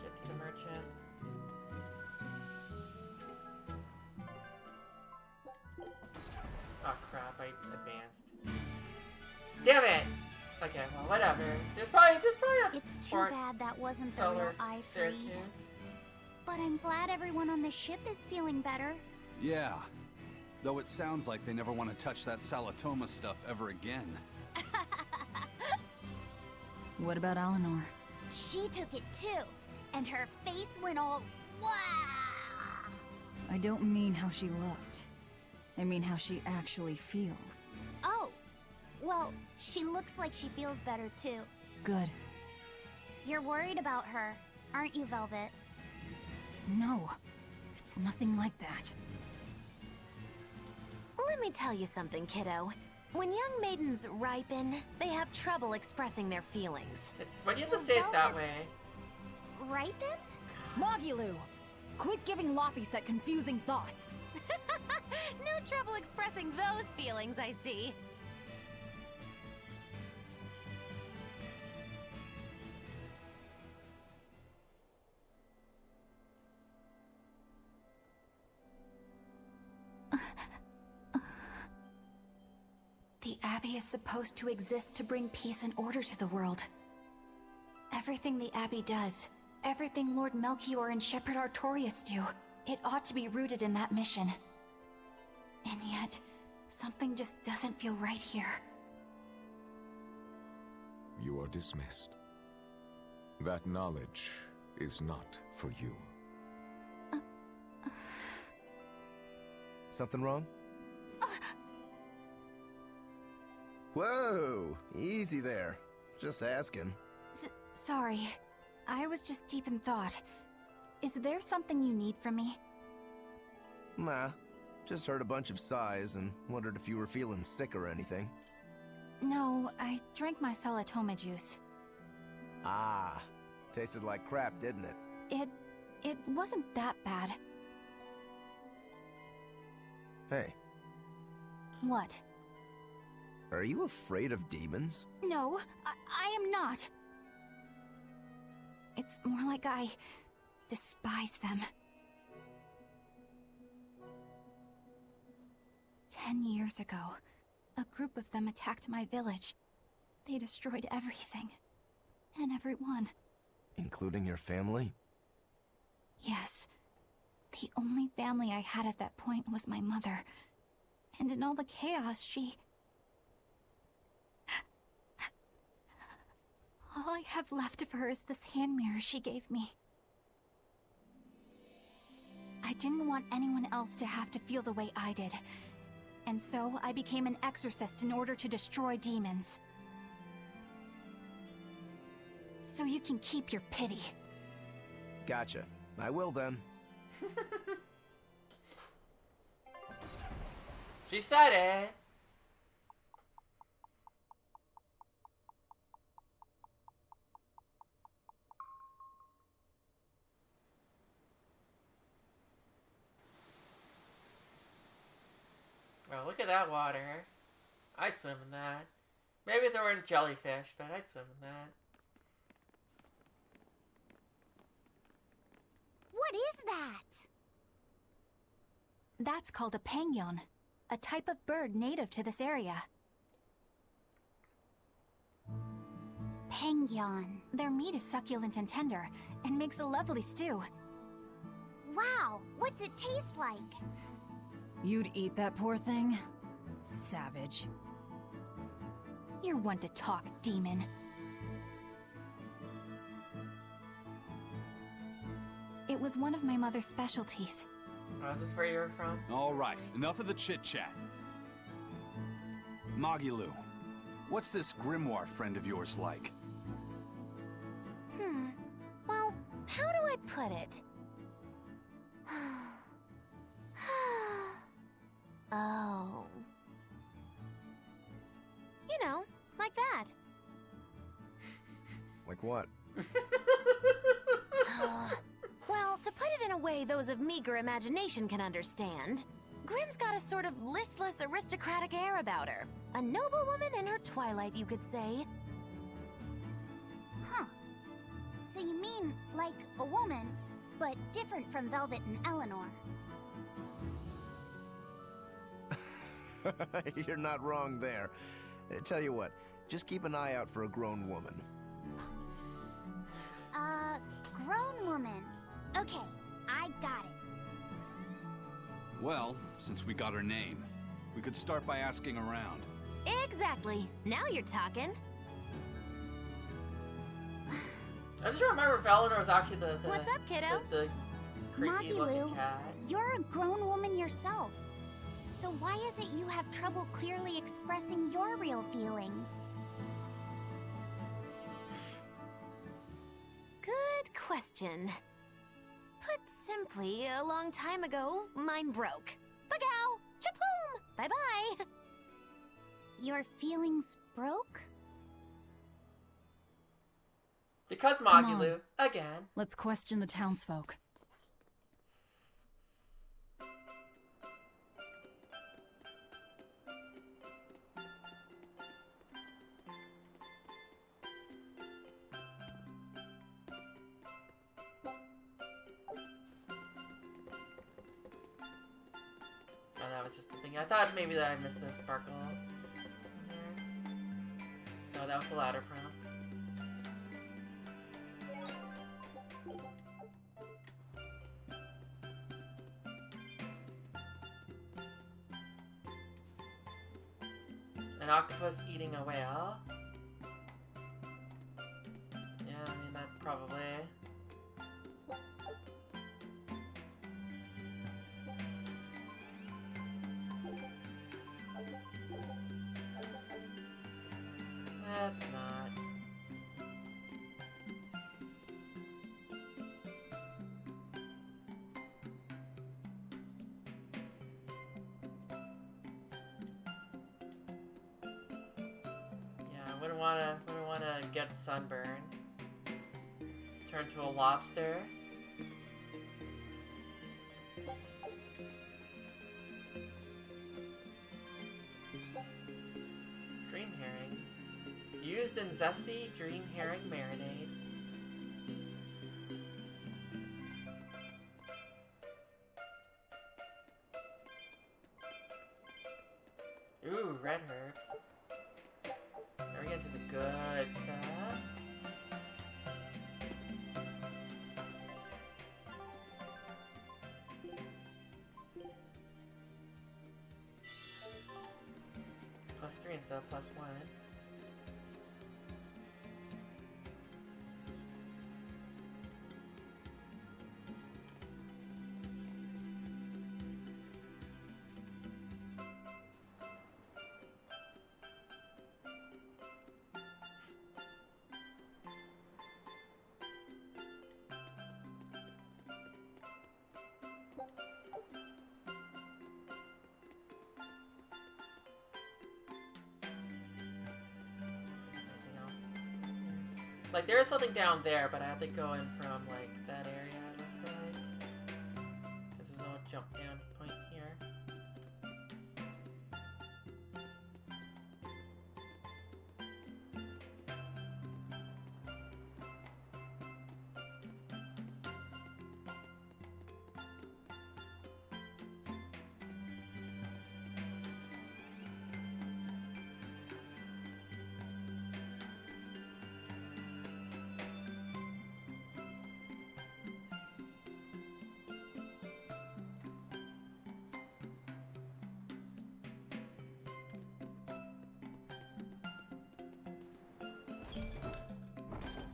get to the merchant. Oh crap, I advanced. Damn it! Okay, well, whatever. There's probably a It's too port bad that wasn't the seller real there Ifreed. too. But I'm glad everyone on the ship is feeling better. Yeah. Though it sounds like they never want to touch that Salatoma stuff ever again. What about Eleanor? She took it too, and her face went all wow. I don't mean how she looked. I mean how she actually feels. Oh, well, she looks like she feels better too. Good. You're worried about her, aren't you, Velvet? No, it's nothing like that. Let me tell you something, kiddo. When young maidens ripen, they have trouble expressing their feelings. Why do you have to say it that way? Ripen? Mogilu! Quit giving Laphicet confusing thoughts. No trouble expressing those feelings, I see. The Abbey is supposed to exist to bring peace and order to the world. Everything the Abbey does, everything Lord Melchior and Shepherd Artorius do, it ought to be rooted in that mission. And yet, something just doesn't feel right here. You are dismissed. That knowledge is not for you. Something wrong? Whoa! Easy there. Just asking. Sorry. I was just deep in thought. Is there something you need from me? Nah. Just heard a bunch of sighs and wondered if you were feeling sick or anything. No, I drank my Salatoma juice. Ah. Tasted like crap, didn't it? It wasn't that bad. Hey. What? Are you afraid of demons? No, I am not. It's more like I despise them. 10 years ago, a group of them attacked my village. They destroyed everything. And everyone. Including your family? Yes. The only family I had at that point was my mother. And in all the chaos, she... All I have left of her is this hand mirror she gave me. I didn't want anyone else to have to feel the way I did. And so I became an exorcist in order to destroy demons. So you can keep your pity. Gotcha. I will then. She said it. Oh, look at that water. I'd swim in that. Maybe there weren't jellyfish, but I'd swim in that. What is that? That's called a pangyon, a type of bird native to this area. Pangyon. Their meat is succulent and tender, and makes a lovely stew. Wow, what's it taste like? You'd eat that poor thing? Savage. You're one to talk, demon. It was one of my mother's specialties. Oh, is this where you're from? All right, enough of the chit-chat. Mogilu, what's this grimoire friend of yours like? Well, how do I put it? Oh. You know, like that. Like what? Well, to put it in a way those of meager imagination can understand, Grimm's got a sort of listless, aristocratic air about her. A noble woman in her twilight, you could say. Huh. So you mean like a woman, but different from Velvet and Eleanor. You're not wrong there. Tell you what, just keep an eye out for a grown woman. Grown woman. Okay, I got it. Well, since we got her name, we could start by asking around. Exactly. Now you're talking. I just remember if Eleanor was actually the What's up, kiddo? The creepy looking Mogilu, cat. you're a grown woman yourself. So why is it you have trouble clearly expressing your real feelings? Good question. Put simply, a long time ago, mine broke. Bagow! Chapoom! Bye-bye! Your feelings broke? Because Come Magulu, again. Let's question the townsfolk. Oh, that was just the thing. I thought maybe that I missed a sparkle in there. No, that was the ladder prompt. An octopus eating a whale? Yeah, I mean, that probably... That's not. Yeah, I wouldn't wanna get sunburned. Turn to a lobster. Dream herring. Used in zesty dream herring marinade. Ooh, red herbs. Now we get to the good stuff. +3 instead of +1. Like, there is something down there, but I have to go in from, like, that area, it looks like. Because there's no jump down point here.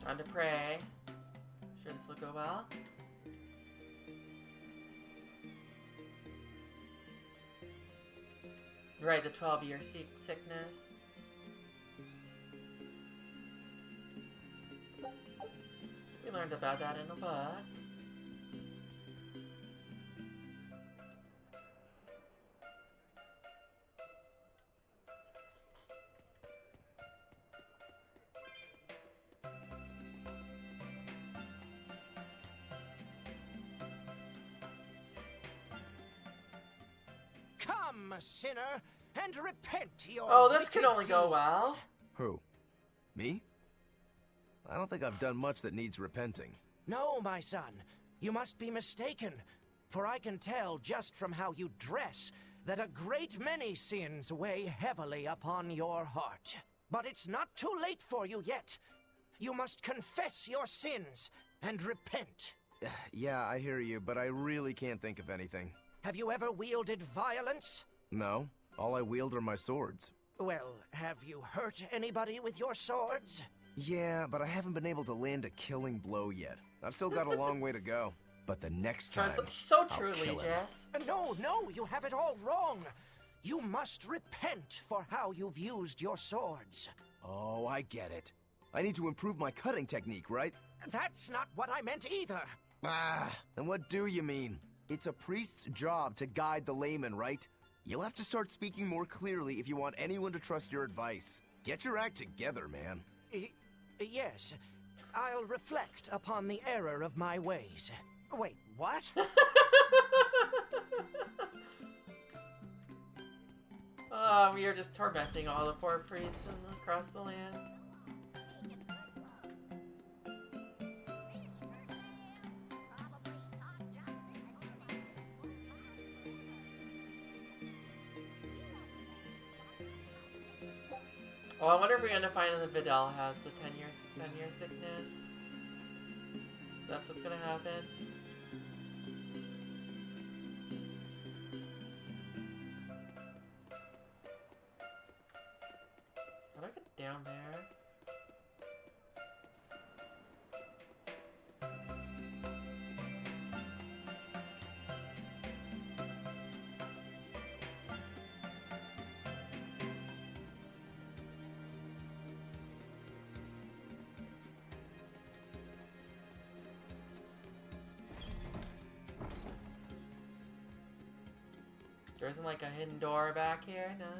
On to pray. Sure this will go well. Right, the 12-year sickness. We learned about that in the book. Come, sinner, and repent your Oh, this could wicked only go well. Who? Me? I don't think I've done much that needs repenting. No, my son, you must be mistaken, for I can tell just from how you dress that a great many sins weigh heavily upon your heart. But it's not too late for you yet. You must confess your sins and repent. Yeah, I hear you, but I really can't think of anything. Have you ever wielded violence? No, all I wield are my swords. Well, have you hurt anybody with your swords? Yeah, but I haven't been able to land a killing blow yet. I've still got a long way to go. But the next time, So I'll truly, kill him. Jess. No, you have it all wrong. You must repent for how you've used your swords. Oh, I get it. I need to improve my cutting technique, right? That's not what I meant either. Ah, then what do you mean? It's a priest's job to guide the layman, right? You'll have to start speaking more clearly if you want anyone to trust your advice. Get your act together, man. Yes, I'll reflect upon the error of my ways. Wait, what? We are just tormenting all the poor priests across the land. Oh, I wonder if we're gonna find in the Vidal house the 10 year sickness. That's what's gonna happen. How do I get down there? There isn't like a hidden door back here? No, no, no.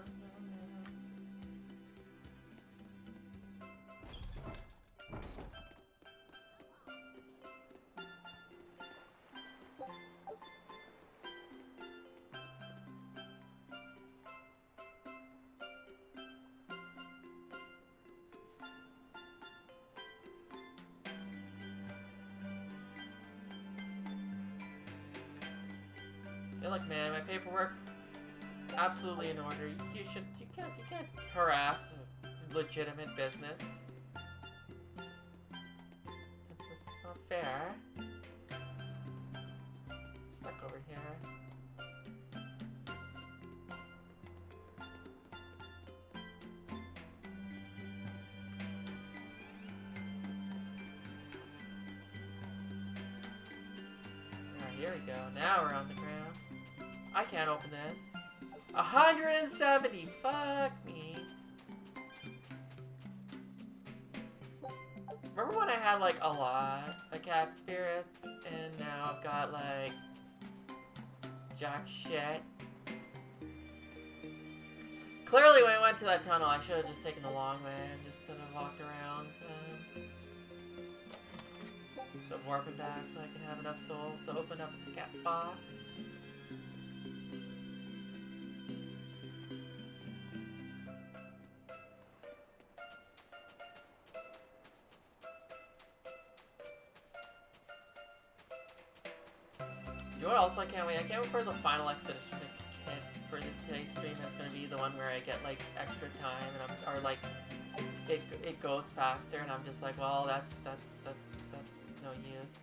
Hey, look, man, my paperwork absolutely in order. You can't harass legitimate business. It's not fair. Stuck over here. Alright, here we go. Now we're on the ground. I can't open this. 170! Fuck me. Remember when I had like a lot of cat spirits and now I've got like jack shit? Clearly when I went to that tunnel I should have just taken the long way and just sort of walked around. So I'm warping back so I can have enough souls to open up the cat box. You know what else I can't wait? I can't wait for the final expedition to hit for today's stream. It's gonna be the one where I get like extra time and or like it goes faster and I'm just like, well, that's no use.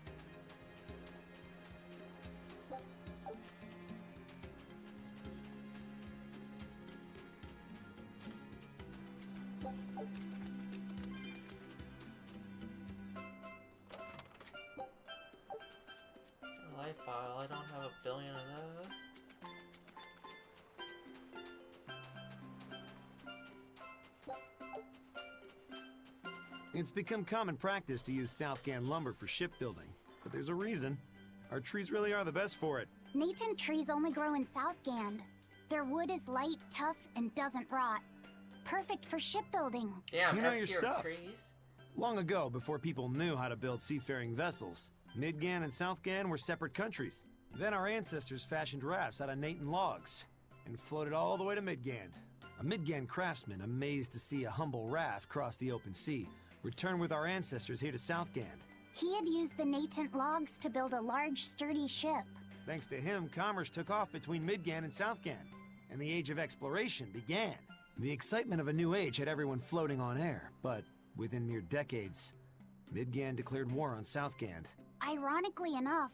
Life bottle. I don't have a billion of those. It's become common practice to use Southgan lumber for shipbuilding, but there's a reason. Our trees really are the best for it. Natant trees only grow in Southgand. Their wood is light, tough, and doesn't rot. Perfect for shipbuilding. Damn, you know your S-tier stuff. trees. Long ago, before people knew how to build seafaring vessels, Midgan and Southgan were separate countries. Then our ancestors fashioned rafts out of Natant logs and floated all the way to Midgand. A Midgand craftsman, amazed to see a humble raft cross the open sea, returned with our ancestors here to Southgand. He had used the Natant logs to build a large, sturdy ship. Thanks to him, commerce took off between Midgand and Southgand, and the age of exploration began. The excitement of a new age had everyone floating on air, but within mere decades, Midgand declared war on Southgand. Ironically enough,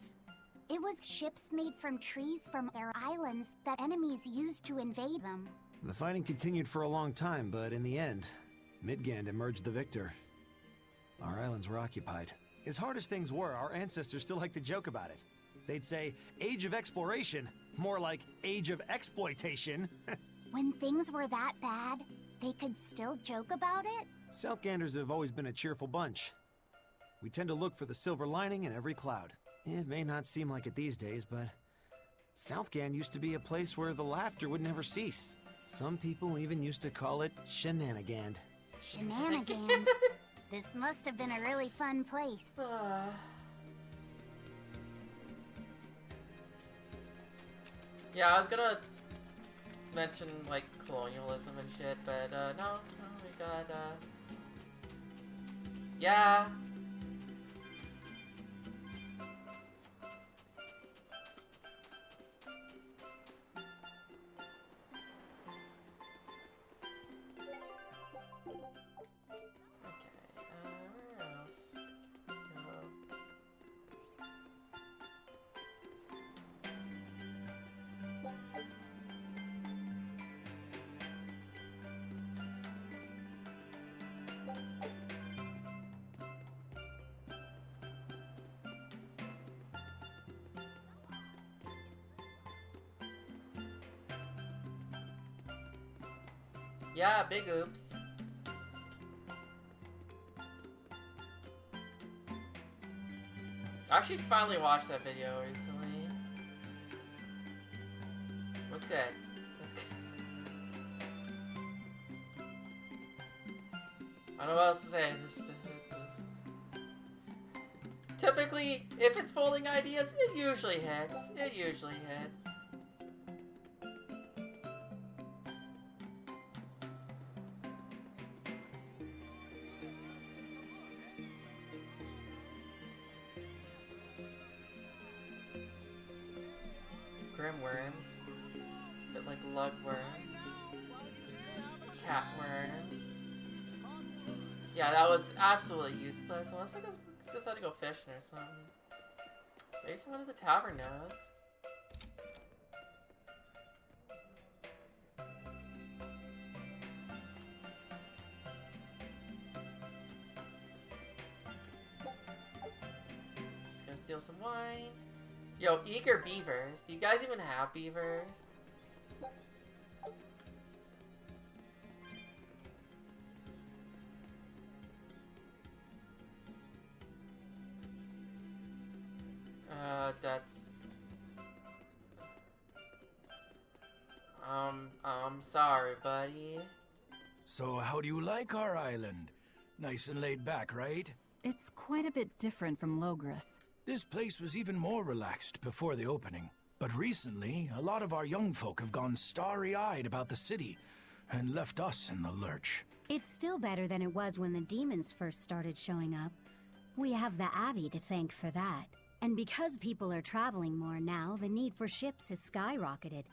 it was ships made from trees from their islands that enemies used to invade them. The fighting continued for a long time, but in the end, Midgand emerged the victor. Our islands were occupied. As hard as things were, our ancestors still liked to joke about it. They'd say, age of exploration, more like age of exploitation. When things were that bad, they could still joke about it? Southganders have always been a cheerful bunch. We tend to look for the silver lining in every cloud. It may not seem like it these days, but Southgand used to be a place where the laughter would never cease. Some people even used to call it Shenanigand. Shenanigans. This must have been a really fun place. Yeah, I was gonna mention like colonialism and shit, but no, we got yeah. Where else? Yeah, big oops. I actually finally watched that video recently. It was good. It was good. I don't know what else to say. Typically, if it's folding ideas, it usually hits. It usually hits. Grim worms, bit like lugworms, cat worms. Yeah, that was absolutely useless unless I just decided to go fishing or something. Maybe someone at the tavern knows. Just gonna steal some wine. Yo, eager beavers. Do you guys even have beavers? That's... I'm sorry, buddy. So how do you like our island? Nice and laid back, right? It's quite a bit different from Logris. This place was even more relaxed before the opening. But recently, a lot of our young folk have gone starry-eyed about the city and left us in the lurch. It's still better than it was when the demons first started showing up. We have the Abbey to thank for that. And because people are traveling more now, the need for ships has skyrocketed.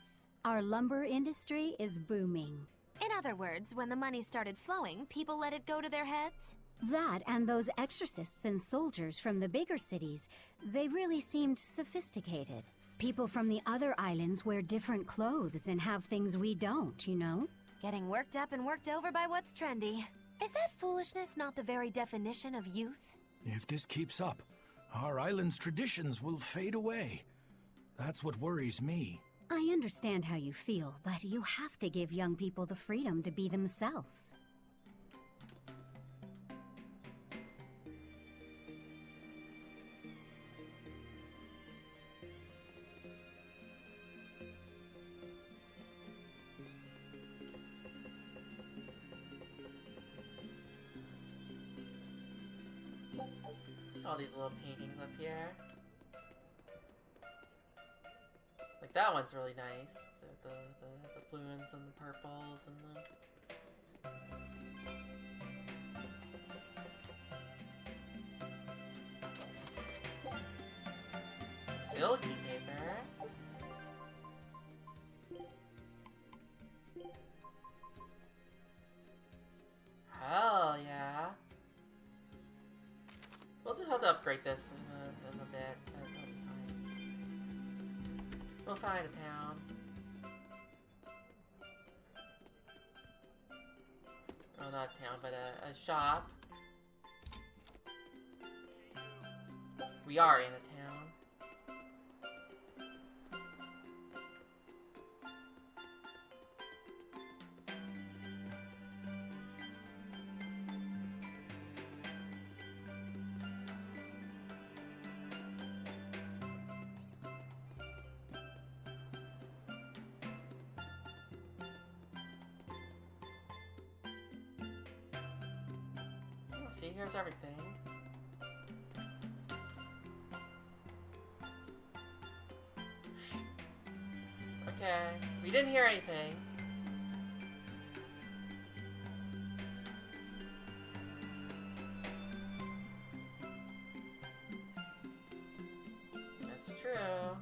Our lumber industry is booming. In other words, when the money started flowing, people let it go to their heads? That and those exorcists and soldiers from the bigger cities, they really seemed sophisticated. People from the other islands wear different clothes and have things we don't, you know? Getting worked up and worked over by what's trendy. Is that foolishness not the very definition of youth? If this keeps up, our island's traditions will fade away. That's what worries me. I understand how you feel, but you have to give young people the freedom to be themselves. All these little paintings up here. Like that one's really nice. The blues and the purples and the silky paper. Hell yeah. We'll just have to upgrade this in a bit. That'll be fine. We'll find a town. Oh, not a town, but a shop. We are in a town. See, here's everything. Okay, we didn't hear anything. That's true.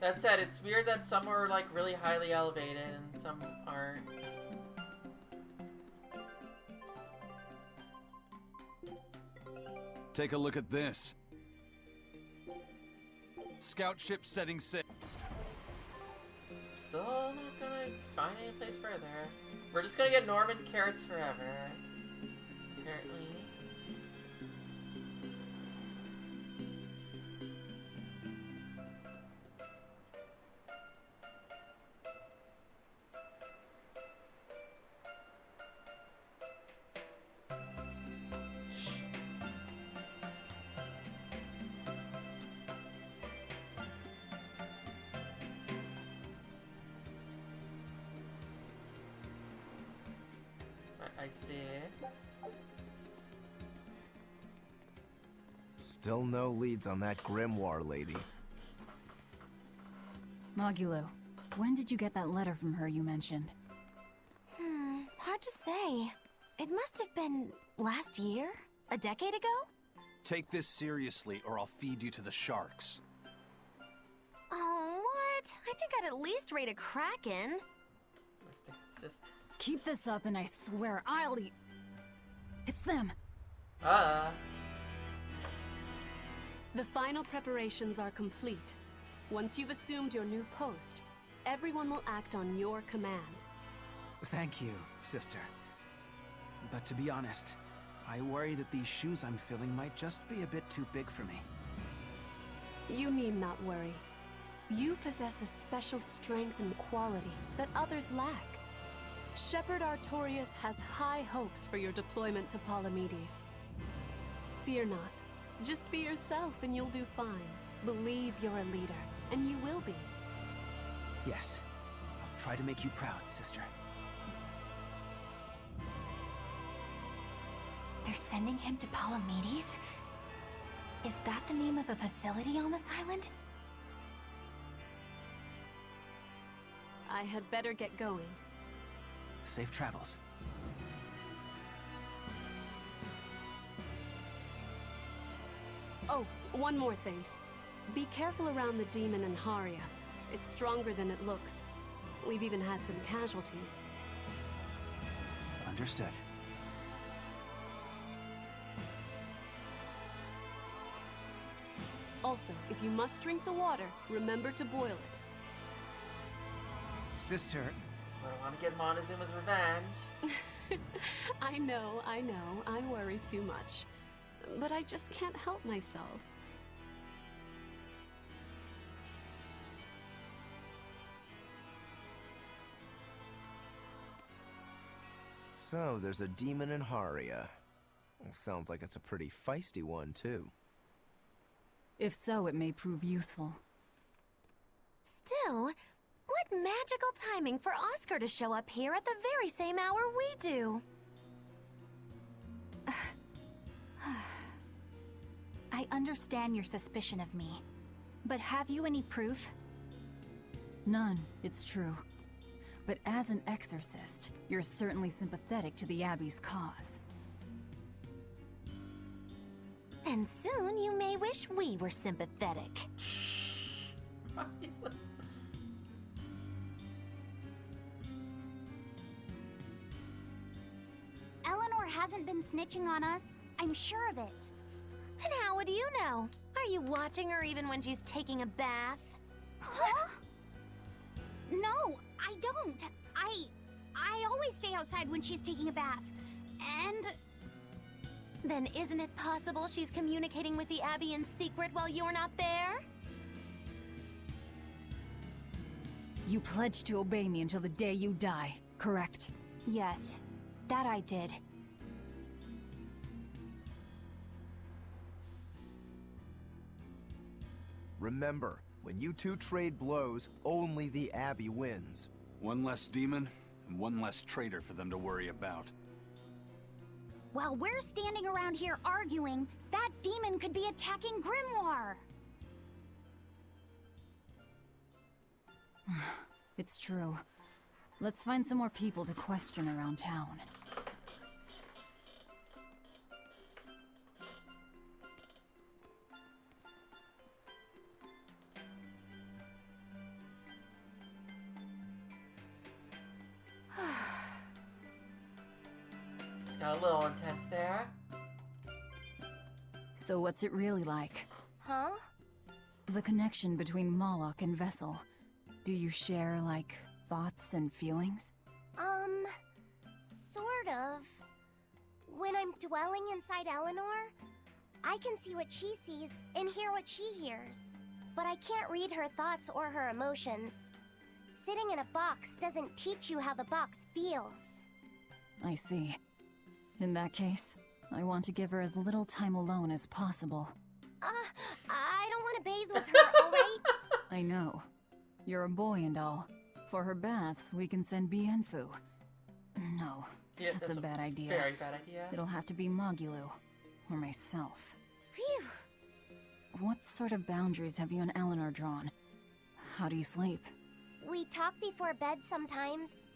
That said, it's weird that some were like really highly elevated and some aren't. Take a look at this. Scout ship setting sail. Still not gonna find any place further. We're just gonna get Norman carrots forever. Apparently. I see. Still no leads on that grimoire lady. Mogulo, when did you get that letter from her you mentioned? Hard to say. It must have been last year? A decade ago? Take this seriously, or I'll feed you to the sharks. Oh, what? I think I'd at least rate a kraken. It's just... Keep this up and I swear I'll eat... It's them! The final preparations are complete. Once you've assumed your new post, everyone will act on your command. Thank you, sister. But to be honest, I worry that these shoes I'm filling might just be a bit too big for me. You need not worry. You possess a special strength and quality that others lack. Shepherd Artorias has high hopes for your deployment to Palamedes. Fear not. Just be yourself and you'll do fine. Believe you're a leader, and you will be. Yes, I'll try to make you proud, sister. They're sending him to Palamedes? Is that the name of a facility on this island? I had better get going. Safe travels. Oh, one more thing. Be careful around the demon in Haria. It's stronger than it looks. We've even had some casualties. Understood. Also, if you must drink the water, remember to boil it. Sister... I don't want to get Montezuma's revenge. I know. I worry too much. But I just can't help myself. So, there's a demon in Haria. Sounds like it's a pretty feisty one, too. If so, it may prove useful. Still, what magical timing for Oscar to show up here at the very same hour we do. I understand your suspicion of me, but have you any proof? None, it's true. But as an exorcist, you're certainly sympathetic to the Abbey's cause. And soon you may wish we were sympathetic. Eleanor hasn't been snitching on us. I'm sure of it. And how would you know? Are you watching her even when she's taking a bath? Huh? No, I don't. I always stay outside when she's taking a bath. And... Then isn't it possible she's communicating with the Abbey in secret while you're not there? You pledged to obey me until the day you die, correct? Yes, that I did. Remember, when you two trade blows, only the Abbey wins. One less demon, and one less traitor for them to worry about. While we're standing around here arguing, that demon could be attacking Grimoire. It's true. Let's find some more people to question around town. Just got a little intense there. So what's it really like? Huh? The connection between Moloch and Vessel. Do you share, like, thoughts and feelings? Sort of. When I'm dwelling inside Eleanor, I can see what she sees and hear what she hears. But I can't read her thoughts or her emotions. Sitting in a box doesn't teach you how the box feels. I see. In that case, I want to give her as little time alone as possible. I don't want to bathe with her, alright? I know. You're a boy and all. For her baths, we can send Bienfu. No, Yeah, that's a bad idea. Very bad idea. It'll have to be Magulu, or myself. Phew. What sort of boundaries have you and Eleanor drawn? How do you sleep? We talk before bed sometimes,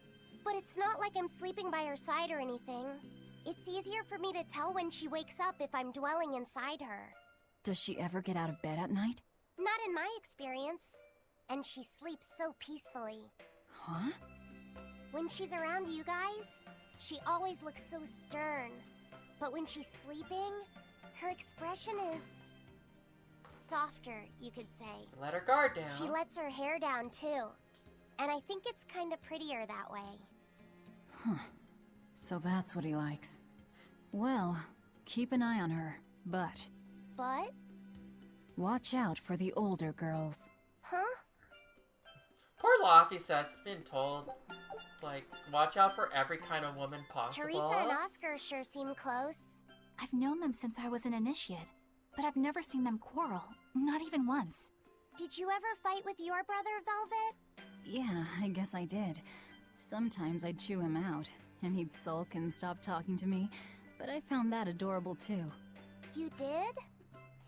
but it's not like I'm sleeping by her side or anything. It's easier for me to tell when she wakes up if I'm dwelling inside her. Does she ever get out of bed at night? Not in my experience. And she sleeps so peacefully. Huh? When she's around you guys, she always looks so stern. But when she's sleeping, her expression is softer, you could say. Let her guard down. She lets her hair down too. And I think it's kind of prettier that way. Huh. So that's what he likes. Well, keep an eye on her, but... But? Watch out for the older girls. Huh? Poor Laphicet's been told, like, watch out for every kind of woman possible. Teresa and Oscar sure seem close. I've known them since I was an initiate, but I've never seen them quarrel, not even once. Did you ever fight with your brother, Velvet? Yeah, I guess I did. Sometimes I'd chew him out, and he'd sulk and stop talking to me, but I found that adorable too. You did?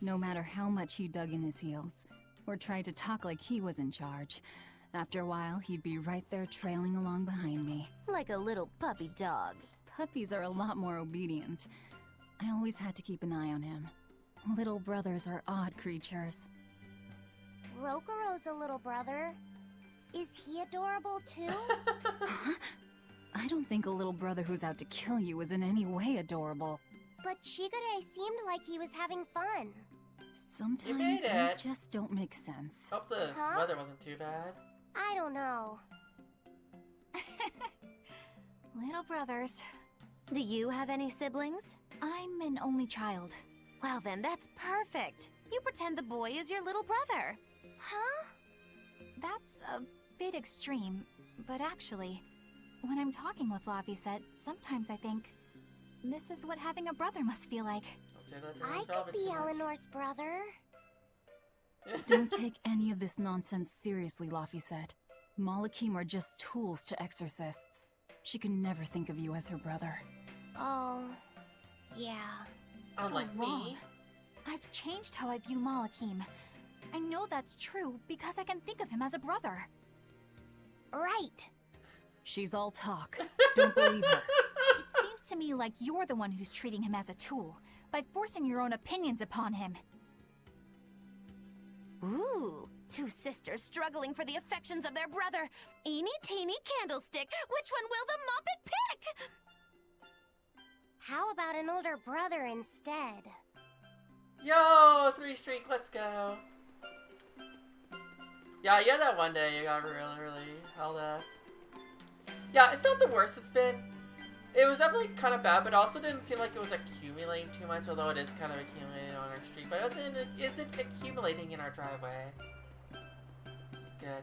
No matter how much he dug in his heels, or tried to talk like he was in charge, after a while he'd be right there trailing along behind me. Like a little puppy dog. Puppies are a lot more obedient. I always had to keep an eye on him. Little brothers are odd creatures. Rokuro's a little brother. Is he adorable too? Huh? I don't think a little brother who's out to kill you is in any way adorable. But Shigure seemed like he was having fun. Sometimes you just don't make sense. Hope the weather wasn't too bad. I don't know. Little brothers. Do you have any siblings? I'm an only child. Well then, that's perfect. You pretend the boy is your little brother. Huh? That's a bit extreme, but actually, when I'm talking with Laphicet, sometimes I think, this is what having a brother must feel like. I could be Eleanor's brother. Don't take any of this nonsense seriously, Laphicet. Malakim are just tools to exorcists. She can never think of you as her brother. Oh, yeah. Unlike me. I've changed how I view Malakim. I know that's true because I can think of him as a brother. Right. She's all talk. Don't believe her. It seems to me like you're the one who's treating him as a tool, by forcing your own opinions upon him. Ooh, two sisters struggling for the affections of their brother. Eeny teeny candlestick, which one will the Muppet pick? How about an older brother instead? Yo, 3 streak, let's go. Yeah, that one day you got really held up. Yeah, it's not the worst it's been. It was definitely kind of bad, but also didn't seem like it was accumulating too much, although it is kind of accumulating on our street. But it isn't accumulating in our driveway. It's good.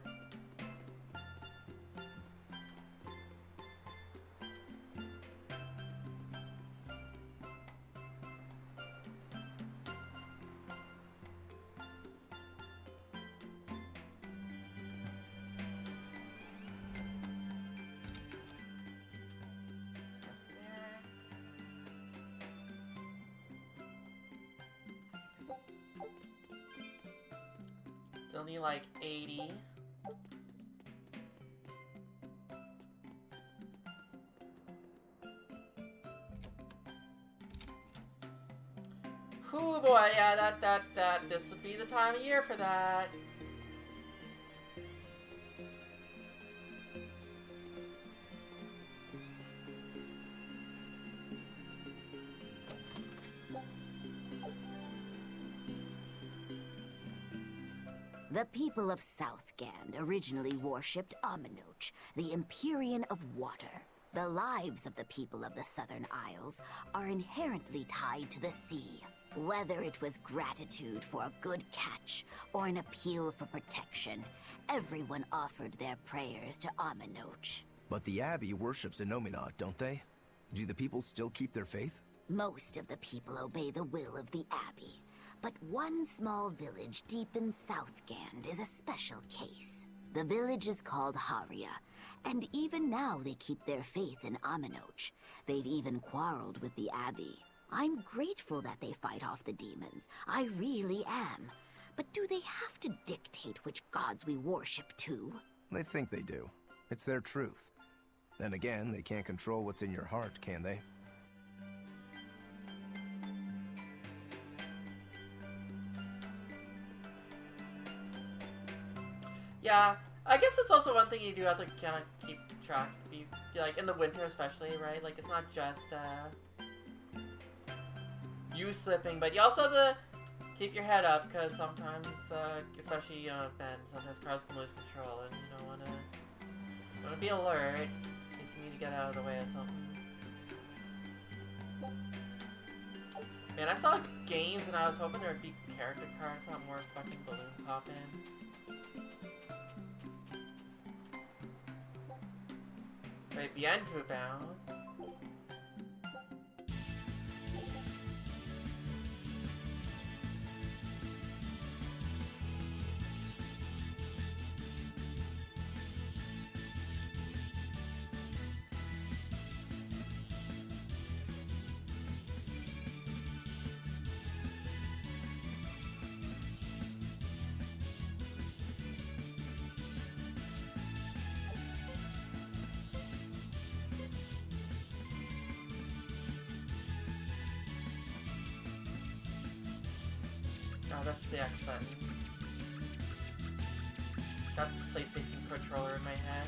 Still need like 80. Ooh boy, yeah, this would be the time of year for that. The people of Southgand originally worshipped Aminoch, the Empyrean of Water. The lives of the people of the Southern Isles are inherently tied to the sea. Whether it was gratitude for a good catch or an appeal for protection, everyone offered their prayers to Aminoch. But the Abbey worships Innominat, don't they? Do the people still keep their faith? Most of the people obey the will of the Abbey, but one small village deep in Southgand is a special case. The village is called Haria, and even now they keep their faith in Aminoch. They've even quarreled with the Abbey. I'm grateful that they fight off the demons. I really am. But do they have to dictate which gods we worship too? They think they do. It's their truth. Then again, they can't control what's in your heart, can they? Yeah, I guess it's also one thing you do have to kind of keep track. Be like in the winter, especially, right? Like it's not just you slipping, but you also have to keep your head up because sometimes, especially Ben, sometimes cars can lose control, and you don't wanna be alert in case you need to get out of the way of something. Man, I saw games and I was hoping there would be character cards, not more fucking balloon popping. Wait, beyond food bounds. Oh, that's the X button. Got the PlayStation controller in my head.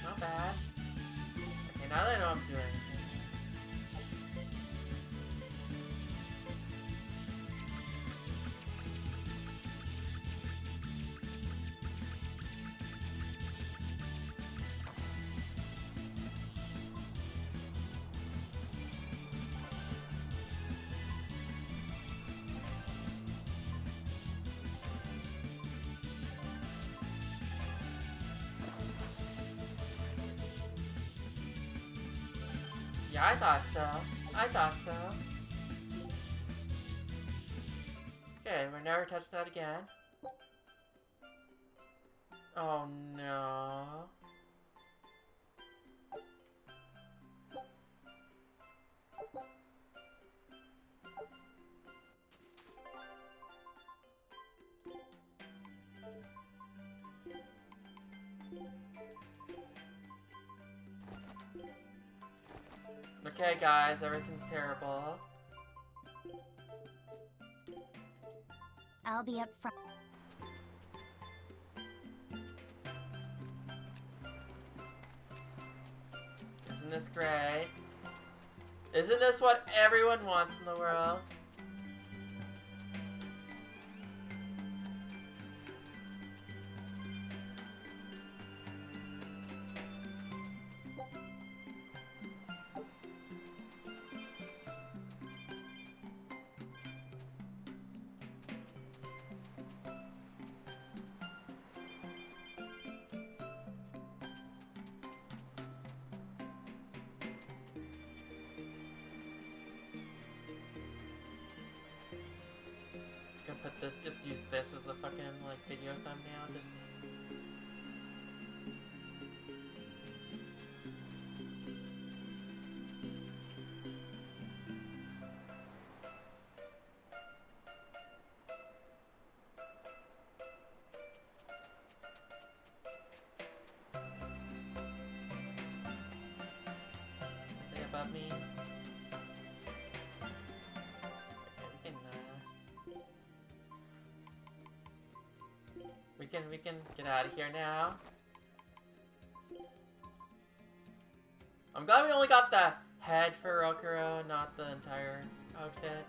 Not bad. Okay, now that I know what I'm doing. Yeah, I thought so. I thought so. Okay, we're never touching that again. Oh no. Okay, guys, everything's terrible. I'll be up front. Isn't this great? Isn't this what everyone wants in the world? Just gonna put this, just use this as the fucking, like, video thumbnail, just... Nothing above me. We can get out of here now. I'm glad we only got the head for Rokuro, not the entire outfit.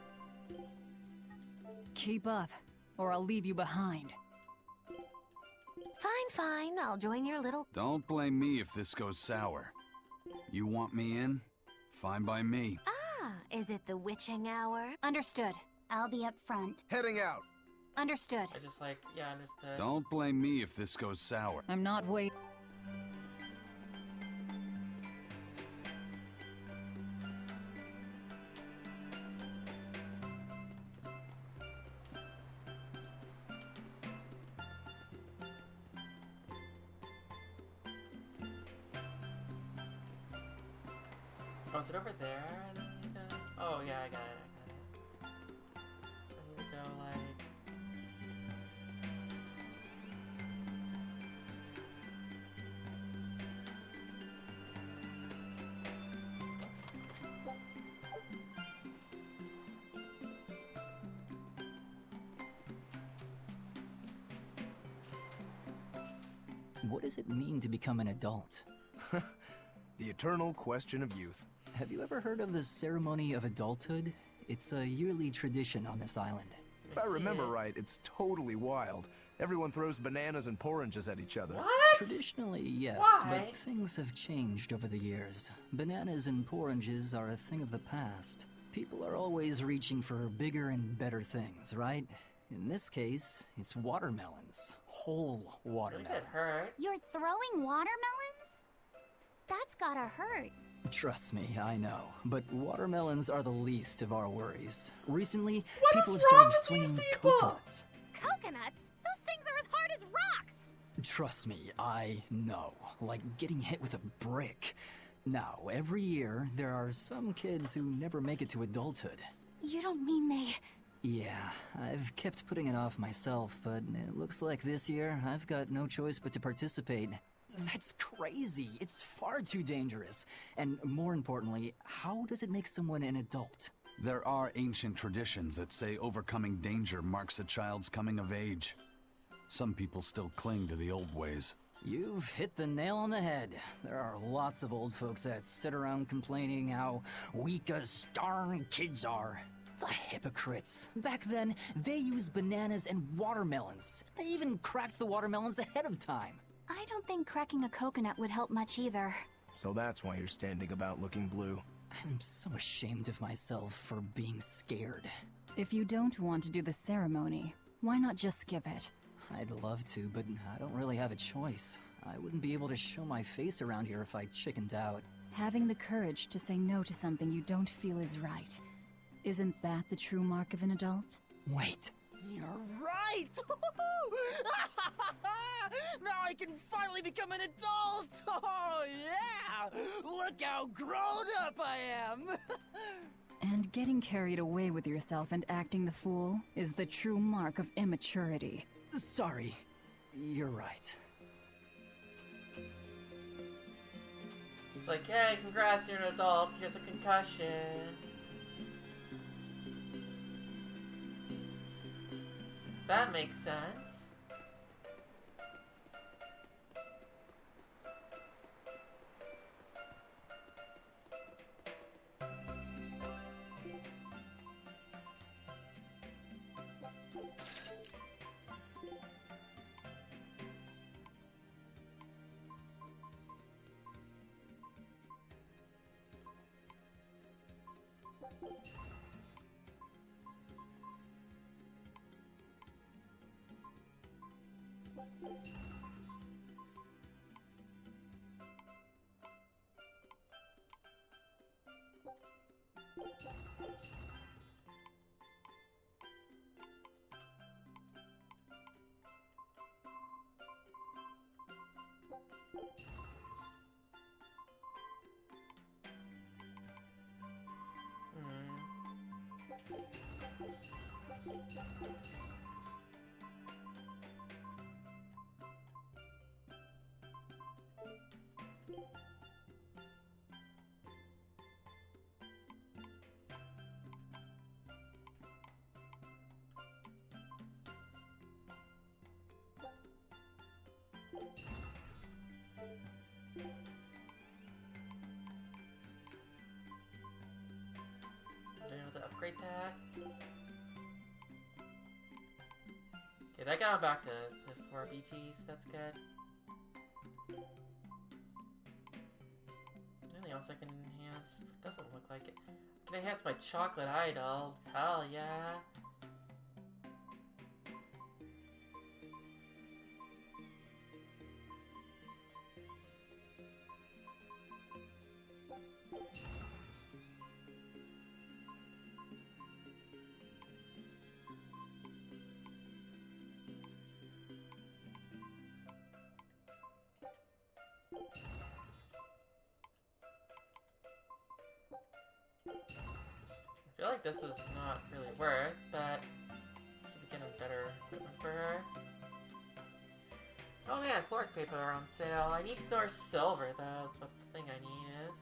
Keep up, or I'll leave you behind. Fine, fine. I'll join your little... Don't blame me if this goes sour. You want me in? Fine by me. Ah, is it the witching hour? Understood. I'll be up front. Heading out. Understood. I just like, yeah, understood. Don't blame me if this goes sour. I'm not waiting. Oh, is it over there? Oh, yeah, I got it. So I need to go, like... What does it mean to become an adult? The eternal question of youth. Have you ever heard of the ceremony of adulthood? It's a yearly tradition on this island. If I remember right, it's totally wild. Everyone throws bananas and oranges at each other. What? Traditionally, yes, Why? but things have changed over the years. Bananas and oranges are a thing of the past. People are always reaching for bigger and better things, right? In this case, it's watermelons. Whole watermelons. It hurt. You're throwing watermelons? That's gotta hurt. Trust me, I know. But watermelons are the least of our worries. Recently, What people is have started wrong with these flinging people? coconuts. Coconuts? Those things are as hard as rocks! Trust me, I know. Like getting hit with a brick. Now, every year, there are some kids who never make it to adulthood. You don't mean they... Yeah, I've kept putting it off myself, but it looks like this year I've got no choice but to participate. That's crazy. It's far too dangerous. And more importantly, how does it make someone an adult? There are ancient traditions that say overcoming danger marks a child's coming of age. Some people still cling to the old ways. You've hit the nail on the head. There are lots of old folks that sit around complaining how weak us darn kids are. The hypocrites. Back then, they used bananas and watermelons. They even cracked the watermelons ahead of time. I don't think cracking a coconut would help much either. So that's why you're standing about looking blue. I'm so ashamed of myself for being scared. If you don't want to do the ceremony, why not just skip it? I'd love to, but I don't really have a choice. I wouldn't be able to show my face around here if I chickened out. Having the courage to say no to something you don't feel is right. Isn't that the true mark of an adult? Wait. You're right! Now I can finally become an adult! Oh, yeah! Look how grown up I am! And getting carried away with yourself and acting the fool is the true mark of immaturity. Sorry. You're right. Just like, hey, congrats, you're an adult. Here's a concussion. Does that make sense? Been able to upgrade that. Okay, that got back to 4 BTs. That's good. Anything else I can enhance? Doesn't look like it. I can enhance my chocolate idol. Hell yeah. I feel like this is not really worth, but should be getting better equipment for her. Oh man, Floric paper are on sale. I need Snore Silver though, that's what the thing I need is.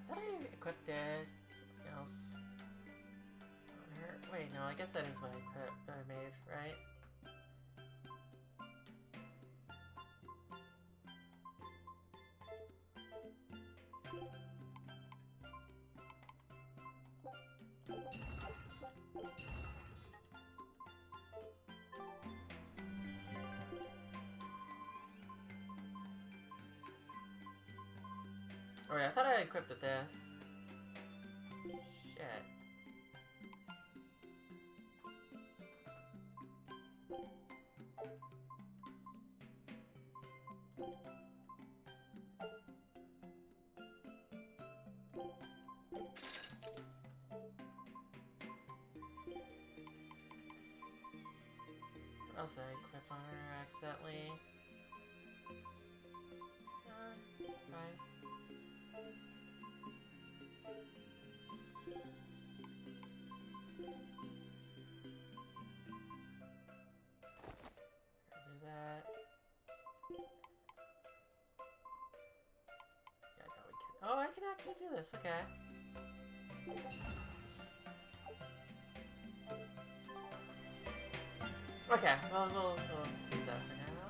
I thought I equipped it. Something else on her. Wait, no, I guess that is what I equipped, what I made, right? Oh yeah, I thought I equipped this. Shit. What else did I equip on her accidentally? Fine. Do that. Yeah, no, we can. Oh, I can actually do this. Okay. Okay, well, we'll do that for now.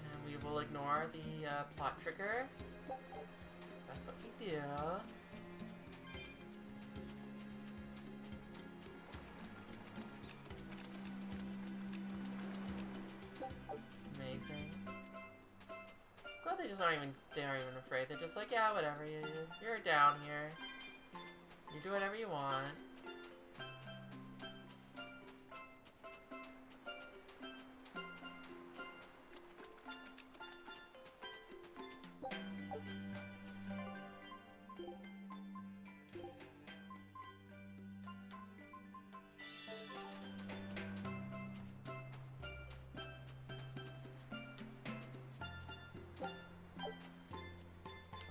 And we will ignore the plot trigger. 'Cause that's what we do. Amazing. Glad they aren't even afraid. They're just like, yeah, whatever. You're down here. You do whatever you want.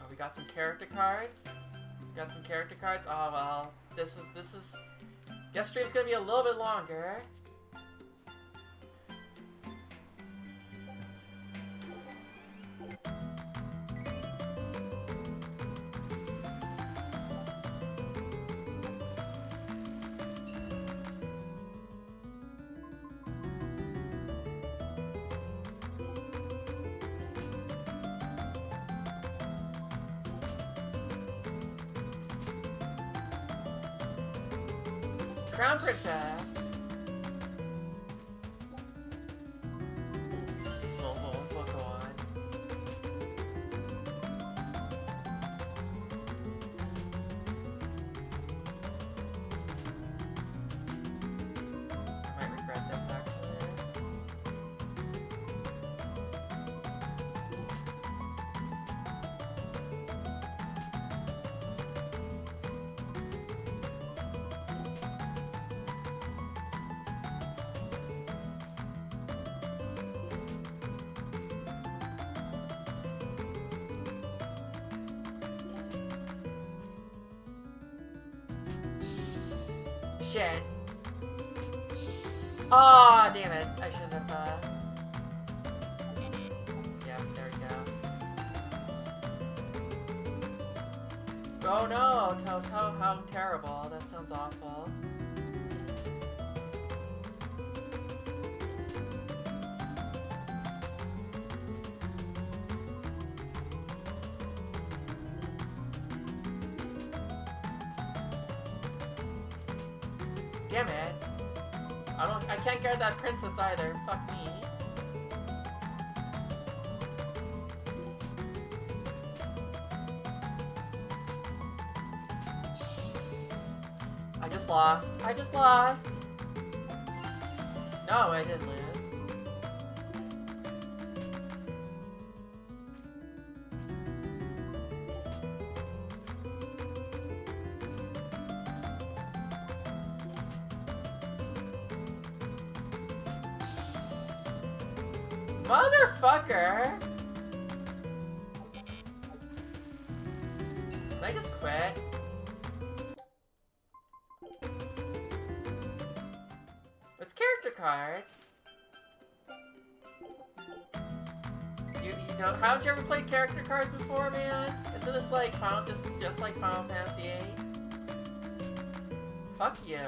We got some character cards. Oh well, this is. Guest stream's gonna be a little bit longer. Crown Princess. We'll go on. shit. Aw, oh, damn it. I should have, yeah, there we go. Oh no, Toast, how terrible. That sounds awful. Damn it. I can't guard that princess either. Fuck me. I just lost. I just lost. No, I didn't lose. Motherfucker! Can I just quit? It's character cards. You don't. Haven't you ever played character cards before, man? Isn't this like just like Final Fantasy VIII? Fuck you.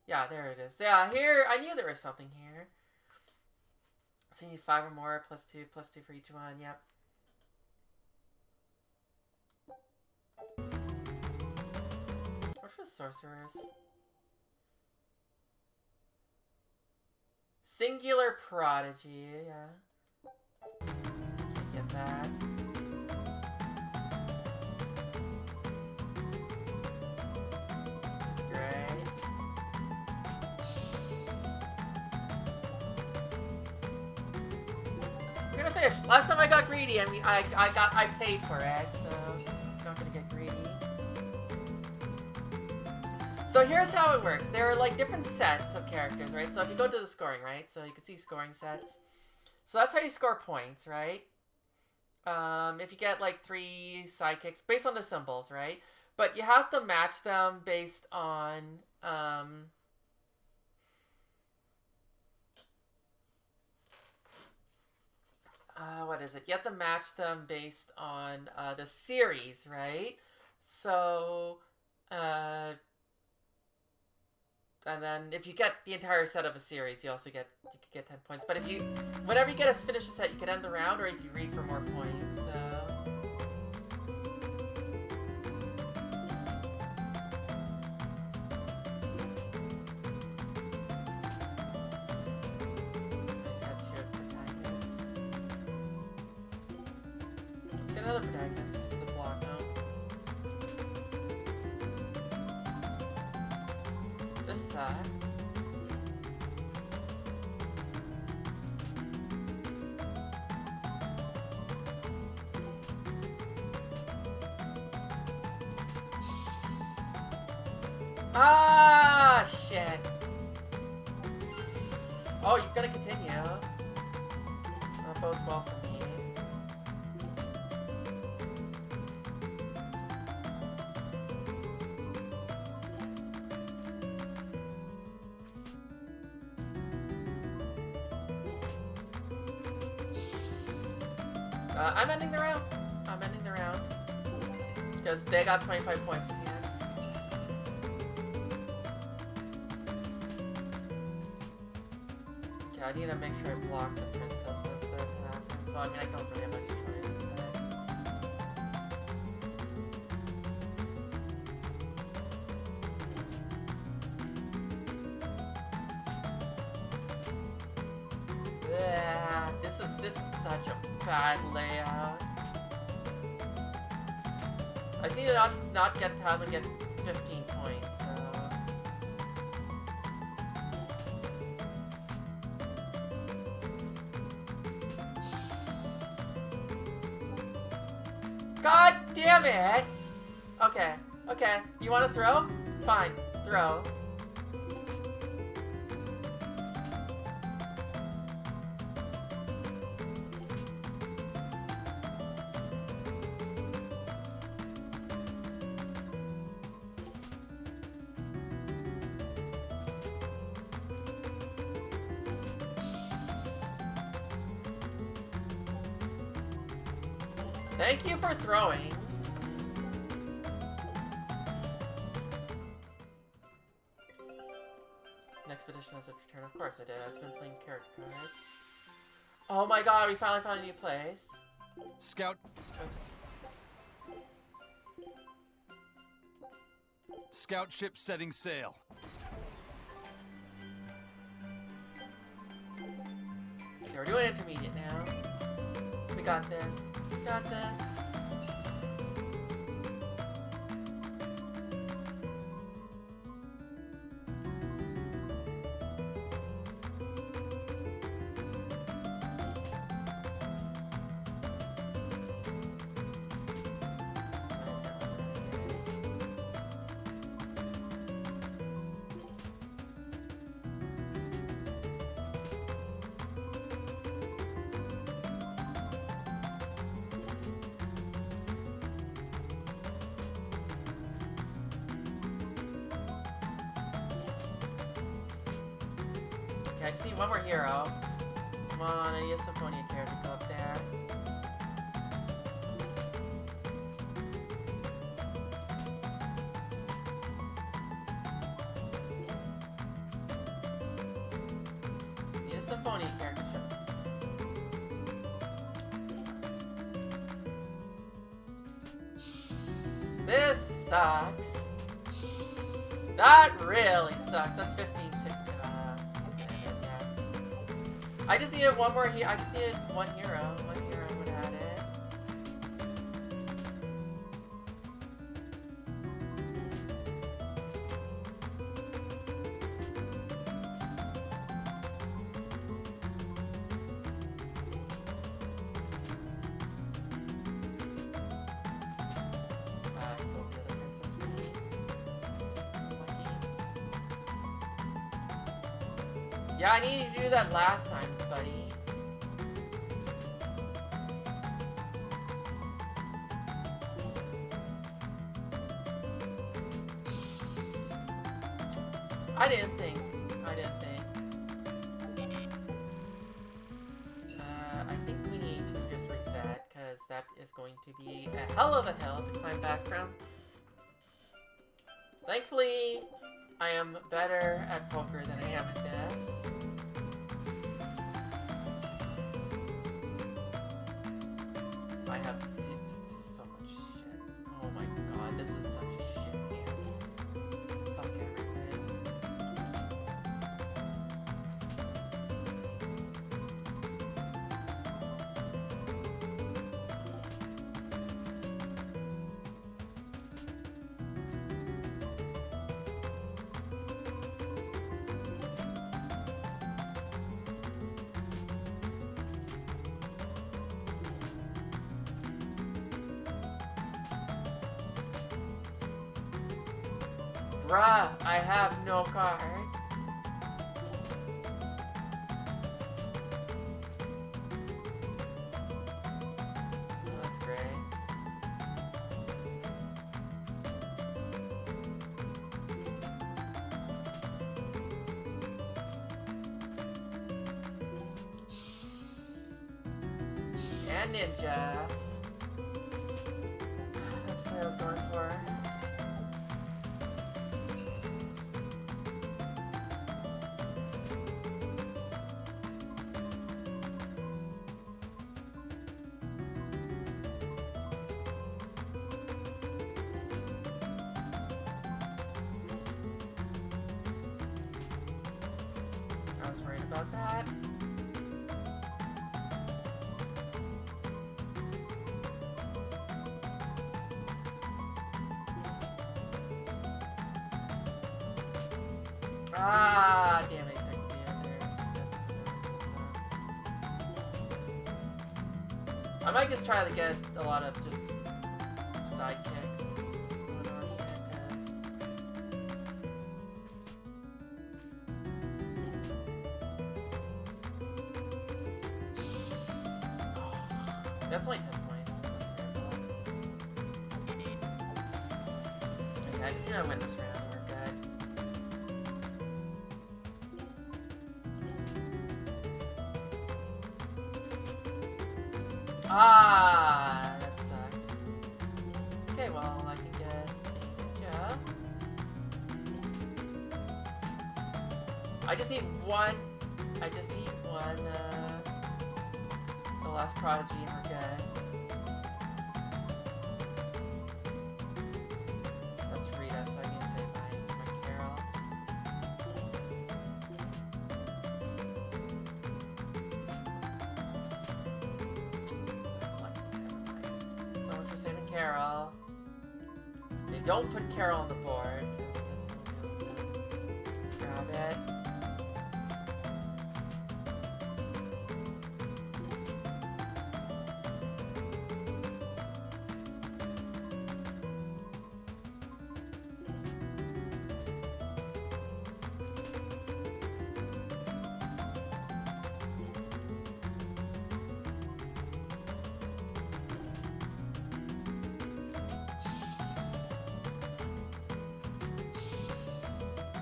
Yeah, there it is. Yeah, here, I knew there was something here. So you need 5 or more, +2 for each one, yep. What's for sorcerers? Singular prodigy, yeah. Can't get that. Fish. Last time I got greedy, I mean, I paid for it, so I'm not gonna get greedy. So here's how it works. There are like different sets of characters, right? So if you go to the scoring, right? So you can see scoring sets. So that's how you score points, right? If you get like 3 sidekicks based on the symbols, right? But you have to match them based on what is it? You have to match them based on the series, right? So, and then if you get the entire set of a series, you also get 10 points. But if you, whenever you finish a set, you can end the round, or you can read for more points. So. Another protagonist is the block now. This sucks. Ah, shit. Oh, you're gonna continue. That bodes well for me. I'm ending the round. I'm ending the round. Because they got 25 points in the end. Okay, I need to make sure I block the princess if that happens. Well, I mean, I don't really have much choice, This is such a bad layout. I seem to not get how to get 15 points, so. God damn it! Okay, okay. You want to throw? Fine, throw. Thank you for throwing. Expedition has a return. Of course I did. I've been playing character cards. Oh my god, we finally found a new place. Scout. Oops. Scout ship setting sail. Okay, we're doing intermediate now. We got this. We got this. Okay, I just need one more hero. Come on, I need a Symphonia character to go up there. Just need a Symphonia character. This sucks. That really sucks. That's 15, 16. I just needed one more I just needed one hero. One hero would have had it. I stole the other princess with me. Lucky. Yeah, I needed to do that last time, buddy. I didn't think. I think we need to just reset, because that is going to be a hell of a hill to climb back from. Thankfully, I am better at poker than I am at this. I have so much shit. Oh my god, this is such a shit game. Fuck everything. Bruh, I have no cards. Oh, that's great. And ninja. That's what I was going for. I was worried about that. Ah, damn it, I took the other. I might just try to get a lot of just sidekicks going on here, guys. That's only 10 points. Okay, I just need to win this round. We're good. Ah, that sucks. Okay, well, I can get a ninja. I just need one. I just need one, the last prodigy and we're good. That's Rita, so I need to save my Carol. So much for saving Carol. They don't put Carol on the board. Grab it.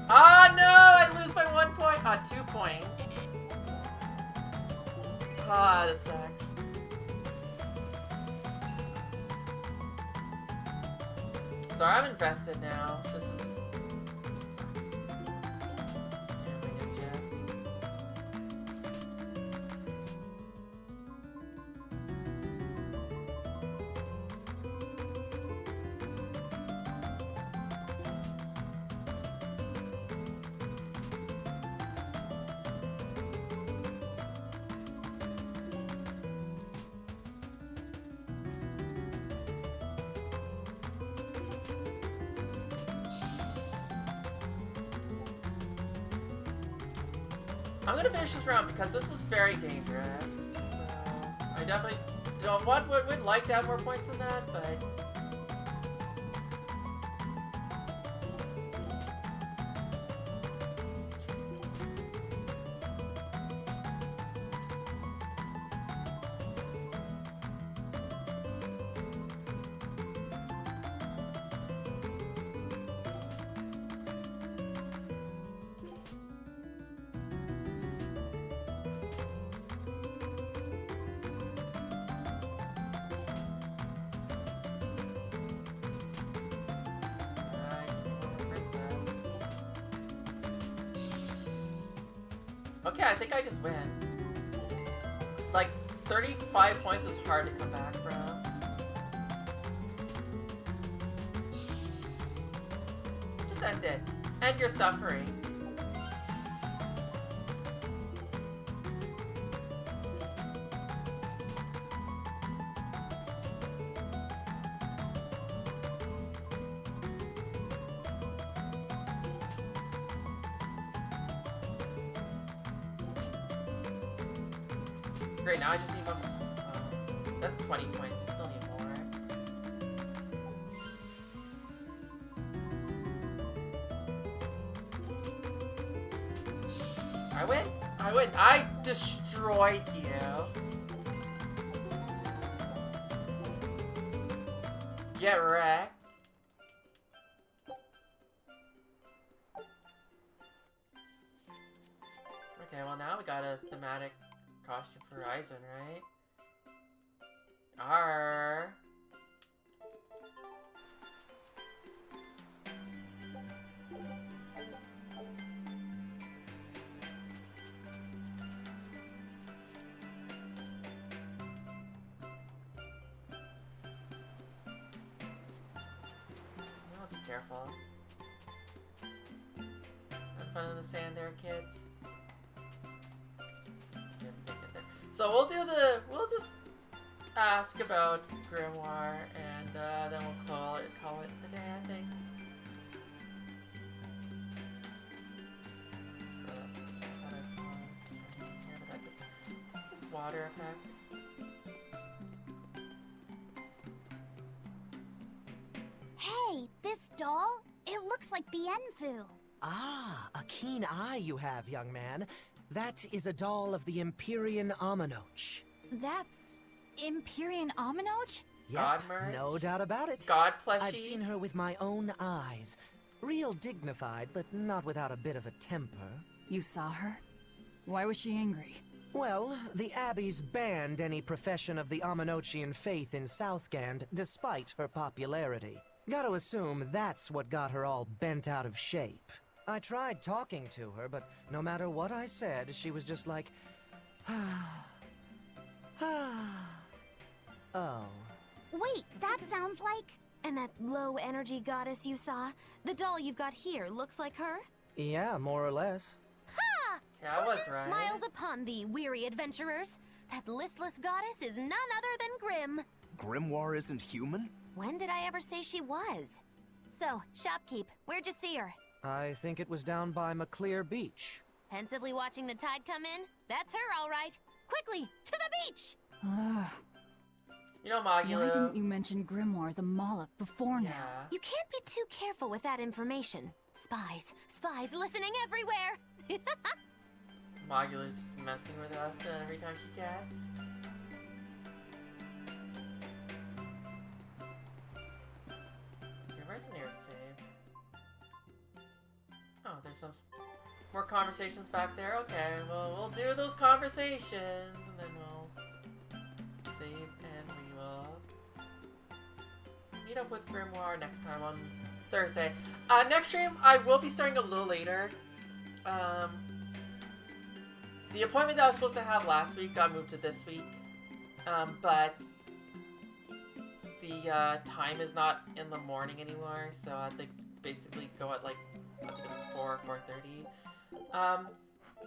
Ah, no! I lose by 1 point. Ah, 2 points. Ah, this sucks. Sorry, I'm invested now. This sucks. Yeah, we get Jess. I'm gonna finish this round because this is very dangerous. So I definitely would like to have more points than that, but okay, I think I just win. Like, 35 points is hard to come back from. Just end it. End your suffering. Great, now I just need one more. That's 20 points, you still need more. I win! I win! I destroyed you! Get wrecked. Okay, well now we got a thematic costume for Ryzen, right? Arr. Oh, be careful. Have fun in the sand there, kids. So we'll just ask about Grimoire, and then we'll call it a day, I think. Just water effect. Hey, this doll? It looks like Bienfu. Ah, a keen eye you have, young man. That is a doll of the Empyrean Aminoch. That's Empyrean Aminoch? God Yep, merch? no doubt about it. God plushie? I've seen her with my own eyes. Real dignified, but not without a bit of a temper. You saw her? Why was she angry? Well, the Abbeys banned any profession of the Aminochian faith in Southgand, despite her popularity. Gotta assume that's what got her all bent out of shape. I tried talking to her, but no matter what I said, she was just like, oh. Wait, that sounds like... And that low-energy goddess you saw? The doll you've got here looks like her? Yeah, more or less. Ha! Yeah, I was Fortune right. smiles upon thee, weary adventurers. That listless goddess is none other than Grim. Grimoire isn't human? When did I ever say she was? So, shopkeep, where'd you see her? I think it was down by McClear Beach. Pensively watching the tide come in? That's her, all right. Quickly, to the beach! Ugh. You know, Why Magula. didn't you mention Grimoire as a Moloch before now? You can't be too careful with that information. Spies listening everywhere! Magula's just messing with us every time she gets. Okay, where's the nearest save? Oh, there's some more conversations back there. Okay, well, we'll do those conversations, and then we'll save, and we will meet up with Grimoire next time on Thursday. Next stream, I will be starting a little later. The appointment that I was supposed to have last week got moved to this week, but the time is not in the morning anymore, so I have to basically go at like, I think it's 4:30.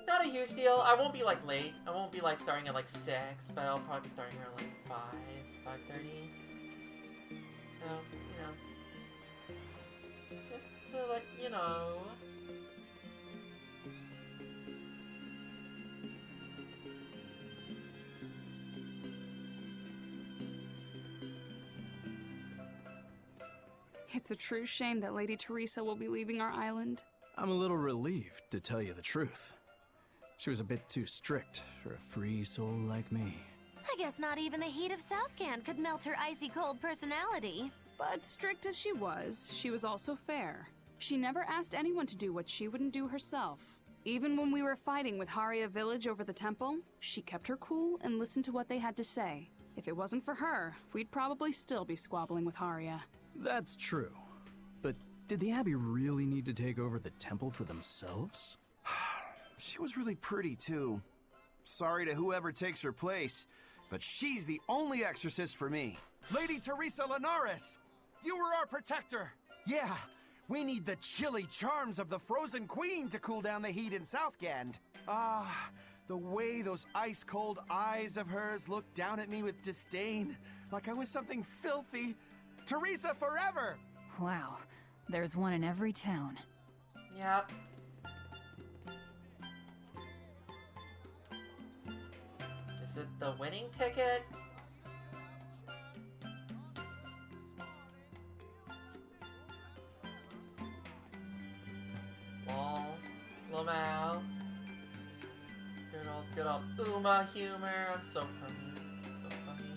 Not a huge deal. I won't be like late. I won't be like starting at like 6, but I'll probably be starting around like 5:30. So, you know, just to let you know. It's a true shame that Lady Teresa will be leaving our island. I'm a little relieved, to tell you the truth. She was a bit too strict for a free soul like me. I guess not even the heat of Southgand could melt her icy cold personality. But strict as she was also fair. She never asked anyone to do what she wouldn't do herself. Even when we were fighting with Haria Village over the temple, she kept her cool and listened to what they had to say. If it wasn't for her, we'd probably still be squabbling with Haria. That's true. But did the Abbey really need to take over the temple for themselves? She was really pretty, too. Sorry to whoever takes her place, but she's the only exorcist for me. Lady Teresa Linares! You were our protector! Yeah, we need the chilly charms of the Frozen Queen to cool down the heat in Southgand. Ah, the way those ice-cold eyes of hers looked down at me with disdain, like I was something filthy. Teresa forever! Wow, there's one in every town. Yep. Is it the winning ticket? Lol. Lamau. Good old Uma humor. I'm so funny. So funny.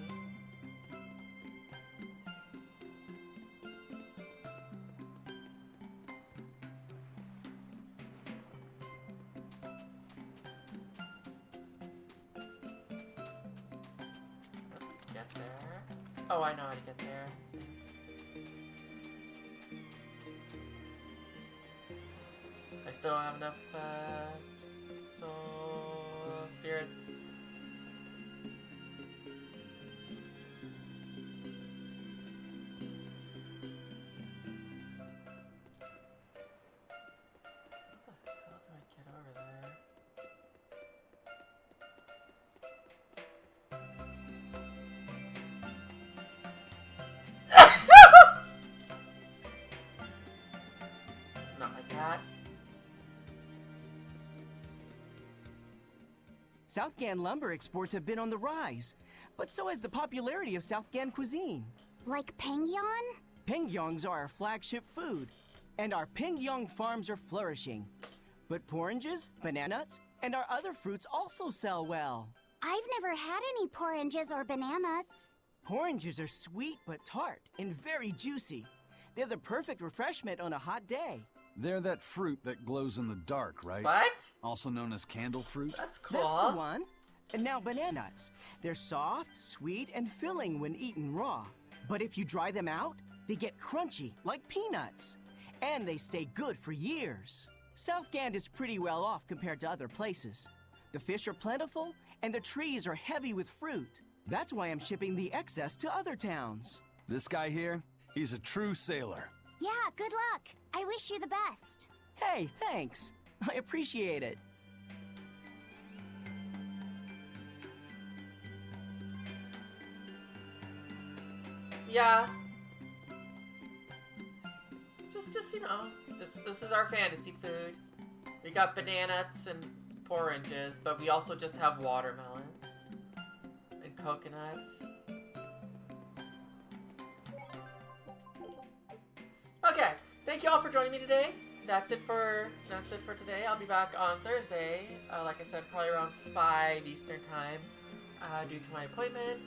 Get there. Oh, I know how to get there. I still don't have enough soul spirits. How do I get over there? Not like that. Southgand lumber exports have been on the rise, but so has the popularity of Southgand cuisine. Like Pengyon? Pingyongs are our flagship food, and our Pingyong farms are flourishing. But poranges, bananas, and our other fruits also sell well. I've never had any poranges or bananas. Poranges are sweet but tart and very juicy. They're the perfect refreshment on a hot day. They're that fruit that glows in the dark, right? What? Also known as candle fruit? That's cool. That's the one. And now bananas. They're soft, sweet, and filling when eaten raw. But if you dry them out, they get crunchy, like peanuts. And they stay good for years. Southgand is pretty well off compared to other places. The fish are plentiful, and the trees are heavy with fruit. That's why I'm shipping the excess to other towns. This guy here, he's a true sailor. Yeah, good luck. I wish you the best. Hey, thanks. I appreciate it. Yeah. Just you know, this is our fantasy food. We got bananas and oranges, but we also just have watermelons and coconuts. Okay, thank you all for joining me today. That's it for today. I'll be back on Thursday. Like I said, probably around 5 Eastern time, due to my appointment.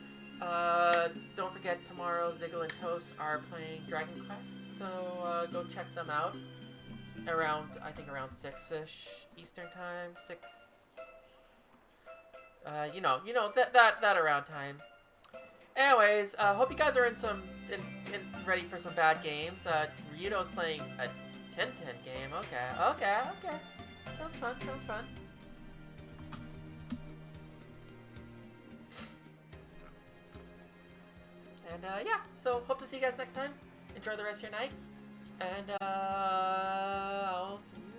Don't forget tomorrow Ziggle and Toast are playing Dragon Quest, so go check them out. I think around 6ish Eastern time, 6. You know that around time. Anyways, hope you guys are ready for some bad games. Ryuno's playing a 10-10 game. Okay. Sounds fun. And yeah, so hope to see you guys next time. Enjoy the rest of your night. And I'll see you